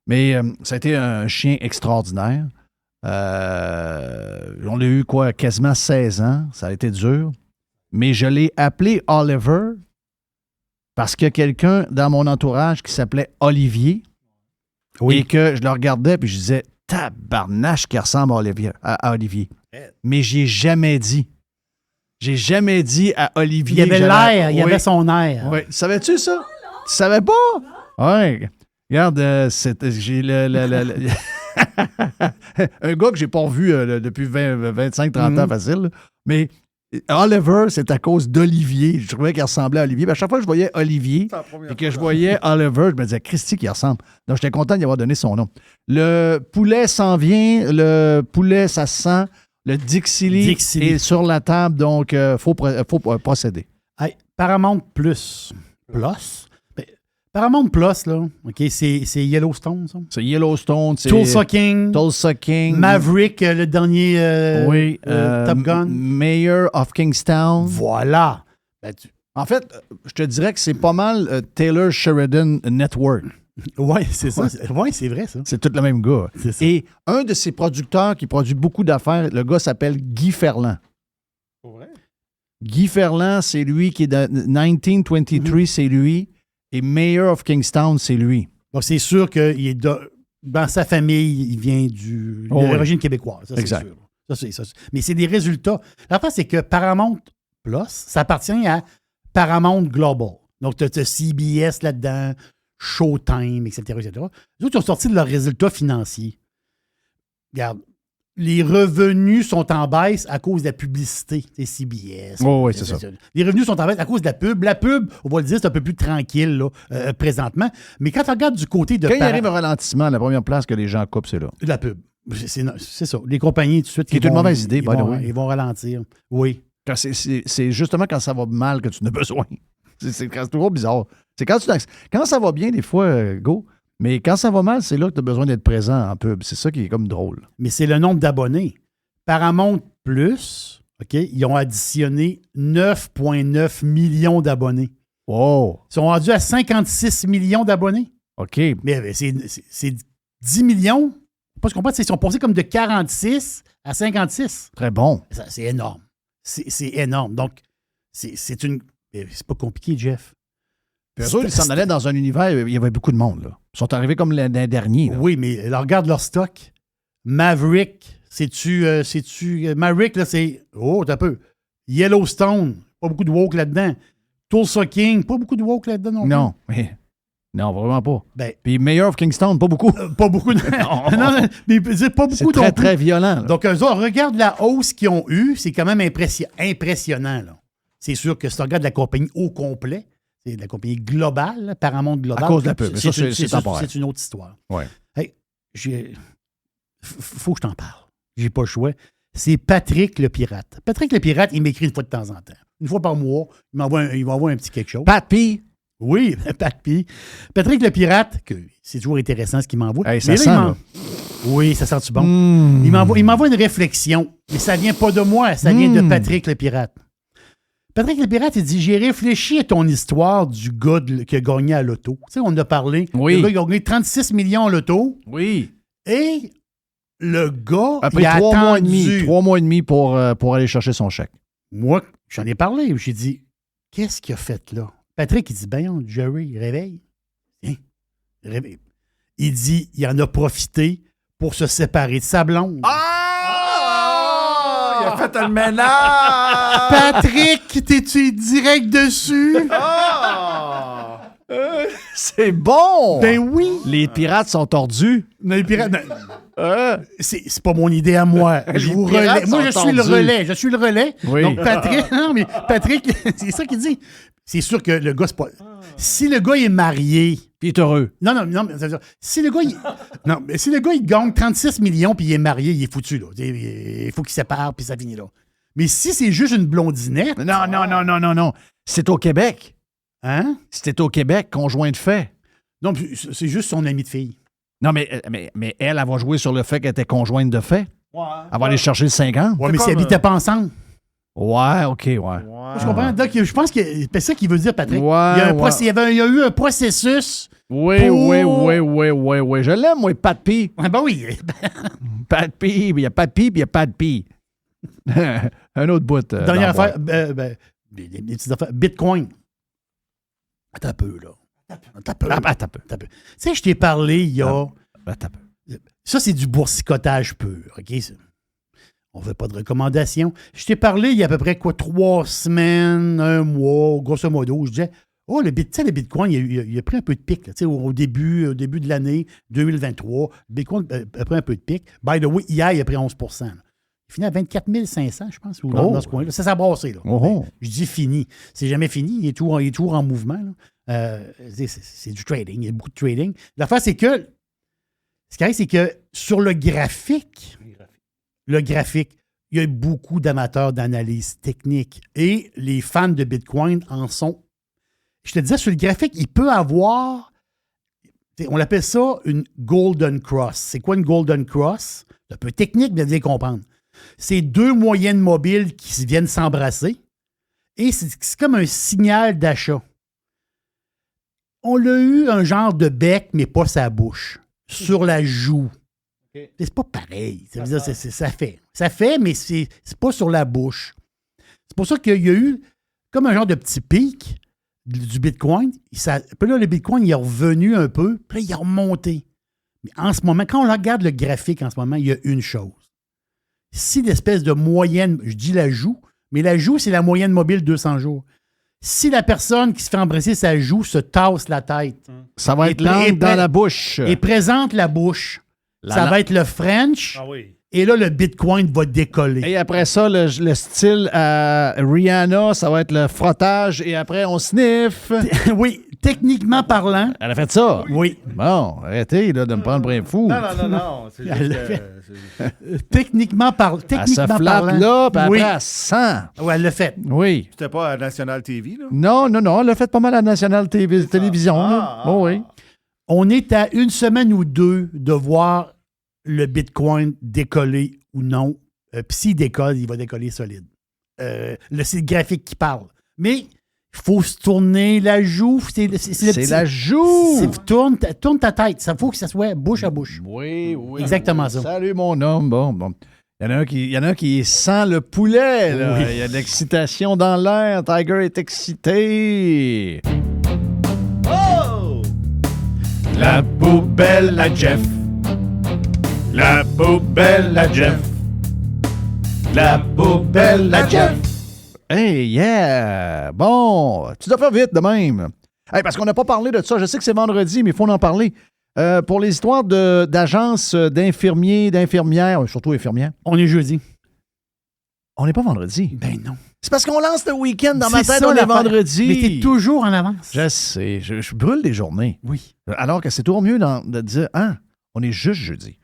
Speaker 4: Mais ça a été un chien extraordinaire. On l'a eu, quasiment 16 ans. Ça a été dur. Mais je l'ai appelé Oliver parce qu'il y a quelqu'un dans mon entourage qui s'appelait Olivier. Oui. Et que je le regardais, puis je disais, tabarnache qui ressemble à Olivier. Mais j'ai jamais dit. J'ai jamais dit à Olivier.
Speaker 5: Il avait l'air, il avait son air.
Speaker 4: Oui. Savais-tu ça? Tu savais pas? Oui. Regarde, j'ai un gars que j'ai pas revu depuis 25-30 ans facile. Là. Mais Oliver, c'est à cause d'Olivier. Je trouvais qu'il ressemblait à Olivier. Puis à chaque fois que je voyais Olivier et que je voyais Oliver, je me disais, Christy qui ressemble. Donc, j'étais content d'y avoir donné son nom. Le poulet s'en vient. Le poulet, ça se sent. Le Dixili est sur la table. Donc, il faut procéder.
Speaker 5: Hey, Paramount Plus. Paramount Plus, là, OK, c'est Yellowstone, ça?
Speaker 4: C'est Yellowstone. C'est
Speaker 5: Tulsa King. Maverick, le dernier Top Gun.
Speaker 4: Mayor of Kingstown.
Speaker 5: Voilà.
Speaker 4: En fait, je te dirais que c'est pas mal Taylor Sheridan Network.
Speaker 5: Oui, c'est ça. Oui, c'est vrai, ça.
Speaker 4: C'est tout le même gars. Et un de ses producteurs qui produit beaucoup d'affaires, le gars s'appelle Guy Ferland.
Speaker 6: Ouais.
Speaker 4: Guy Ferland, c'est lui qui est de 1923, c'est lui. Et Mayor of Kingstown, c'est lui.
Speaker 5: Donc, c'est sûr que dans sa famille, il vient de l'origine québécoise. Ça,
Speaker 4: exact.
Speaker 5: C'est sûr. Mais c'est des résultats. L'affaire, c'est que Paramount Plus, ça appartient à Paramount Global. Donc, tu as CBS là-dedans, Showtime, etc. Les autres, ils ont sorti de leurs résultats financiers. Regarde, les revenus sont en baisse à cause de la publicité. C'est CBS.
Speaker 4: Oui, c'est ça.
Speaker 5: Les revenus sont en baisse à cause de la pub. La pub, on va le dire, c'est un peu plus tranquille là, présentement. Mais quand on regarde du côté de...
Speaker 4: Quand il arrive un ralentissement, la première place que les gens coupent, c'est là.
Speaker 5: La pub. C'est ça. Les compagnies, tout de suite...
Speaker 4: C'est une mauvaise idée,
Speaker 5: ils vont ralentir. Oui.
Speaker 4: C'est justement quand ça va mal que tu en as besoin. C'est toujours bizarre. C'est quand ça va bien, des fois, go. Mais quand ça va mal, c'est là que tu as besoin d'être présent en pub. C'est ça qui est comme drôle.
Speaker 5: Mais c'est le nombre d'abonnés. Paramount Plus, OK, ils ont additionné 9,9 millions d'abonnés.
Speaker 4: Wow!
Speaker 5: Ils sont rendus à 56 millions d'abonnés.
Speaker 4: OK.
Speaker 5: Mais c'est 10 millions. Pas ce qu'on comprend, ils sont passés comme de 46 à 56.
Speaker 4: Très bon.
Speaker 5: C'est énorme. C'est énorme. Donc, c'est pas compliqué, Jeff.
Speaker 4: Puis eux autres, ils s'en allaient dans un univers, il y avait beaucoup de monde. Là. Ils sont arrivés comme l'année dernière. Là.
Speaker 5: Oui, mais là, regarde leur stock. Maverick, Maverick, là, c'est... Oh, t'as un peu. Yellowstone, pas beaucoup de woke là-dedans. Tulsa King, pas beaucoup de woke là-dedans non plus.
Speaker 4: Non, vraiment pas. Puis Mayor of Kingstown, pas beaucoup.
Speaker 5: Pas beaucoup. non, mais pas beaucoup.
Speaker 4: C'est très, très violent. Là.
Speaker 5: Donc, eux autres, regarde la hausse qu'ils ont eue, c'est quand même impressionnant. Là. C'est sûr que si tu regardes la compagnie au complet, c'est de la compagnie globale, là, Paramount Global.
Speaker 4: À cause de la pub.
Speaker 5: C'est une autre histoire.
Speaker 4: Ouais.
Speaker 5: Hey, faut que je t'en parle. J'ai pas le choix. C'est Patrick le Pirate. Patrick le Pirate, il m'écrit une fois de temps en temps. Une fois par mois, il m'envoie un petit quelque chose.
Speaker 4: Pat P.
Speaker 5: Oui, Pat P. Patrick le Pirate, c'est toujours intéressant ce qu'il m'envoie.
Speaker 4: Hey, ça sent,
Speaker 5: oui, ça sent-tu bon? Il m'envoie une réflexion. Mais ça vient pas de moi, ça vient de Patrick le Pirate. Patrick le Pirate, il dit, j'ai réfléchi à ton histoire du gars qui a gagné à l'auto. Tu sais, on en a parlé.
Speaker 4: Oui.
Speaker 5: Le gars, il a gagné 36 millions à l'auto.
Speaker 4: Oui.
Speaker 5: Et le gars,
Speaker 4: après
Speaker 5: il a attendu...
Speaker 4: 3 mois et demi pour aller chercher son chèque.
Speaker 5: Moi, j'en ai parlé. J'ai dit, qu'est-ce qu'il a fait là? Patrick, il dit, ben, Jerry, réveille. Viens, réveille. Il dit, il en a profité pour se séparer de sa blonde.
Speaker 4: Il a fait un ménage!
Speaker 5: Patrick, t'es-tu direct dessus?
Speaker 4: C'est bon!
Speaker 5: Ben oui!
Speaker 4: Les pirates sont tordus.
Speaker 5: Les pirates... c'est pas mon idée à moi. Je vous relais. Moi, je suis le relais. Je suis le relais. Oui. Donc, Patrick... Non, mais Patrick, c'est ça qu'il dit. C'est sûr que le gars, c'est pas... Si le gars est marié...
Speaker 4: Puis il est heureux.
Speaker 5: Non, mais ça veut dire... Si le gars, il gagne 36 millions puis il est marié, il est foutu, là. Il faut qu'il se sépare puis ça finit là. Mais si c'est juste une blondinette...
Speaker 4: Non. C'est au Québec.
Speaker 5: Hein?
Speaker 4: C'était au Québec, conjoint de fait.
Speaker 5: Non, c'est juste son ami de fille.
Speaker 4: Non, mais elle va jouer sur le fait qu'elle était conjointe de fait. Elle va aller chercher le 50.
Speaker 5: Ouais, mais s'ils n'habitaient pas ensemble.
Speaker 4: Ouais, OK, ouais.
Speaker 5: Je comprends. Donc, je pense que c'est ça qu'il veut dire, Patrick.
Speaker 4: Ouais,
Speaker 5: il y a eu un processus.
Speaker 4: Oui. Je l'aime, moi, Pat P.
Speaker 5: Ah ben oui.
Speaker 4: Pat P, il y a Pat P, puis il y a Pat P. Un autre bout.
Speaker 5: Dernière affaire, des petites affaires. Bitcoin. Attends un peu, là. Attends un peu. Tu sais, je t'ai parlé il y a...
Speaker 4: Attends un peu.
Speaker 5: Ça, c'est du boursicotage pur, OK? On ne veut pas de recommandations. Je t'ai parlé il y a à peu près 3 semaines, 1 mois, grosso modo. Je disais, le Bitcoin, il a pris un peu de pic. Là, au début de l'année 2023, le Bitcoin a pris un peu de pic. By the way, hier, il a pris 11 %. Il finit à 24 500, je pense, dans ce coin-là. Ça s'est brassé. Là. Je dis fini. C'est jamais fini. Il est toujours en mouvement. Là. C'est du trading. Il y a beaucoup de trading. L'affaire, c'est que ce qui arrive, c'est que sur le graphique, il y a beaucoup d'amateurs d'analyse technique et les fans de Bitcoin en sont. Je te disais, sur le graphique, il peut avoir, on appelle ça une Golden Cross. C'est quoi une Golden Cross? C'est un peu technique, mais vous allez comprendre. C'est 2 moyennes mobiles qui viennent s'embrasser et c'est comme un signal d'achat. On l'a eu un genre de bec, mais pas sa bouche, sur la joue. C'est pas pareil. Ça veut dire, ça fait. Ça fait, mais c'est pas sur la bouche. C'est pour ça qu'il y a eu comme un genre de petit pic du Bitcoin. Puis là, le Bitcoin, il est revenu un peu, puis là, il est remonté. Mais en ce moment, quand on regarde le graphique en ce moment, il y a une chose. Si l'espèce de moyenne, je dis la joue, mais la joue, c'est la moyenne mobile 200 jours. Si la personne qui se fait embrasser sa joue se tasse la tête.
Speaker 4: Ça va être l'angle dans la bouche.
Speaker 5: Et présente la bouche. Ça va être le French.
Speaker 6: Ah oui.
Speaker 5: Et là, le Bitcoin va décoller.
Speaker 4: Et après ça, le style Rihanna, ça va être le frottage. Et après, on sniffe.
Speaker 5: Oui, techniquement parlant.
Speaker 4: Elle a fait ça?
Speaker 5: Oui.
Speaker 4: Bon, arrêtez là, de me prendre pour un fou.
Speaker 6: Non. C'est juste
Speaker 5: techniquement parlant.
Speaker 4: Elle se flatte là, puis après, elle sent.
Speaker 5: Oui, elle l'a fait.
Speaker 4: Oui.
Speaker 6: C'était pas à National TV, là?
Speaker 4: Non, elle l'a fait pas mal à National Télévision. Oui.
Speaker 5: On est à 1 semaine ou 2 de voir le Bitcoin décoller ou non. Puis s'il décolle, il va décoller solide. C'est le graphique qui parle. Mais il faut se tourner la joue. C'est
Speaker 4: la joue!
Speaker 5: Tourne ta tête. Il faut que ça soit bouche à bouche.
Speaker 4: Oui.
Speaker 5: Exactement ça.
Speaker 4: Salut, mon homme. Bon. Il y en a un qui sent le poulet. Là.
Speaker 5: Oui.
Speaker 4: Il y a de l'excitation dans l'air. Tiger est excité.
Speaker 6: Oh!
Speaker 4: La poubelle à Jeff. La poubelle à Jeff. La poubelle à Jeff. Hey, yeah! Bon, tu dois faire vite de même. Hey, parce qu'on n'a pas parlé de ça. Je sais que c'est vendredi, mais il faut en parler. Pour les histoires d'agences d'infirmiers, d'infirmières, surtout infirmières.
Speaker 5: On est jeudi.
Speaker 4: On n'est pas vendredi.
Speaker 5: Ben non.
Speaker 4: C'est parce qu'on lance le week-end dans ma tête,
Speaker 5: ça,
Speaker 4: on est vendredi.
Speaker 5: Mais t'es toujours en avance.
Speaker 4: Je sais. Je brûle des journées.
Speaker 5: Oui.
Speaker 4: Alors que c'est toujours mieux de dire, on est juste jeudi.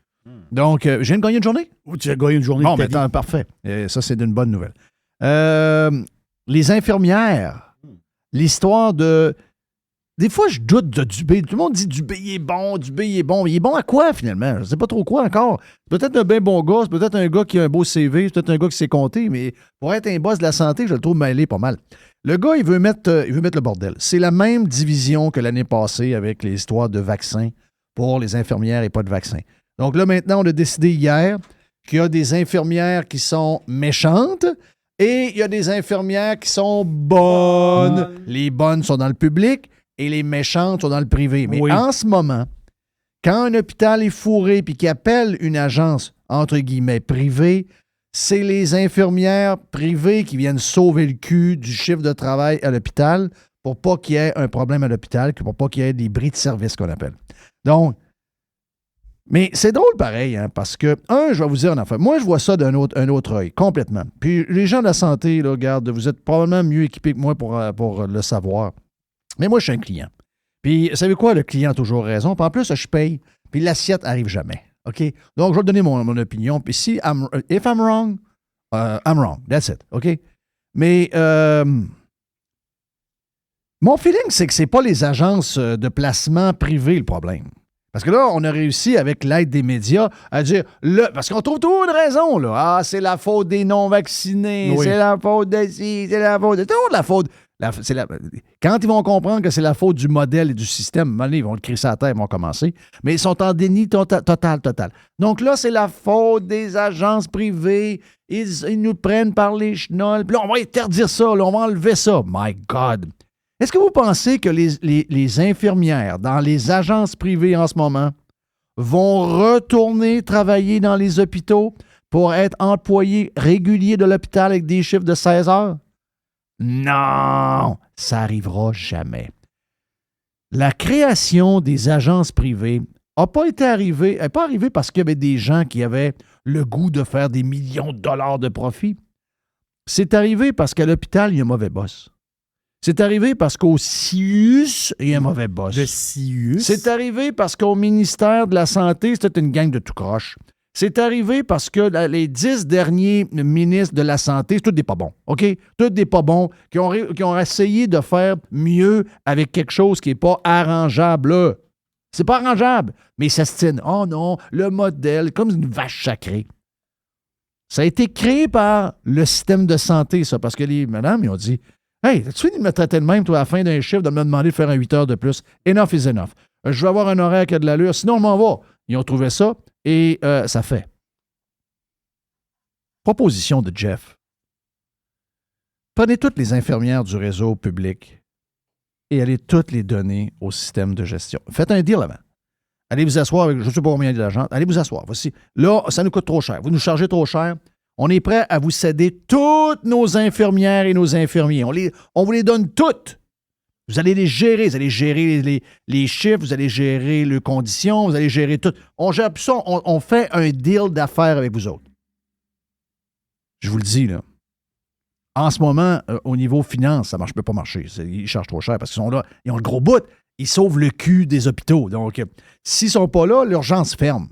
Speaker 4: Donc, je viens de gagner une journée?
Speaker 5: Oui, tu as gagné une journée.
Speaker 4: Bon, maintenant, parfait. Ça, c'est une bonne nouvelle. Les infirmières, l'histoire de... Des fois, je doute de Dubé. Tout le monde dit Dubé est bon, Dubé est bon. Il est bon à quoi, finalement? Je ne sais pas trop quoi encore. Peut-être un bien bon gars, c'est peut-être un gars qui a un beau CV, c'est peut-être un gars qui sait compter, mais pour être un boss de la santé, je le trouve mêlé pas mal. Le gars, il veut mettre le bordel. C'est la même division que l'année passée avec les histoires de vaccins pour les infirmières et pas de vaccins. Donc là, maintenant, on a décidé hier qu'il y a des infirmières qui sont méchantes et il y a des infirmières qui sont bonnes. Les bonnes sont dans le public et les méchantes sont dans le privé. Mais en ce moment, quand un hôpital est fourré puis qu'il appelle une agence, entre guillemets, privée, c'est les infirmières privées qui viennent sauver le cul du chiffre de travail à l'hôpital pour pas qu'il y ait un problème à l'hôpital, pour pas qu'il y ait des bris de service qu'on appelle. Donc, mais c'est drôle pareil, hein, parce que, je vais vous dire une affaire. Moi, je vois ça d'un autre œil, complètement. Puis les gens de la santé, là, regarde, vous êtes probablement mieux équipés que moi pour le savoir. Mais moi, je suis un client. Puis, savez quoi? Le client a toujours raison. Puis en plus, je paye. Puis l'assiette n'arrive jamais. OK? Donc, je vais donner mon opinion. Puis si if I'm wrong, I'm wrong. That's it. OK? Mais mon feeling, c'est que c'est pas les agences de placement privées le problème. Parce que là, on a réussi, avec l'aide des médias, à dire, parce qu'on trouve toujours une raison, là. Ah, c'est la faute des non-vaccinés,
Speaker 5: Oui.
Speaker 4: c'est la faute de ci, c'est la faute de... Toujours la faute... Quand ils vont comprendre que c'est la faute du modèle et du système, à un moment donné, ils vont le crisser à la terre, ils vont commencer, mais ils sont en déni total. Donc là, c'est la faute des agences privées, ils nous prennent par les chenolles, puis là, on va interdire ça, là, on va enlever ça. My God! Est-ce que vous pensez que les infirmières dans les agences privées en ce moment vont retourner travailler dans les hôpitaux pour être employés réguliers de l'hôpital avec des chiffres de 16 heures? Non, ça n'arrivera jamais. La création des agences privées n'a pas arrivée parce qu'il y avait des gens qui avaient le goût de faire des millions de dollars de profit. C'est arrivé parce qu'à l'hôpital, il y a un mauvais boss. C'est arrivé parce qu'au CIUS, il y a un mauvais boss.
Speaker 5: Le CIUS?
Speaker 4: C'est arrivé parce qu'au ministère de la Santé, c'était une gang de tout croche. C'est arrivé parce que les 10 derniers ministres de la Santé, c'est tous des pas bons, OK? Tous des pas bons qui ont essayé de faire mieux avec quelque chose qui n'est pas arrangeable. C'est pas arrangeable, mais ils s'astinent. Oh non, le modèle, comme une vache sacrée. Ça a été créé par le système de santé, ça, parce que les madames, ils ont dit « Hey, as-tu fini de me traiter de même, toi, à la fin d'un chiffre, de me demander de faire un 8 heures de plus? Enough is enough. Je veux avoir un horaire qui a de l'allure, sinon on m'en va. » Ils ont trouvé ça et ça fait. Proposition de Jeff. Prenez toutes les infirmières du réseau public et allez toutes les donner au système de gestion. Faites un deal avant. Allez vous asseoir avec, je ne sais pas combien d'argent, allez vous asseoir. Voici. Là, ça nous coûte trop cher. Vous nous chargez trop cher. On est prêt à vous céder toutes nos infirmières et nos infirmiers. On vous les donne toutes. Vous allez les gérer. Vous allez gérer les chiffres, vous allez gérer les conditions, vous allez gérer tout. On gère ça. On fait un deal d'affaires avec vous autres. Je vous le dis, là. En ce moment, au niveau finance, ça ne peut pas marcher. Ils chargent trop cher parce qu'ils sont là. Ils ont le gros bout. Ils sauvent le cul des hôpitaux. Donc, s'ils ne sont pas là, l'urgence ferme.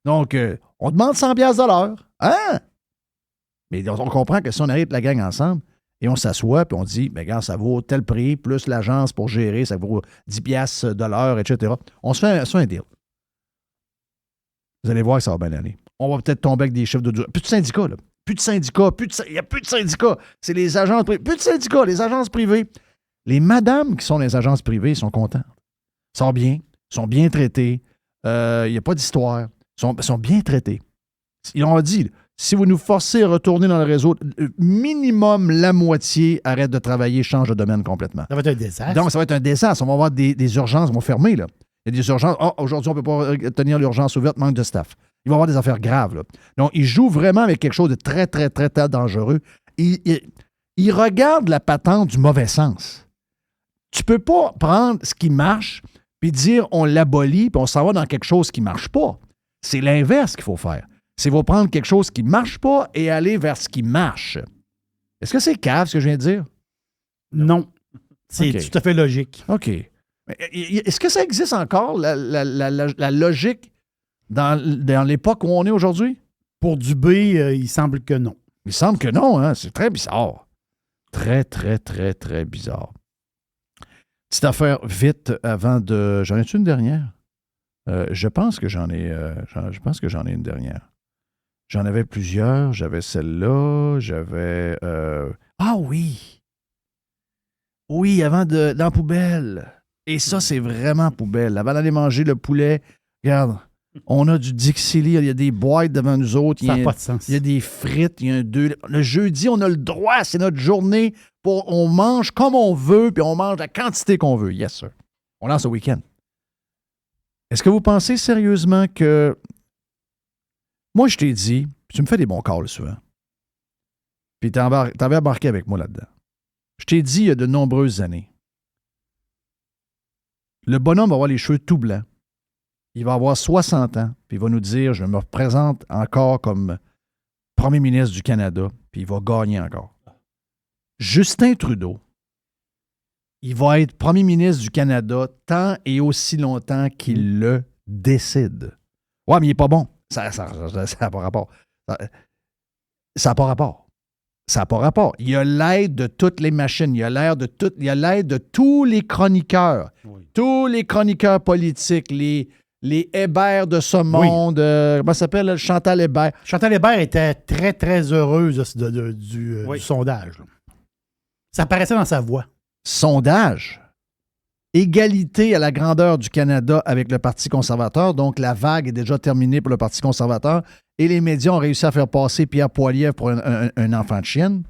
Speaker 4: Donc, on demande 100$ de l'heure. Hein? Mais on comprend que si on arrive la gang ensemble et on s'assoit puis on dit, bien, regarde, ça vaut tel prix, plus l'agence pour gérer, ça vaut 10$ de l'heure, etc. On se fait un deal. Vous allez voir que ça va bien aller. On va peut-être tomber avec des chiffres de... Plus de syndicats, là. Plus de syndicats. Il n'y a plus de syndicats. C'est les agences privées. Plus de syndicats, les agences privées. Les madames qui sont dans les agences privées sont contentes. Sont bien. Sont bien traitées. Il n'y a pas d'histoire. Sont bien traités. Ils ont dit, si vous nous forcez à retourner dans le réseau, minimum la moitié arrête de travailler, change de domaine complètement.
Speaker 5: Ça va être un désastre.
Speaker 4: Donc, ça va être un désastre. On va avoir des urgences qui vont fermer, là. Il y a des urgences. Oh, aujourd'hui, on ne peut pas tenir l'urgence ouverte, manque de staff. Il va y avoir des affaires graves, là. Donc, ils jouent vraiment avec quelque chose de très, très, très, très dangereux. Ils regardent la patente du mauvais sens. Tu ne peux pas prendre ce qui marche puis dire on l'abolit puis on s'en va dans quelque chose qui ne marche pas. C'est l'inverse qu'il faut faire. C'est vous prendre quelque chose qui ne marche pas et aller vers ce qui marche. Est-ce que c'est cave, ce que je viens de dire?
Speaker 5: Non. C'est
Speaker 4: OK.
Speaker 5: tout à fait logique.
Speaker 4: OK. Mais est-ce que ça existe encore, la logique, dans l'époque où on est aujourd'hui?
Speaker 5: Pour Dubé, il semble que non.
Speaker 4: Il semble que non, hein? C'est très bizarre. Très, très, très, très bizarre. Petite affaire vite avant de... J'en ai-tu une dernière? Je pense que j'en ai une dernière. J'en avais plusieurs. J'avais celle-là. J'avais... Ah oui! Oui, avant dans la poubelle. Et ça, c'est vraiment poubelle. Avant d'aller manger le poulet, regarde, on a du Dixili, il y a des boîtes devant nous autres.
Speaker 5: Ça n'a pas de sens.
Speaker 4: Il y a des frites, il y a le jeudi, on a le droit, c'est notre journée. On mange comme on veut, puis on mange la quantité qu'on veut. Yes, sir. On lance le week-end. Est-ce que vous pensez sérieusement que... Moi, je t'ai dit, tu me fais des bons calls souvent. Puis t'avais embarqué avec moi là-dedans. Je t'ai dit il y a de nombreuses années. Le bonhomme va avoir les cheveux tout blancs. Il va avoir 60 ans, puis il va nous dire, je me représente encore comme premier ministre du Canada, puis il va gagner encore. Justin Trudeau, il va être premier ministre du Canada tant et aussi longtemps qu'il le décide. Ouais, mais il n'est pas bon. Ça n'a pas rapport. Ça n'a pas rapport. Ça n'a pas rapport. Il y a l'aide de toutes les machines. Il y a l'aide de tous les chroniqueurs. Oui. Tous les chroniqueurs politiques, les les Hébert de ce monde. Comment ça s'appelle? Chantal Hébert.
Speaker 5: Chantal Hébert était très, très heureuse du sondage. Là. Ça paraissait dans sa voix.
Speaker 4: Sondage. Égalité à la grandeur du Canada avec le Parti conservateur. Donc, la vague est déjà terminée pour le Parti conservateur. Et les médias ont réussi à faire passer Pierre Poilievre pour un enfant de chienne.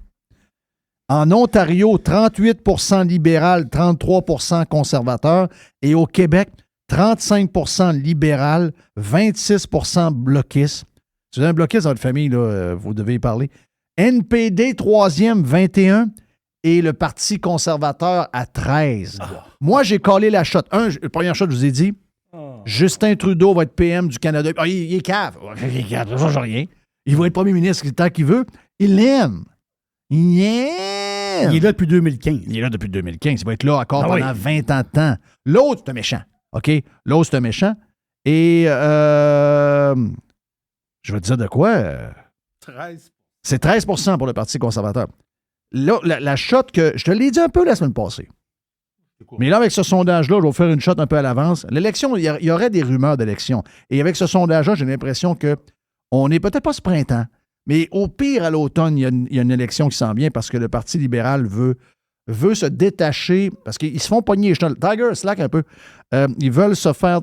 Speaker 4: En Ontario, 38 % libéral, 33 % conservateur. Et au Québec, 35 % libéral, 26 % bloquiste. Si vous avez un bloquiste dans votre famille, là, vous devez y parler. NPD, 3e, 21 et le Parti conservateur à 13. Moi, j'ai collé la shot. Première shot, je vous ai dit, Justin Trudeau va être PM du Canada. Il est cave. Il est cave, ça change rien. Il va être premier ministre tant qu'il veut. Il l'aime. Il l'aime.
Speaker 5: Il est là depuis 2015.
Speaker 4: Il est là depuis 2015. Il va être là encore pendant 20 ans de temps. L'autre, c'est un méchant. OK? L'autre, c'est un méchant. Et je vais te dire de quoi?
Speaker 6: 13.
Speaker 4: C'est 13 % pour le Parti conservateur. Là, la shot que... Je te l'ai dit un peu la semaine passée. Mais là, avec ce sondage-là, je vais vous faire une shot un peu à l'avance. L'élection, il y aurait des rumeurs d'élection. Et avec ce sondage-là, j'ai l'impression qu'on n'est peut-être pas ce printemps, mais au pire, à l'automne, il y a une élection qui s'en vient parce que le Parti libéral veut se détacher, parce qu'ils se font pogner les chenolles. Tiger, slack un peu. Ils veulent se faire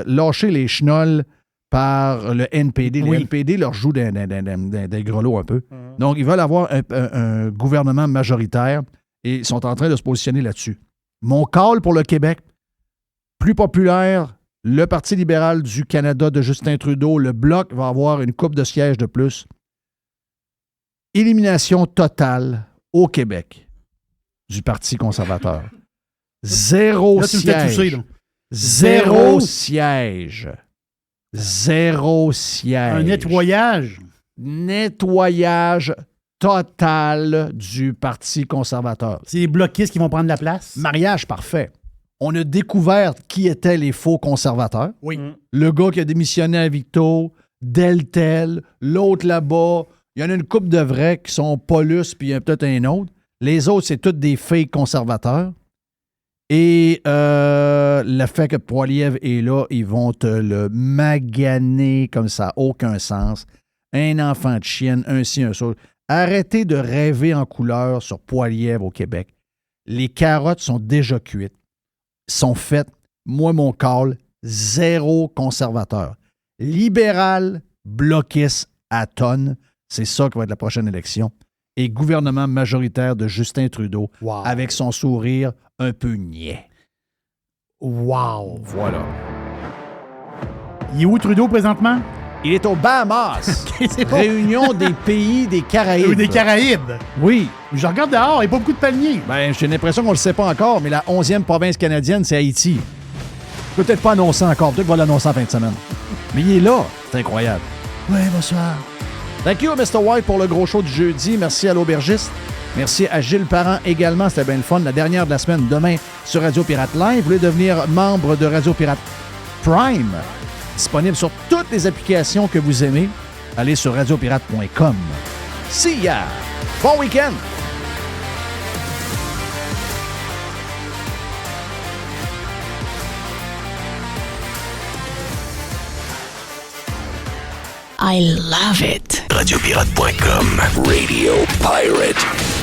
Speaker 4: lâcher les chenolles par le NPD. Le NPD leur joue des grelots un peu. Donc, ils veulent avoir un gouvernement majoritaire et ils sont en train de se positionner là-dessus. Mon call pour le Québec, plus populaire, le Parti libéral du Canada de Justin Trudeau, le Bloc va avoir une coupe de sièges de plus. Élimination totale au Québec du Parti conservateur. Zéro siège. Zéro siège. Zéro siège.
Speaker 5: Un nettoyage.
Speaker 4: Nettoyage total du Parti conservateur.
Speaker 5: C'est les bloquistes qui vont prendre la place.
Speaker 4: Mariage parfait. On a découvert qui étaient les faux conservateurs.
Speaker 5: Oui.
Speaker 4: Le gars qui a démissionné à Victo, Deltel, l'autre là-bas. Il y en a une couple de vrais qui sont Paulus, puis il y a peut-être un autre. Les autres, c'est tous des fake conservateurs. Et le fait que Poilievre est là, ils vont te le maganer comme ça, aucun sens. Un enfant de chienne, un ci, un ça. Arrêtez de rêver en couleur sur Poilievre au Québec. Les carottes sont déjà cuites, sont faites. Moi, mon call, zéro conservateur. Libéral, bloquiste à tonnes. C'est ça qui va être la prochaine élection. Et gouvernement majoritaire de Justin Trudeau avec son sourire un peu niais.
Speaker 5: Wow!
Speaker 4: Voilà.
Speaker 5: Il est où Trudeau présentement?
Speaker 4: Il est aux Bahamas. Réunion des pays des Caraïbes.
Speaker 5: Des Caraïbes?
Speaker 4: Oui.
Speaker 5: Je regarde dehors, il n'y a pas beaucoup de palmiers.
Speaker 4: Ben, j'ai l'impression qu'on ne le sait pas encore, mais la 11e province canadienne, c'est Haïti. Peut-être pas annoncé encore. Peut-être qu'on va l'annoncer en fin de semaine. Mais il est là. C'est incroyable.
Speaker 5: Oui, bonsoir.
Speaker 4: Thank you, Mr. White, pour le gros show du jeudi. Merci à l'aubergiste. Merci à Gilles Parent également. C'était bien le fun. La dernière de la semaine, demain, sur Radio Pirate Live. Vous voulez devenir membre de Radio Pirate Prime? Disponible sur toutes les applications que vous aimez. Allez sur radiopirate.com. See ya! Bon week-end!
Speaker 2: I love it.
Speaker 8: Radiopirate.com. Radio Pirate.